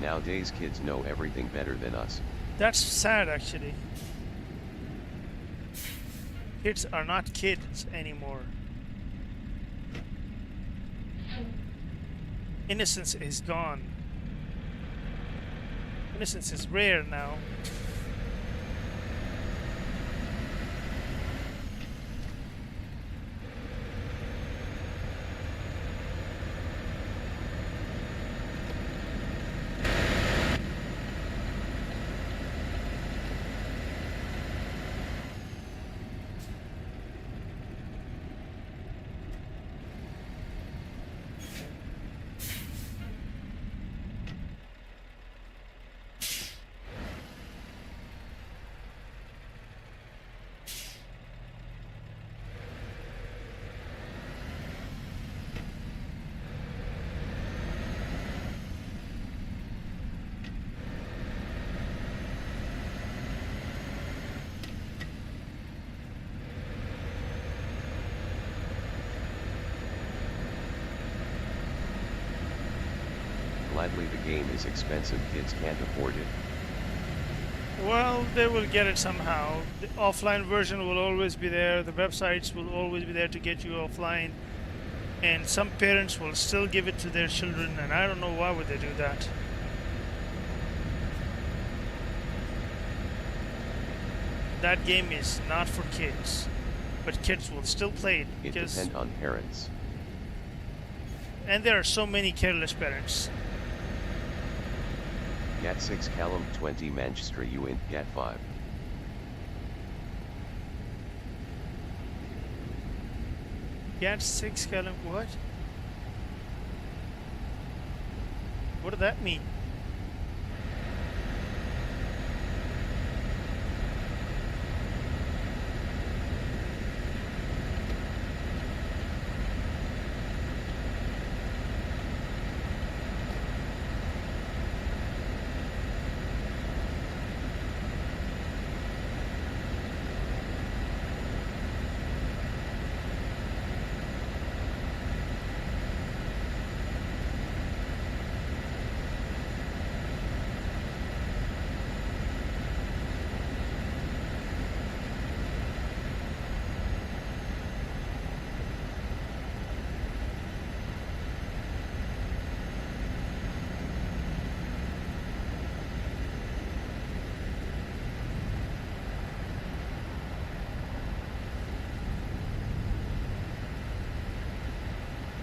Nowadays kids know everything better than us. That's sad, actually. Kids are not kids anymore. Innocence is gone. Innocence is rare now. Sadly, the game is expensive. Kids can't afford it. Well, they will get it somehow. The offline version will always be there. The websites will always be there to get you offline. And some parents will still give it to their children, and I don't know why would they do that. That game is not for kids, but kids will still play it. It depends on parents. And there are so many careless parents. Gat 6 Callum 20 Manchester Uint Gat 5. Gat 6 Callum what? What does that mean?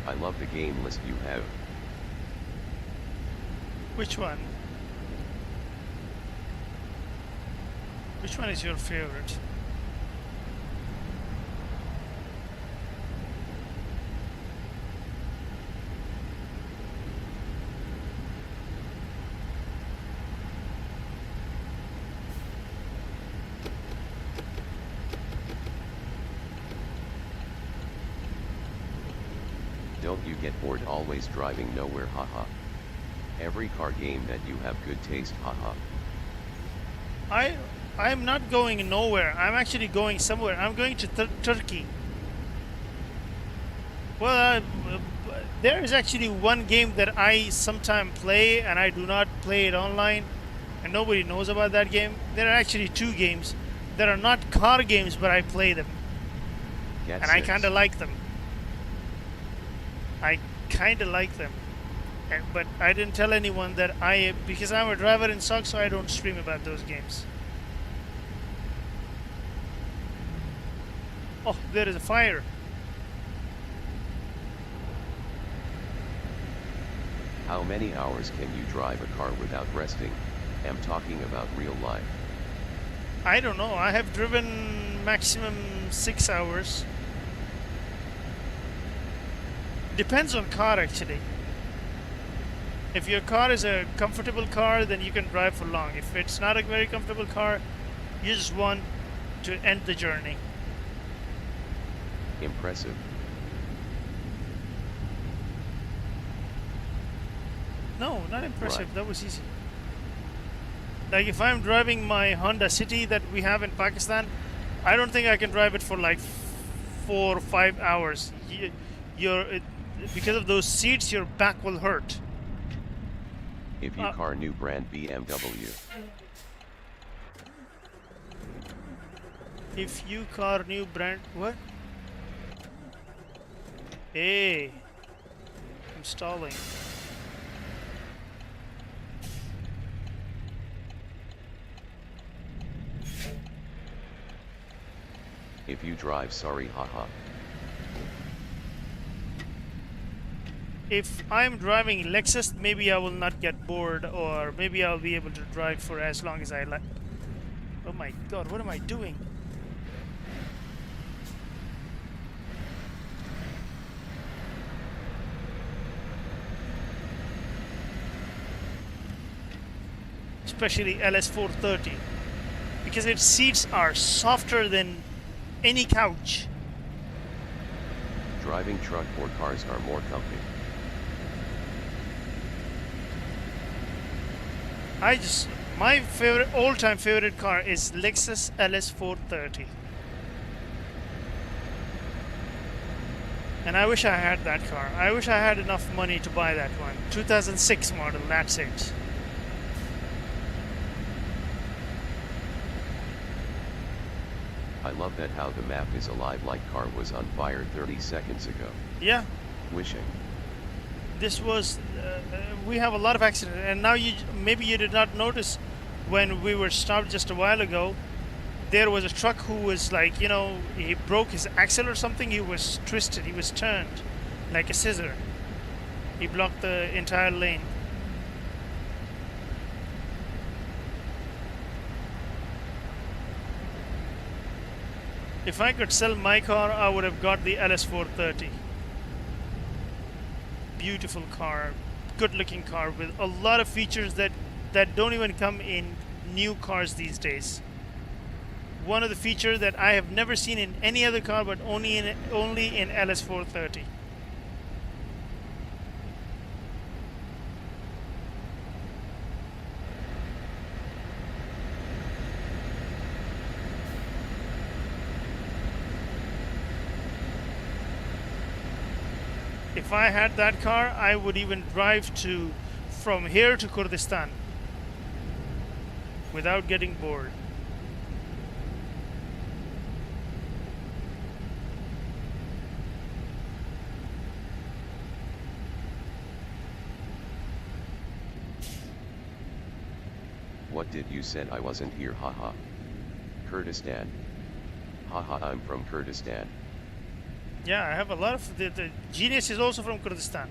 I love the game list you have. Which one? Which one is your favorite? Don't you get bored always driving nowhere, haha. Every car game that you have good taste, haha. I'm not going nowhere. I'm actually going somewhere. I'm going to Turkey. Well, there is actually one game that I sometimes play, and I do not play it online, and nobody knows about that game. There are actually two games that are not car games, but I play them, and I kind of like them. I kind of like them, but I didn't tell anyone that because I'm a driver in SOC, so I don't stream about those games. Oh, there is a fire. How many hours can you drive a car without resting? I'm talking about real life. I don't know. I have driven maximum 6 hours. Depends on car actually. If your car is a comfortable car, then you can drive for long. If it's not a very comfortable car, you just want to end the journey. Impressive. No, not impressive. Right. That was easy. Like if I'm driving my Honda City that we have in Pakistan, I don't think I can drive it for like 4 or 5 hours. Because of those seats, your back will hurt. If you car new brand BMW. If you car new brand, what? Hey, I'm stalling. If you drive, sorry, haha. If I'm driving Lexus, maybe I will not get bored, or maybe I'll be able to drive for as long as I like. Oh my god, what am I doing? Especially LS430, because its seats are softer than any couch. Driving truck or cars are more comfy. My favorite, all-time favorite car is Lexus LS430. And I wish I had that car. I wish I had enough money to buy that one. 2006 model, that's it. I love that how the map is alive like car was on fire 30 seconds ago. Yeah. Wishing. This was, we have a lot of accidents, and now maybe you did not notice when we were stopped just a while ago, there was a truck who was like, you know, he broke his axle or something, he was twisted, he was turned like a scissor. He blocked the entire lane. If I could sell my car, I would have got the LS430. Beautiful car, good looking car with a lot of features that don't even come in new cars these days. One of the features that I have never seen in any other car, but only in LS430. If I had that car, I would even drive from here to Kurdistan without getting bored. What did you said I wasn't here, haha. Kurdistan. Haha, I'm from Kurdistan. Yeah, I have a lot of the Genius is also from Kurdistan.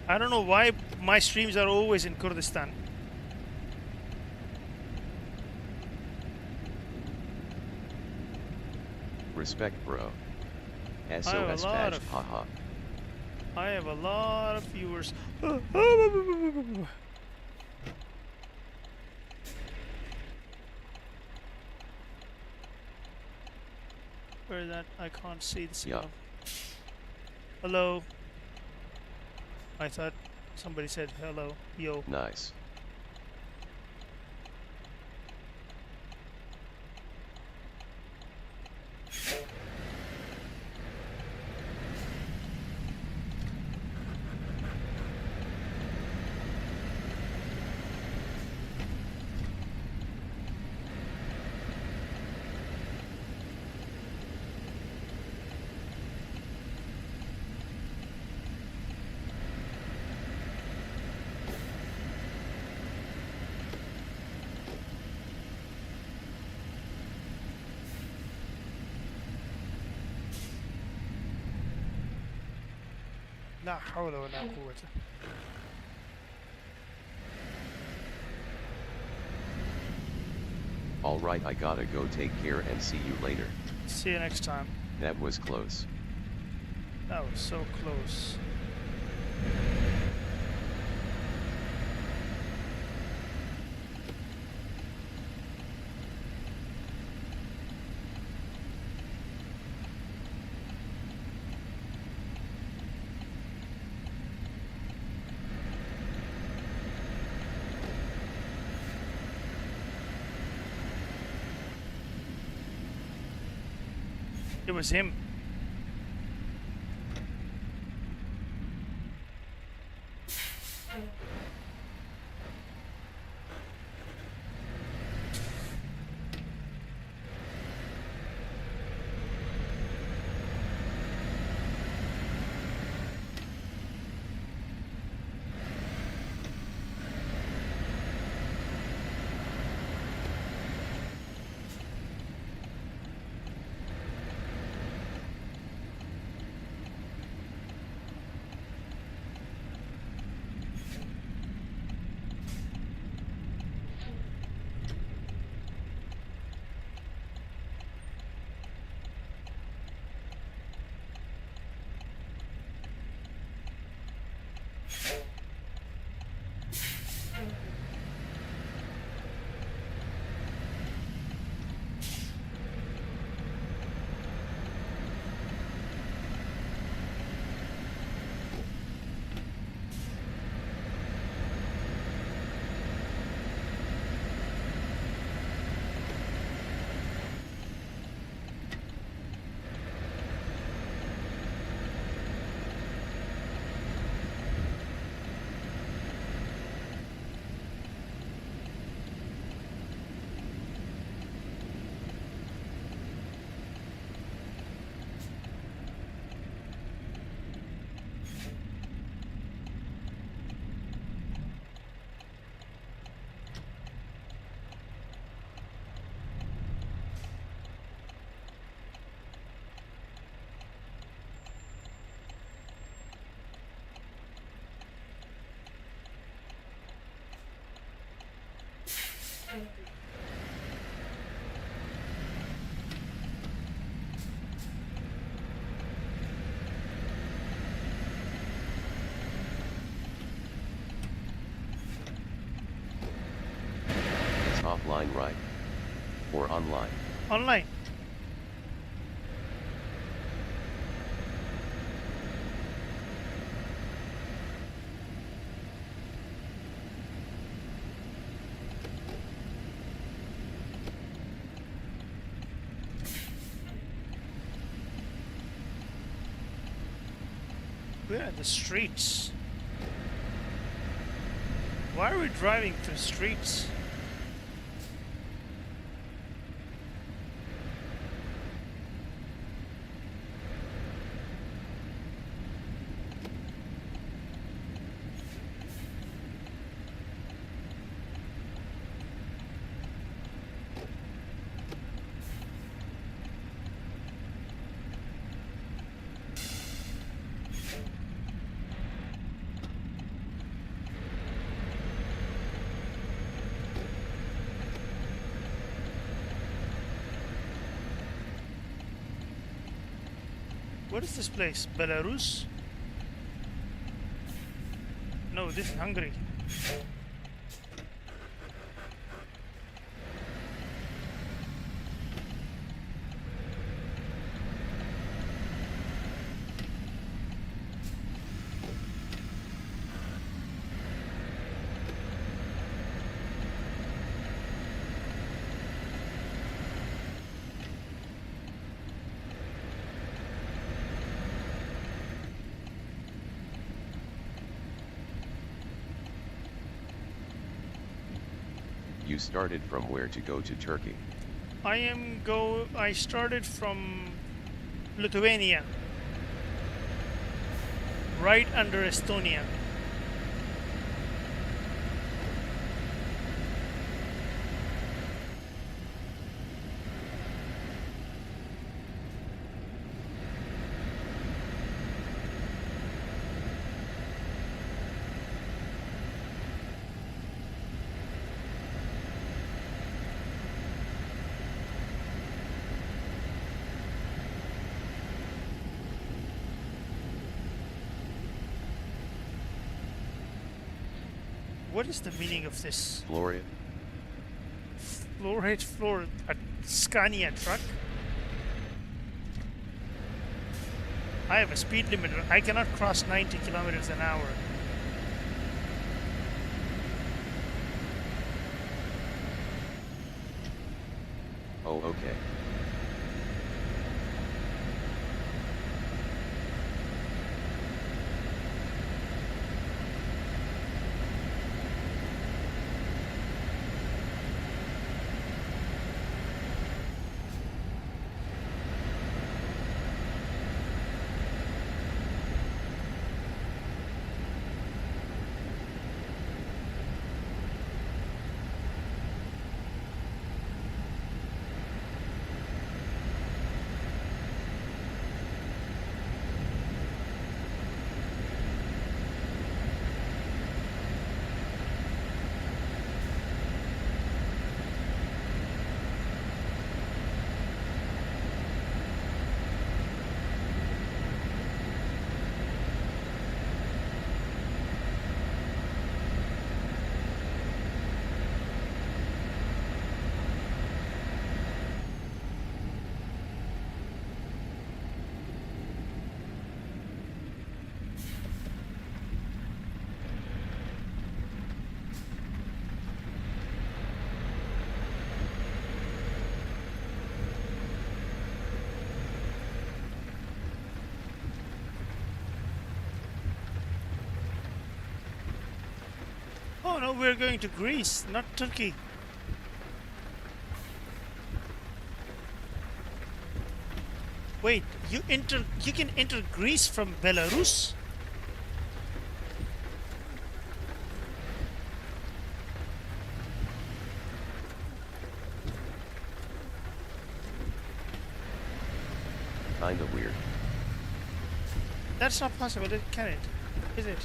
I don't know why my streams are always in Kurdistan. Respect, bro. SOS badge, haha. I have a lot of viewers. Where is that? I can't see the stuff. Yeah. Hello. I thought somebody said hello. Yo. Nice. لا حول ولا قوة. Alright, I gotta go, take care and see you later. See you next time. That was close. That was so close. It was him. offline or online? Online. We're in the streets. Why are we driving through streets? What is this place? Belarus? No, this is Hungary. You started from where to go to Turkey? I started from Lithuania, right under Estonia. What is the meaning of this? Florida. Floor, a Scania truck? I have a speed limiter. I cannot cross 90 kilometers an hour. Oh, okay. Oh no, we're going to Greece, not Turkey. Wait, you can enter Greece from Belarus? Kinda weird. That's not possible, can it? Is it?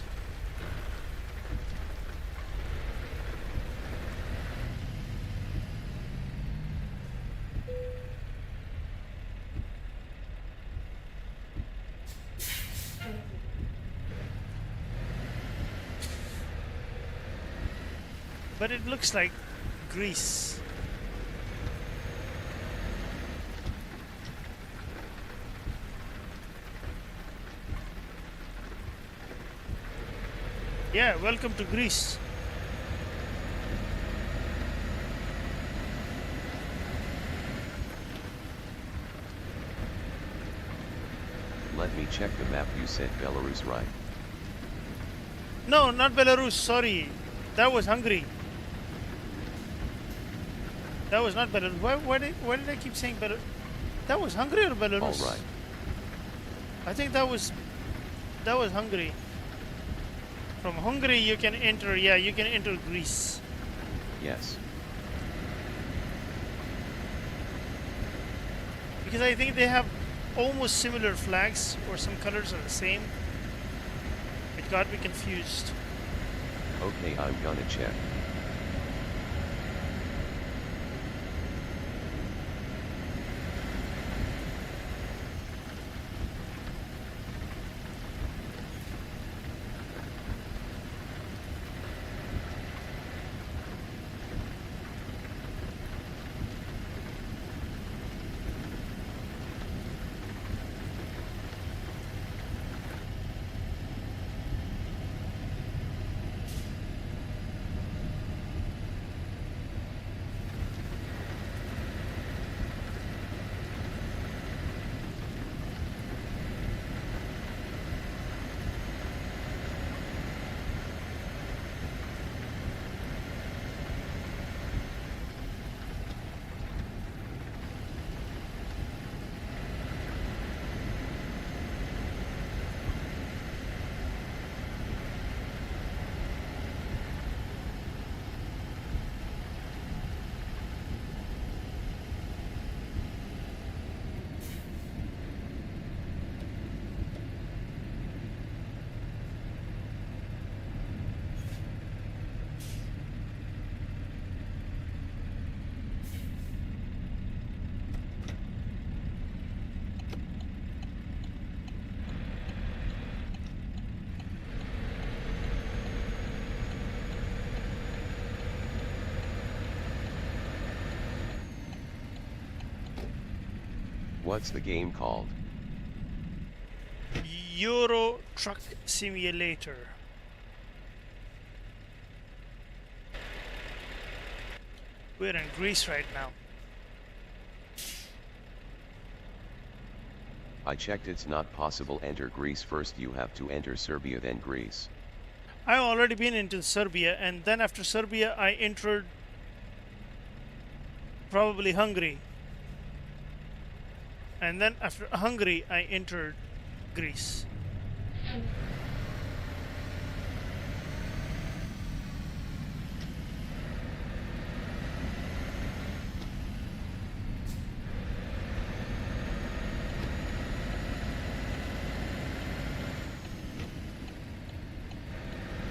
But it looks like Greece. Yeah, welcome to Greece. Let me check the map. You said Belarus, right? No, not Belarus, sorry. That was Hungary. That was not Belarus. Why did I keep saying Belarus? That was Hungary or Belarus? All right. I think that was Hungary. From Hungary you can enter, yeah, you can enter Greece. Yes. Because I think they have almost similar flags, or some colors are the same. It got me confused. Okay, I'm gonna check. What's the game called? Euro Truck Simulator. We're in Greece right now. I checked, it's not possible. Enter Greece first. You have to enter Serbia, then Greece. I've already been into Serbia, and then after Serbia I entered probably Hungary. And then after Hungary I entered Greece.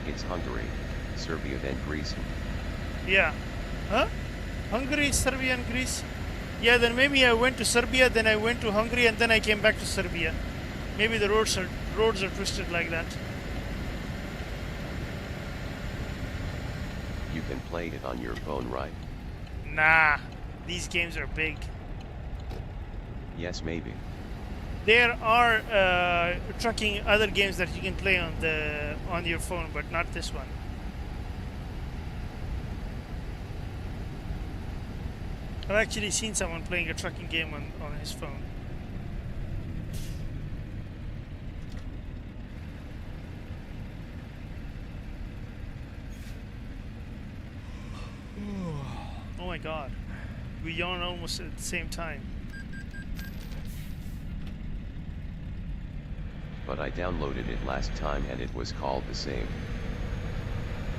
It's Hungary, Serbia, then Greece. Yeah. Huh? Hungary, Serbia, and Greece? Yeah, then maybe I went to Serbia, then I went to Hungary, and then I came back to Serbia. Maybe the roads are twisted like that. You can play it on your phone, right? Nah, these games are big. Yes, maybe. There are trucking other games that you can play on your phone, but not this one. I've actually seen someone playing a trucking game on his phone. Oh my god. We yawn almost at the same time. But I downloaded it last time and it was called the same.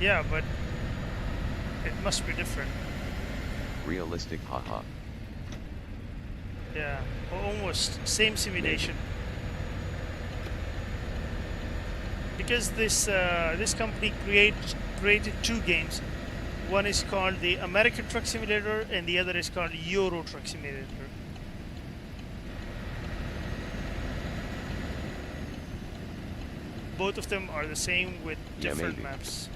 Yeah, but it must be different. Realistic, haha. Yeah, almost same simulation. Because this company created two games. One is called the American Truck Simulator and the other is called Euro Truck Simulator. Both of them are the same with different maps.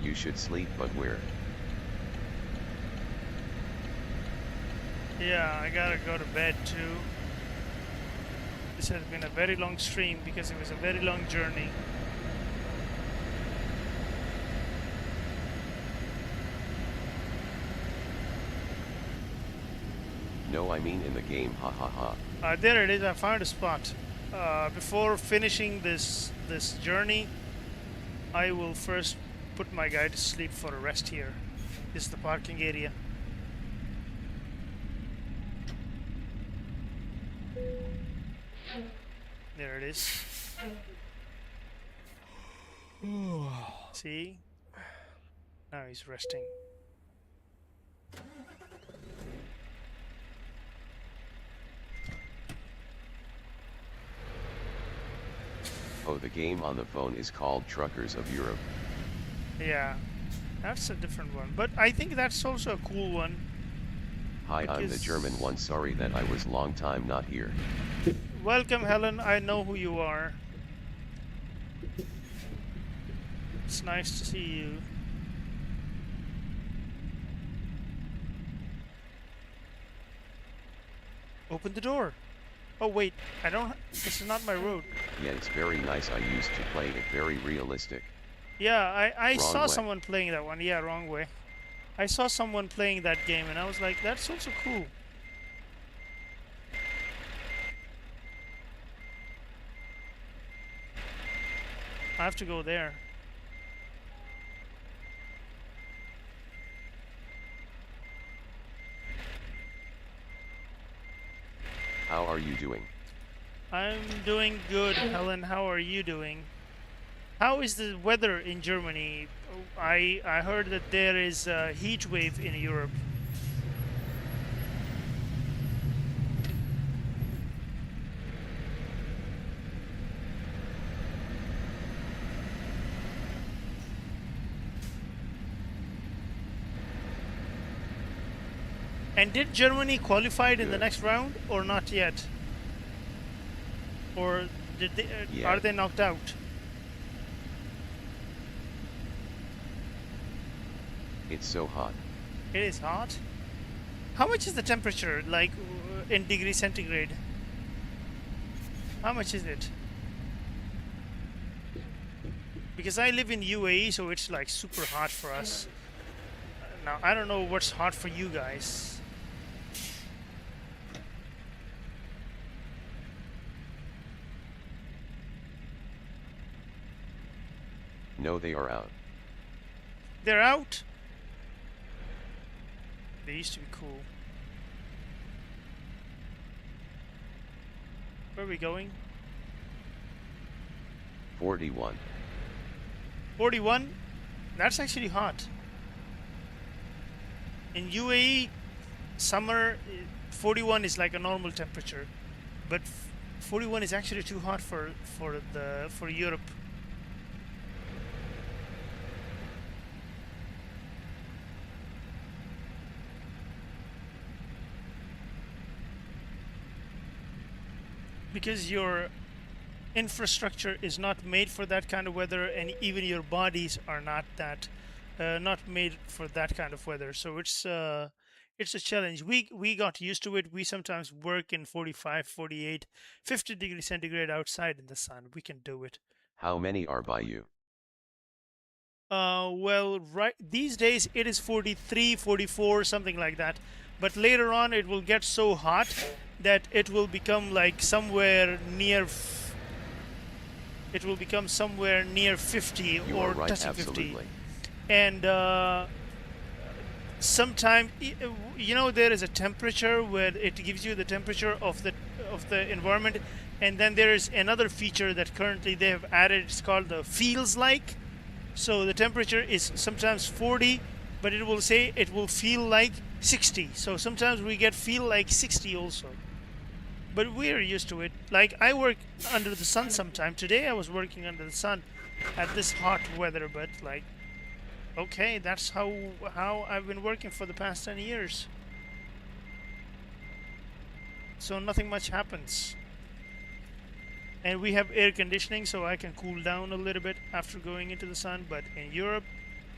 You should sleep, but where? Yeah, I gotta go to bed too. This has been a very long stream because it was a very long journey. No, I mean in the game, ha ha ha. There it is, I found a spot. Before finishing this journey, I will first put my guy to sleep for a rest here. This is the parking area. There it is. See? Now he's resting. Oh, the game on the phone is called Truckers of Europe. Yeah, that's a different one. But I think that's also a cool one. Hi, I'm the German one. Sorry that I was long time not here. Welcome, Helen. I know who you are. It's nice to see you. Open the door. Oh wait, I don't. This is not my road. Yeah, it's very nice. I used to play it, very realistic. Yeah, I saw way. someone playing that one. Yeah, wrong way. I saw someone playing that game and I was like, that's also cool. I have to go there. How are you doing? I'm doing good, Helen. How are you doing? How is the weather in Germany? I heard that there is a heat wave in Europe. And did Germany qualify in the next round or not yet? Or did they, are they knocked out? It's so hot. It is hot? How much is the temperature, like in degrees centigrade? How much is it? Because I live in UAE, so it's like super hot for us. Now, I don't know what's hot for you guys. No, they are out. They're out? They used to be cool. Where are we going? 41. 41? That's actually hot. In UAE, summer, 41 is like a normal temperature, but 41 is actually too hot for Europe. Because your infrastructure is not made for that kind of weather, and even your bodies are not made for that kind of weather. So it's a challenge. We got used to it. We sometimes work in 45, 48, 50 degrees centigrade outside in the sun. We can do it. How many are by you? Well, right these days it is 43, 44, something like that. But later on it will get so hot that it will become like somewhere near 50 You or are right, touching absolutely. 50. And sometimes, you know, there is a temperature where it gives you the temperature of the environment, and then there is another feature that currently they have added. It's called the feels like. So the temperature is sometimes 40, but it will say it will feel like 60. So sometimes we get feel like 60 also. But we're used to it. Like, I work under the sun sometime. Today I was working under the sun at this hot weather, but like, okay, that's how I've been working for the past 10 years. So nothing much happens. And we have air conditioning, so I can cool down a little bit after going into the sun. But in Europe,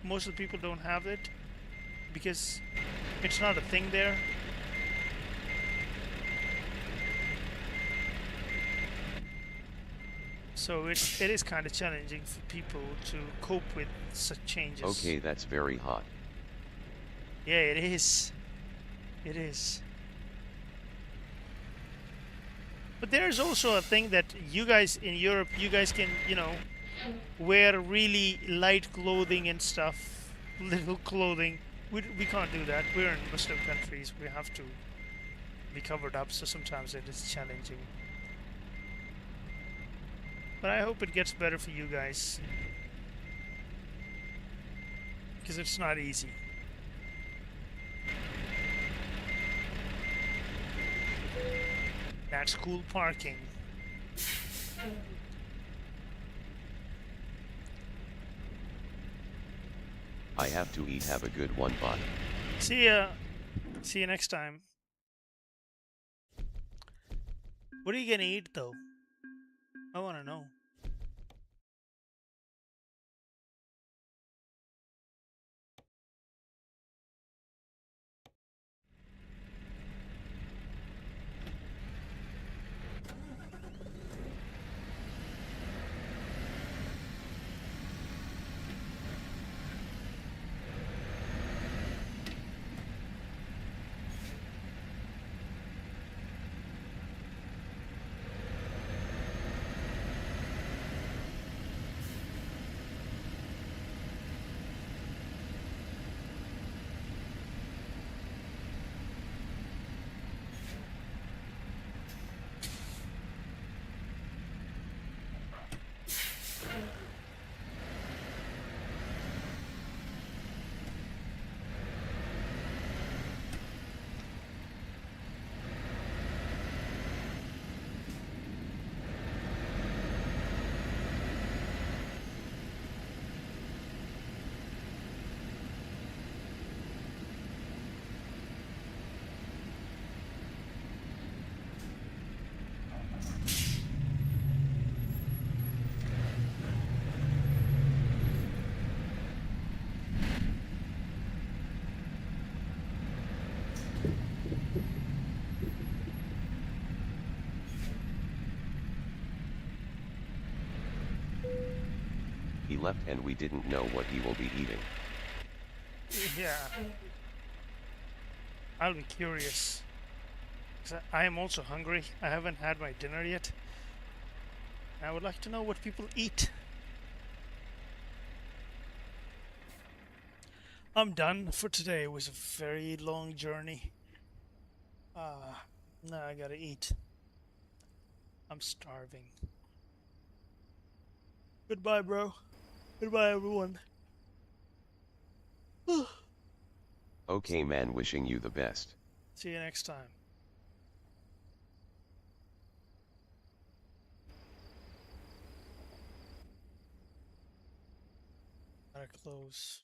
most of the people don't have it because it's not a thing there. So it is kind of challenging for people to cope with such changes. Okay, that's very hot. Yeah, it is. It is. But there's also a thing that you guys in Europe, you guys can, you know, wear really light clothing and stuff, little clothing. We can't do that. We're in Muslim countries. We have to be covered up, so sometimes it is challenging. But I hope it gets better for you guys, because it's not easy. That's cool parking. I have to eat. Have a good one, bye. See ya. See you next time. What are you gonna eat though? I wanna know. He left and we didn't know what he will be eating. Yeah. I'll be curious. I am also hungry. I haven't had my dinner yet. I would like to know what people eat. I'm done for today. It was a very long journey. Now I gotta eat. I'm starving. Goodbye, bro. Goodbye, everyone. Okay, man, wishing you the best. See you next time. Gotta close.